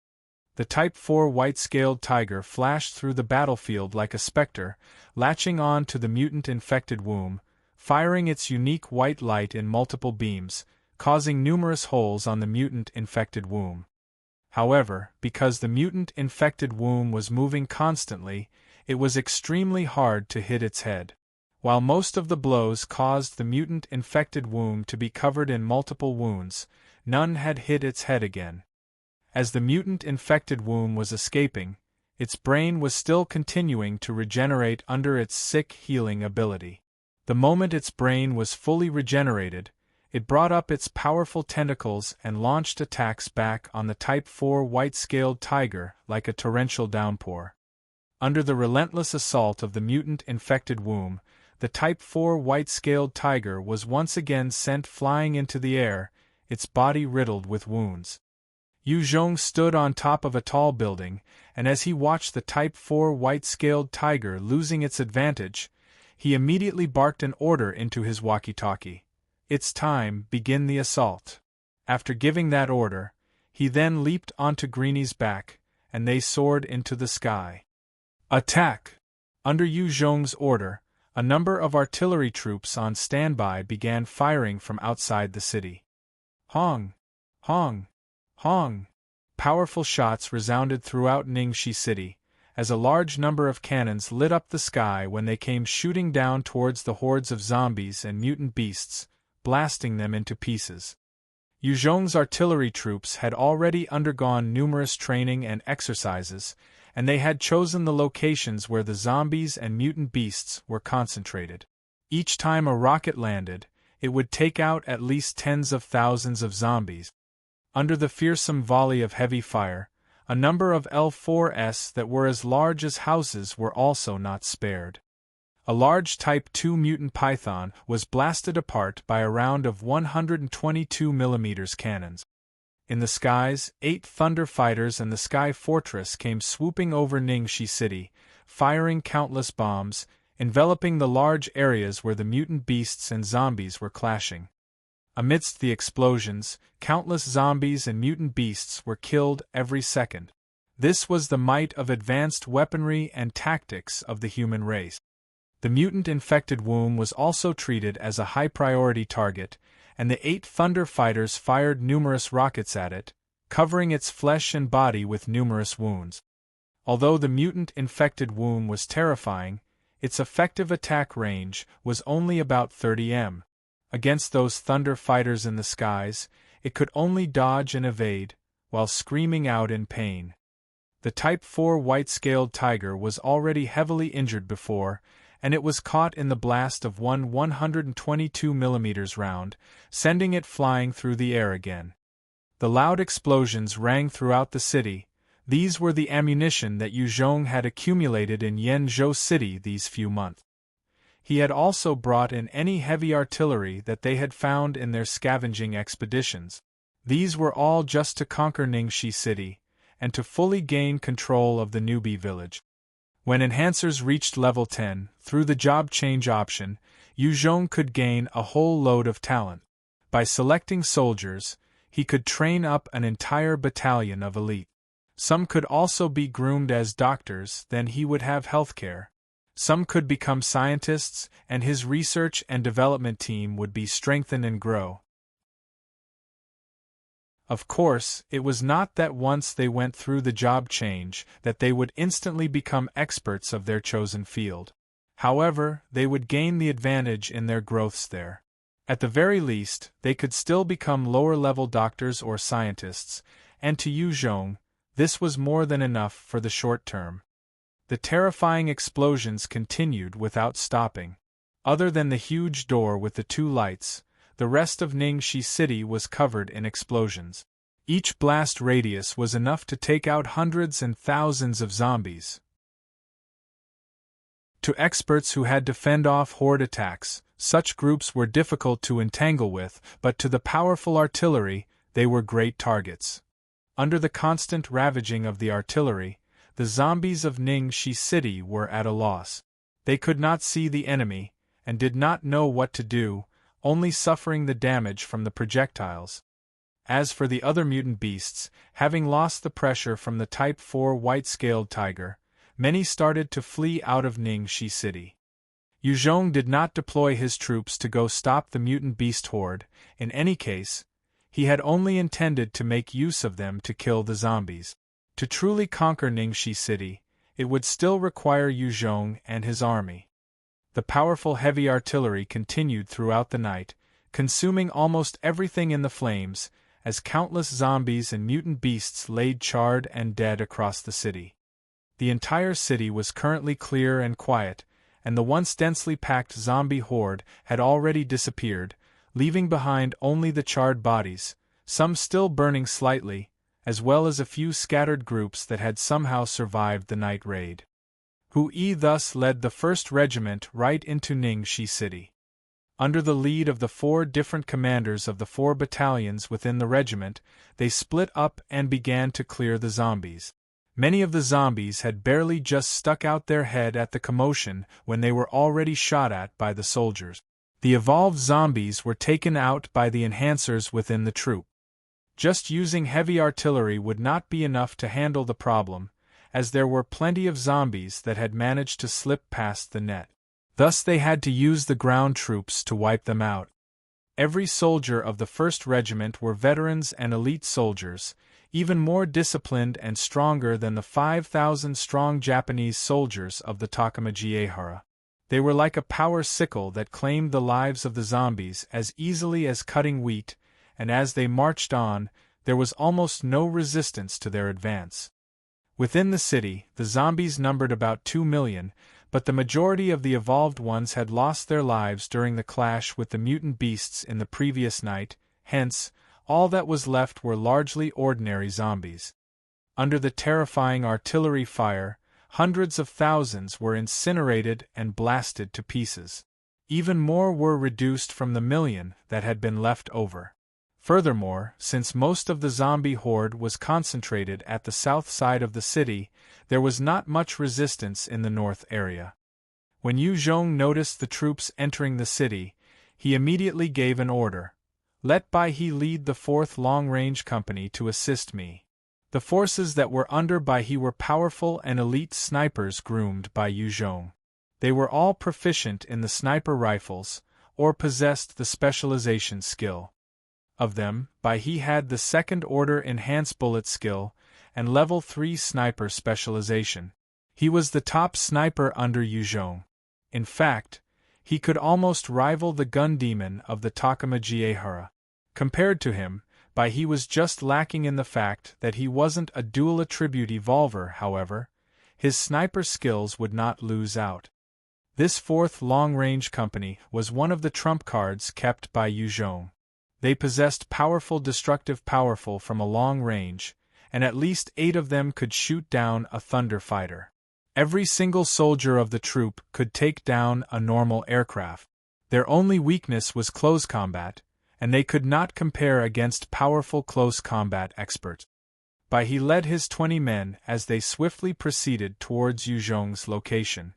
The Type 4 white-scaled tiger flashed through the battlefield like a specter, latching on to the mutant-infected womb, firing its unique white light in multiple beams, causing numerous holes on the mutant-infected womb. However, because the mutant-infected womb was moving constantly, it was extremely hard to hit its head. While most of the blows caused the mutant-infected womb to be covered in multiple wounds, none had hit its head again. As the mutant-infected womb was escaping, its brain was still continuing to regenerate under its sick healing ability. The moment its brain was fully regenerated, it brought up its powerful tentacles and launched attacks back on the Type 4 white-scaled tiger like a torrential downpour. Under the relentless assault of the mutant-infected womb, the Type 4 white-scaled tiger was once again sent flying into the air, its body riddled with wounds. Yu Zhong stood on top of a tall building, and as he watched the Type 4 white-scaled tiger losing its advantage, he immediately barked an order into his walkie-talkie. "It's time, begin the assault." After giving that order, he then leaped onto Greeny's back, and they soared into the sky. Attack! Under Yu Zhong's order, a number of artillery troops on standby began firing from outside the city. Hong! Hong! Hong! Powerful shots resounded throughout Ningxi City, as a large number of cannons lit up the sky when they came shooting down towards the hordes of zombies and mutant beasts, blasting them into pieces. Yu Zhong's artillery troops had already undergone numerous training and exercises, and they had chosen the locations where the zombies and mutant beasts were concentrated. Each time a rocket landed, it would take out at least tens of thousands of zombies. Under the fearsome volley of heavy fire, a number of L4s that were as large as houses were also not spared. A large Type 2 mutant python was blasted apart by a round of 122mm cannons. In the skies, 8 Thunder Fighters and the Sky Fortress came swooping over Ningxi City, firing countless bombs, enveloping the large areas where the mutant beasts and zombies were clashing. Amidst the explosions, countless zombies and mutant beasts were killed every second. This was the might of advanced weaponry and tactics of the human race. The mutant-infected womb was also treated as a high-priority target, and the 8 Thunder Fighters fired numerous rockets at it, covering its flesh and body with numerous wounds. Although the mutant-infected womb was terrifying, its effective attack range was only about 30 m. Against those Thunder Fighters in the skies, it could only dodge and evade, while screaming out in pain. The Type 4 white-scaled tiger was already heavily injured before, and it was caught in the blast of one 122mm round, sending it flying through the air again. The loud explosions rang throughout the city. These were the ammunition that Yu Zhong had accumulated in Yenzhou City these few months. He had also brought in any heavy artillery that they had found in their scavenging expeditions. These were all just to conquer Ningxi City, and to fully gain control of the newbie village. When enhancers reached level 10, through the job change option, Yu Zhong could gain a whole load of talent. By selecting soldiers, he could train up an entire battalion of elite. Some could also be groomed as doctors, then he would have healthcare. Some could become scientists, and his research and development team would be strengthened and grow. Of course, it was not that once they went through the job change that they would instantly become experts of their chosen field. However, they would gain the advantage in their growths there. At the very least, they could still become lower-level doctors or scientists, and to Yu Zhong, this was more than enough for the short term. The terrifying explosions continued without stopping. Other than the huge door with the two lights, the rest of Ningxi City was covered in explosions. Each blast radius was enough to take out hundreds and thousands of zombies. To experts who had to fend off horde attacks, such groups were difficult to entangle with, but to the powerful artillery, they were great targets. Under the constant ravaging of the artillery, the zombies of Ningxi City were at a loss. They could not see the enemy, and did not know what to do, only suffering the damage from the projectiles. As for the other mutant beasts, having lost the pressure from the Type 4 white-scaled tiger, many started to flee out of Ningxi City. Yu Zhong did not deploy his troops to go stop the mutant beast horde. In any case, he had only intended to make use of them to kill the zombies. To truly conquer Ningxi City, it would still require Yu Zhong and his army. The powerful heavy artillery continued throughout the night, consuming almost everything in the flames, as countless zombies and mutant beasts laid charred and dead across the city. The entire city was currently clear and quiet, and the once densely packed zombie horde had already disappeared, leaving behind only the charred bodies, some still burning slightly, as well as a few scattered groups that had somehow survived the night raid. Hu Yi thus led the 1st Regiment right into Ningxi City. Under the lead of the 4 different commanders of the 4 battalions within the regiment, they split up and began to clear the zombies. Many of the zombies had barely just stuck out their head at the commotion when they were already shot at by the soldiers. The evolved zombies were taken out by the enhancers within the troop. Just using heavy artillery would not be enough to handle the problem, as there were plenty of zombies that had managed to slip past the net. Thus they had to use the ground troops to wipe them out. Every soldier of the 1st Regiment were veterans and elite soldiers, even more disciplined and stronger than the 5,000-strong Japanese soldiers of the Takamajiehara. They were like a power sickle that claimed the lives of the zombies as easily as cutting wheat, and as they marched on, there was almost no resistance to their advance. Within the city, the zombies numbered about 2 million, but the majority of the evolved ones had lost their lives during the clash with the mutant beasts in the previous night, hence, all that was left were largely ordinary zombies. Under the terrifying artillery fire, hundreds of thousands were incinerated and blasted to pieces. Even more were reduced from the million that had been left over. Furthermore, since most of the zombie horde was concentrated at the south side of the city, there was not much resistance in the north area. When Yu Zhong noticed the troops entering the city, he immediately gave an order. "Let Bai He lead the 4th Long-Range Company to assist me." The forces that were under Bai He were powerful and elite snipers groomed by Yu Zhong. They were all proficient in the sniper rifles, or possessed the specialization skill. Of them, Bai He had the 2nd Order Enhanced Bullet skill, and Level 3 Sniper specialization. He was the top sniper under Yu Zhong. In fact, he could almost rival the gun demon of the Takamajiehara. Compared to him, He was just lacking in the fact that he wasn't a dual attribute evolver, however. His sniper skills would not lose out. This fourth long-range company was one of the trump cards kept by Yuzhong. They possessed powerful destructive powerful from a long range, and at least 8 of them could shoot down a thunder fighter. Every single soldier of the troop could take down a normal aircraft. Their only weakness was close combat, and they could not compare against powerful close combat experts. He led his 20 men as they swiftly proceeded towards Yuzhong's location.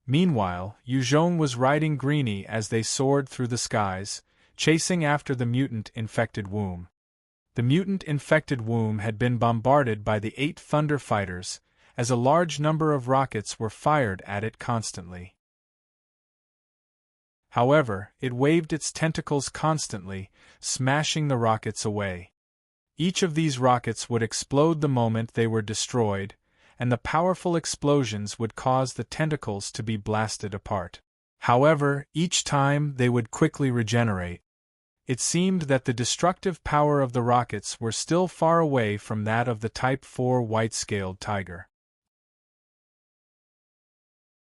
Meanwhile, Yuzhong was riding Greenie as they soared through the skies, chasing after the mutant-infected womb. The mutant-infected womb had been bombarded by the 8 thunder fighters, as a large number of rockets were fired at it constantly. However, it waved its tentacles constantly, smashing the rockets away. Each of these rockets would explode the moment they were destroyed, and the powerful explosions would cause the tentacles to be blasted apart. However, each time they would quickly regenerate. It seemed that the destructive power of the rockets were still far away from that of the Type 4 white-scaled tiger.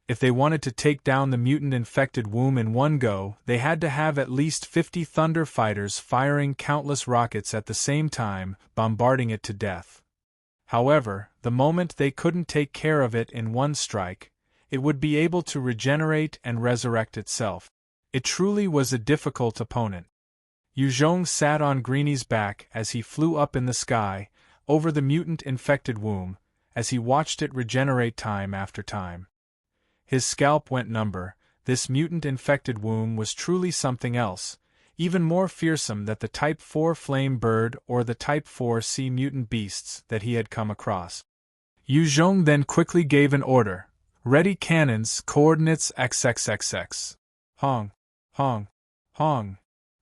If they wanted to take down the mutant-infected womb in one go, they had to have at least 50 thunder fighters firing countless rockets at the same time, bombarding it to death. However, the moment they couldn't take care of it in one strike, it would be able to regenerate and resurrect itself. It truly was a difficult opponent. Yuzhong sat on Greenie's back as he flew up in the sky, over the mutant-infected womb, as he watched it regenerate time after time. His scalp went numb. This mutant-infected womb was truly something else, even more fearsome than the Type 4 flame bird or the Type 4 sea mutant beasts that he had come across. Yuzhong then quickly gave an order. Ready cannons, coordinates XXXX. Hong, Hong, Hong.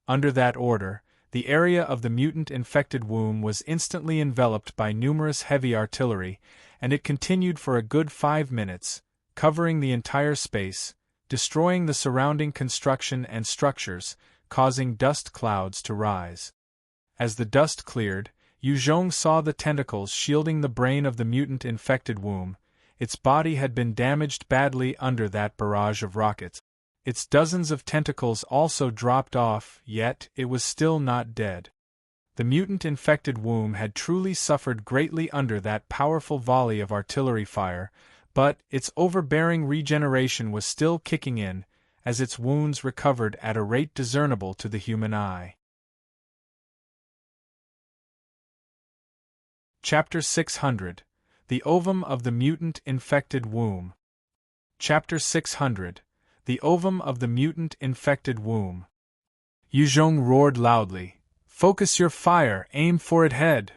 Under that order, the area of the mutant-infected womb was instantly enveloped by numerous heavy artillery, and it continued for a good 5 minutes, covering the entire space, destroying the surrounding construction and structures, causing dust clouds to rise. As the dust cleared, Yuzhong saw the tentacles shielding the brain of the mutant-infected womb. Its body had been damaged badly under that barrage of rockets. Its dozens of tentacles also dropped off, yet it was still not dead. The mutant-infected womb had truly suffered greatly under that powerful volley of artillery fire, but its overbearing regeneration was still kicking in, as its wounds recovered at a rate discernible to the human eye. Chapter 600. The Ovum of the Mutant-Infected Womb. Chapter 600. The Ovum of the Mutant-Infected Womb. Yuzhong roared loudly. Focus your fire, aim for it head.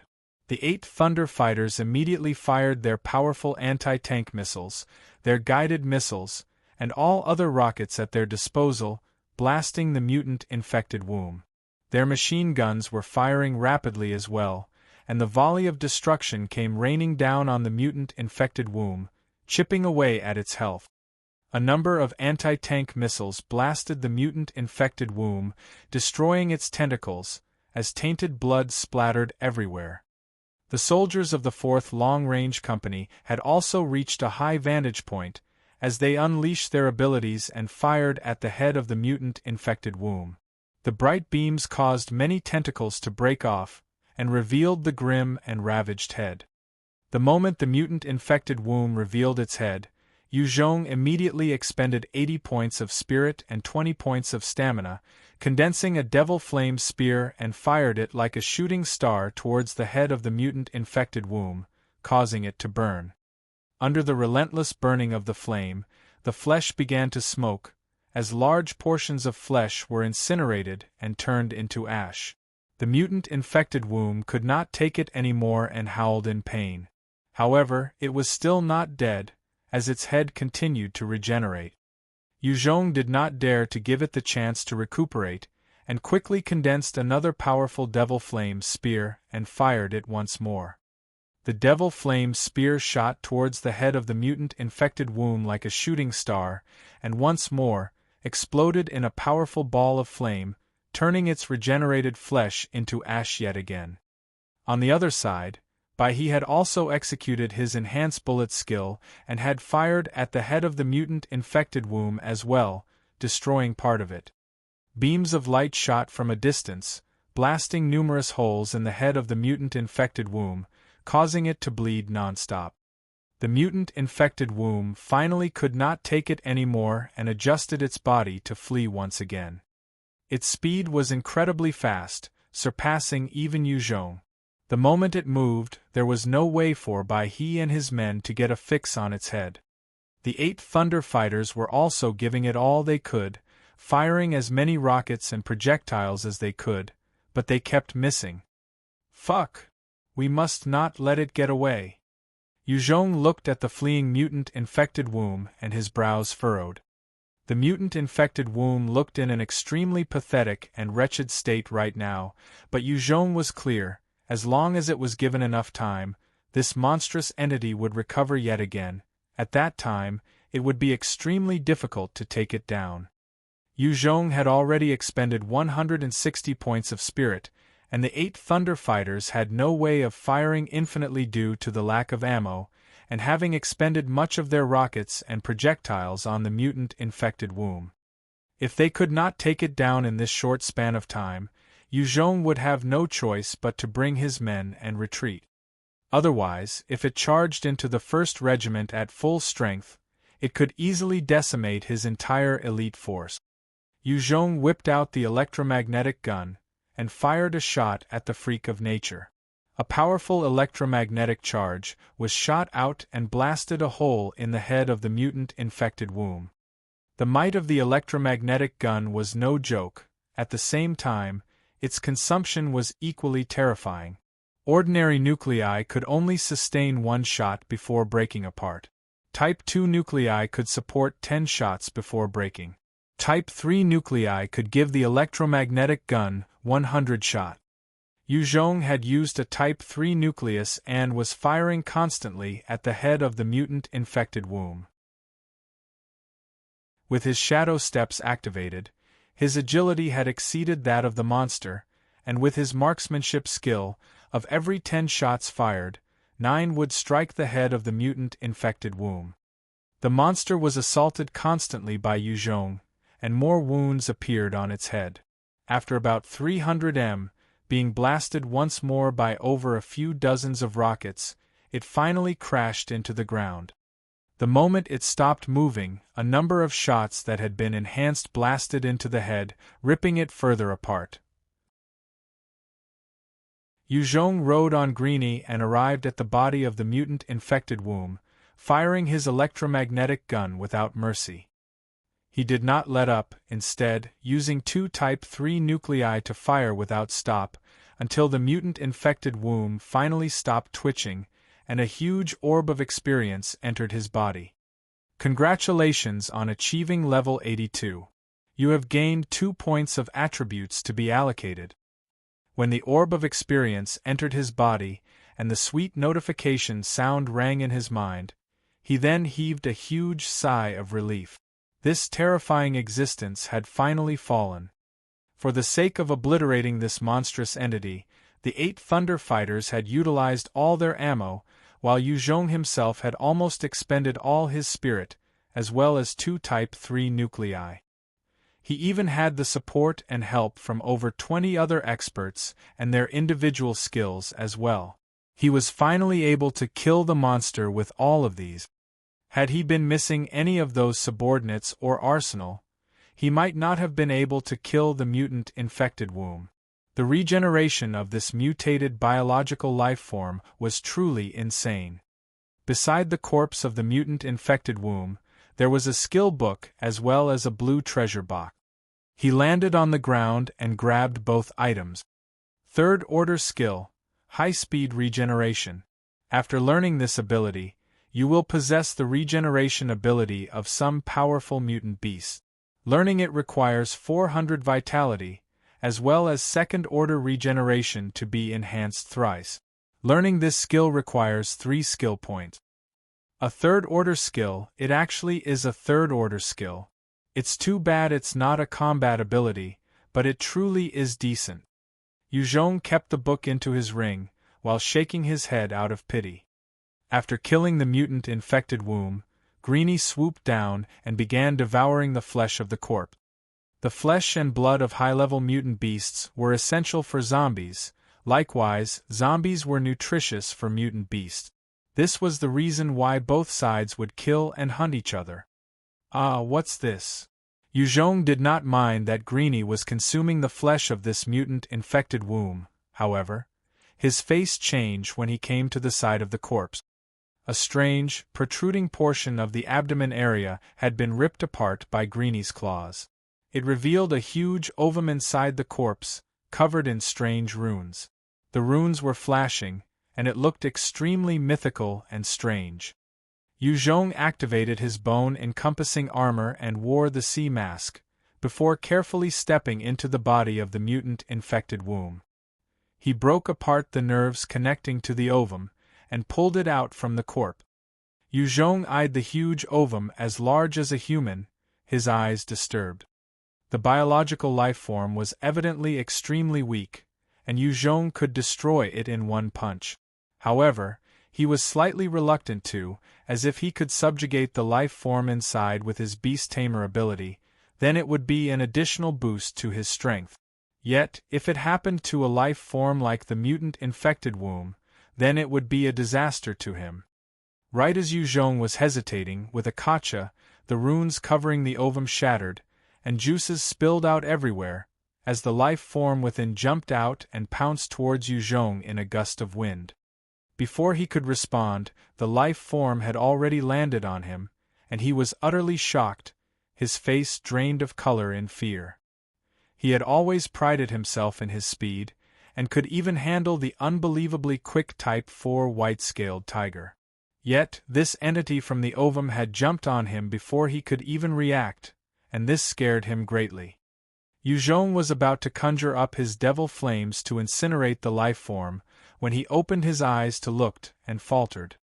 The 8 thunder fighters immediately fired their powerful anti-tank missiles, their guided missiles, and all other rockets at their disposal, blasting the mutant-infected womb. Their machine guns were firing rapidly as well, and the volley of destruction came raining down on the mutant-infected womb, chipping away at its health. A number of anti-tank missiles blasted the mutant-infected womb, destroying its tentacles, as tainted blood splattered everywhere. The soldiers of the 4th Long-Range Company had also reached a high vantage point, as they unleashed their abilities and fired at the head of the mutant-infected womb. The bright beams caused many tentacles to break off, and revealed the grim and ravaged head. The moment the mutant-infected womb revealed its head, Yuzhong immediately expended 80 points of spirit and 20 points of stamina, condensing a devil flame spear and fired it like a shooting star towards the head of the mutant-infected womb, causing it to burn. Under the relentless burning of the flame, the flesh began to smoke, as large portions of flesh were incinerated and turned into ash. The mutant-infected womb could not take it anymore and howled in pain. However, it was still not dead, as its head continued to regenerate. Yuzhong did not dare to give it the chance to recuperate, and quickly condensed another powerful devil flame spear and fired it once more. The devil flame spear shot towards the head of the mutant-infected womb like a shooting star, and once more, exploded in a powerful ball of flame, turning its regenerated flesh into ash yet again. On the other side, he had also executed his enhanced bullet skill and had fired at the head of the mutant-infected womb as well, destroying part of it. Beams of light shot from a distance, blasting numerous holes in the head of the mutant-infected womb, causing it to bleed non-stop. The mutant-infected womb finally could not take it anymore and adjusted its body to flee once again. Its speed was incredibly fast, surpassing even Yuzhong. The moment it moved, there was no way for he and his men to get a fix on its head. The 8 Thunder Fighters were also giving it all they could, firing as many rockets and projectiles as they could, but they kept missing. Fuck! We must not let it get away. Yuzhong looked at the fleeing mutant-infected womb and his brows furrowed. The mutant-infected womb looked in an extremely pathetic and wretched state right now, but Yuzhong was clear, as long as it was given enough time, this monstrous entity would recover yet again. At that time, it would be extremely difficult to take it down. Yuzhong had already expended 160 points of spirit, and the 8 Thunder Fighters had no way of firing infinitely due to the lack of ammo, and having expended much of their rockets and projectiles on the mutant-infected womb. If they could not take it down in this short span of time, Yuzhong would have no choice but to bring his men and retreat. Otherwise, if it charged into the 1st Regiment at full strength, it could easily decimate his entire elite force. Yuzhong whipped out the electromagnetic gun and fired a shot at the freak of nature. A powerful electromagnetic charge was shot out and blasted a hole in the head of the mutant-infected womb. The might of the electromagnetic gun was no joke. At the same time, its consumption was equally terrifying. Ordinary nuclei could only sustain 1 shot before breaking apart. Type 2 nuclei could support 10 shots before breaking. Type 3 nuclei could give the electromagnetic gun 100 shot. Yuzhong had used a Type 3 nucleus and was firing constantly at the head of the mutant-infected womb. With his shadow steps activated, his agility had exceeded that of the monster, and with his marksmanship skill, of every 10 shots fired, 9 would strike the head of the mutant-infected womb. The monster was assaulted constantly by Yuzhong, and more wounds appeared on its head. After about 300 m, being blasted once more by over a few dozens of rockets, it finally crashed into the ground. The moment it stopped moving, a number of shots that had been enhanced blasted into the head, ripping it further apart. Yuzhong rode on Greenie and arrived at the body of the mutant-infected womb, firing his electromagnetic gun without mercy. He did not let up, instead, using 2 Type 3 nuclei to fire without stop, until the mutant-infected womb finally stopped twitching, and a huge orb of experience entered his body. Congratulations on achieving level 82. You have gained 2 points of attributes to be allocated. When the orb of experience entered his body, and the sweet notification sound rang in his mind, he then heaved a huge sigh of relief. This terrifying existence had finally fallen. For the sake of obliterating this monstrous entity, the 8 Thunder Fighters had utilized all their ammo, while Yuzhong himself had almost expended all his spirit, as well as 2 Type 3 nuclei. He even had the support and help from over 20 other experts and their individual skills as well. He was finally able to kill the monster with all of these. Had he been missing any of those subordinates or arsenal, he might not have been able to kill the mutant-infected womb. The regeneration of this mutated biological life form was truly insane. Beside the corpse of the mutant-infected womb, there was a skill book as well as a blue treasure box. He landed on the ground and grabbed both items. 3rd order skill, high-speed regeneration. After learning this ability, you will possess the regeneration ability of some powerful mutant beast. Learning it requires 400 vitality, as well as 2nd order regeneration to be enhanced thrice. Learning this skill requires 3 skill points. A 3rd order skill, it actually is a 3rd order skill. It's too bad it's not a combat ability, but it truly is decent. Yuzhong kept the book into his ring, while shaking his head out of pity. After killing the mutant-infected womb, Greenie swooped down and began devouring the flesh of the corpse. The flesh and blood of high-level mutant beasts were essential for zombies. Likewise, zombies were nutritious for mutant beasts. This was the reason why both sides would kill and hunt each other. Ah, what's this? Yuzhong did not mind that Greenie was consuming the flesh of this mutant-infected womb. However, his face changed when he came to the side of the corpse. A strange, protruding portion of the abdomen area had been ripped apart by Greenie's claws. It revealed a huge ovum inside the corpse, covered in strange runes. The runes were flashing, and it looked extremely mythical and strange. Yuzhong activated his bone-encompassing armor and wore the sea mask, before carefully stepping into the body of the mutant-infected womb. He broke apart the nerves connecting to the ovum, and pulled it out from the corpse. Yuzhong eyed the huge ovum as large as a human, his eyes disturbed. The biological life form was evidently extremely weak, and Yuzhong could destroy it in one punch. However, he was slightly reluctant to, as if he could subjugate the life form inside with his beast tamer ability, then it would be an additional boost to his strength. Yet, if it happened to a life form like the mutant-infected womb, then it would be a disaster to him. Right as Yuzhong was hesitating, with a gotcha, the runes covering the ovum shattered, and juices spilled out everywhere, as the life form within jumped out and pounced towards Yuzhong in a gust of wind. Before he could respond, the life form had already landed on him, and he was utterly shocked, his face drained of color in fear. He had always prided himself in his speed, and could even handle the unbelievably quick Type 4 white-scaled tiger. Yet, this entity from the ovum had jumped on him before he could even react, and this scared him greatly. Yuzhong was about to conjure up his devil flames to incinerate the life form, when he opened his eyes to look, and faltered.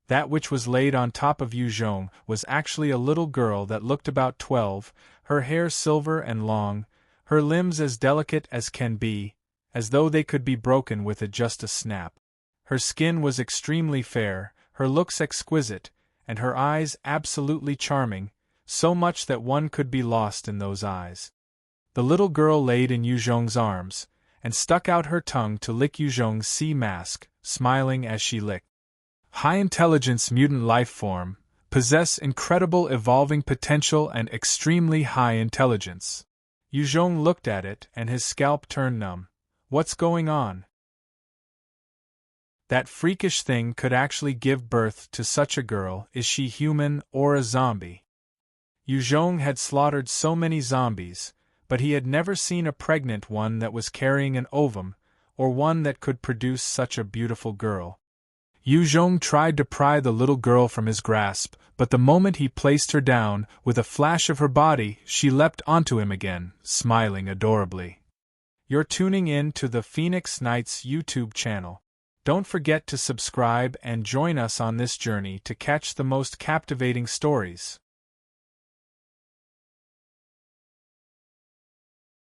That which was laid on top of Yuzhong was actually a little girl that looked about 12, her hair silver and long, her limbs as delicate as can be, as though they could be broken with just a snap. Her skin was extremely fair, her looks exquisite, and her eyes absolutely charming, so much that one could be lost in those eyes. The little girl laid in Yuzhong's arms, and stuck out her tongue to lick Yuzhong's sea mask, smiling as she licked. High-intelligence mutant life form, possess incredible evolving potential and extremely high intelligence. Yuzhong looked at it and his scalp turned numb. What's going on? That freakish thing could actually give birth to such a girl. Is she human or a zombie? Yuzhong had slaughtered so many zombies, but he had never seen a pregnant one that was carrying an ovum, or one that could produce such a beautiful girl. Yuzhong tried to pry the little girl from his grasp, but the moment he placed her down, with a flash of her body, she leapt onto him again, smiling adorably. You're tuning in to the Phoenix Knights YouTube channel. Don't forget to subscribe and join us on this journey to catch the most captivating stories.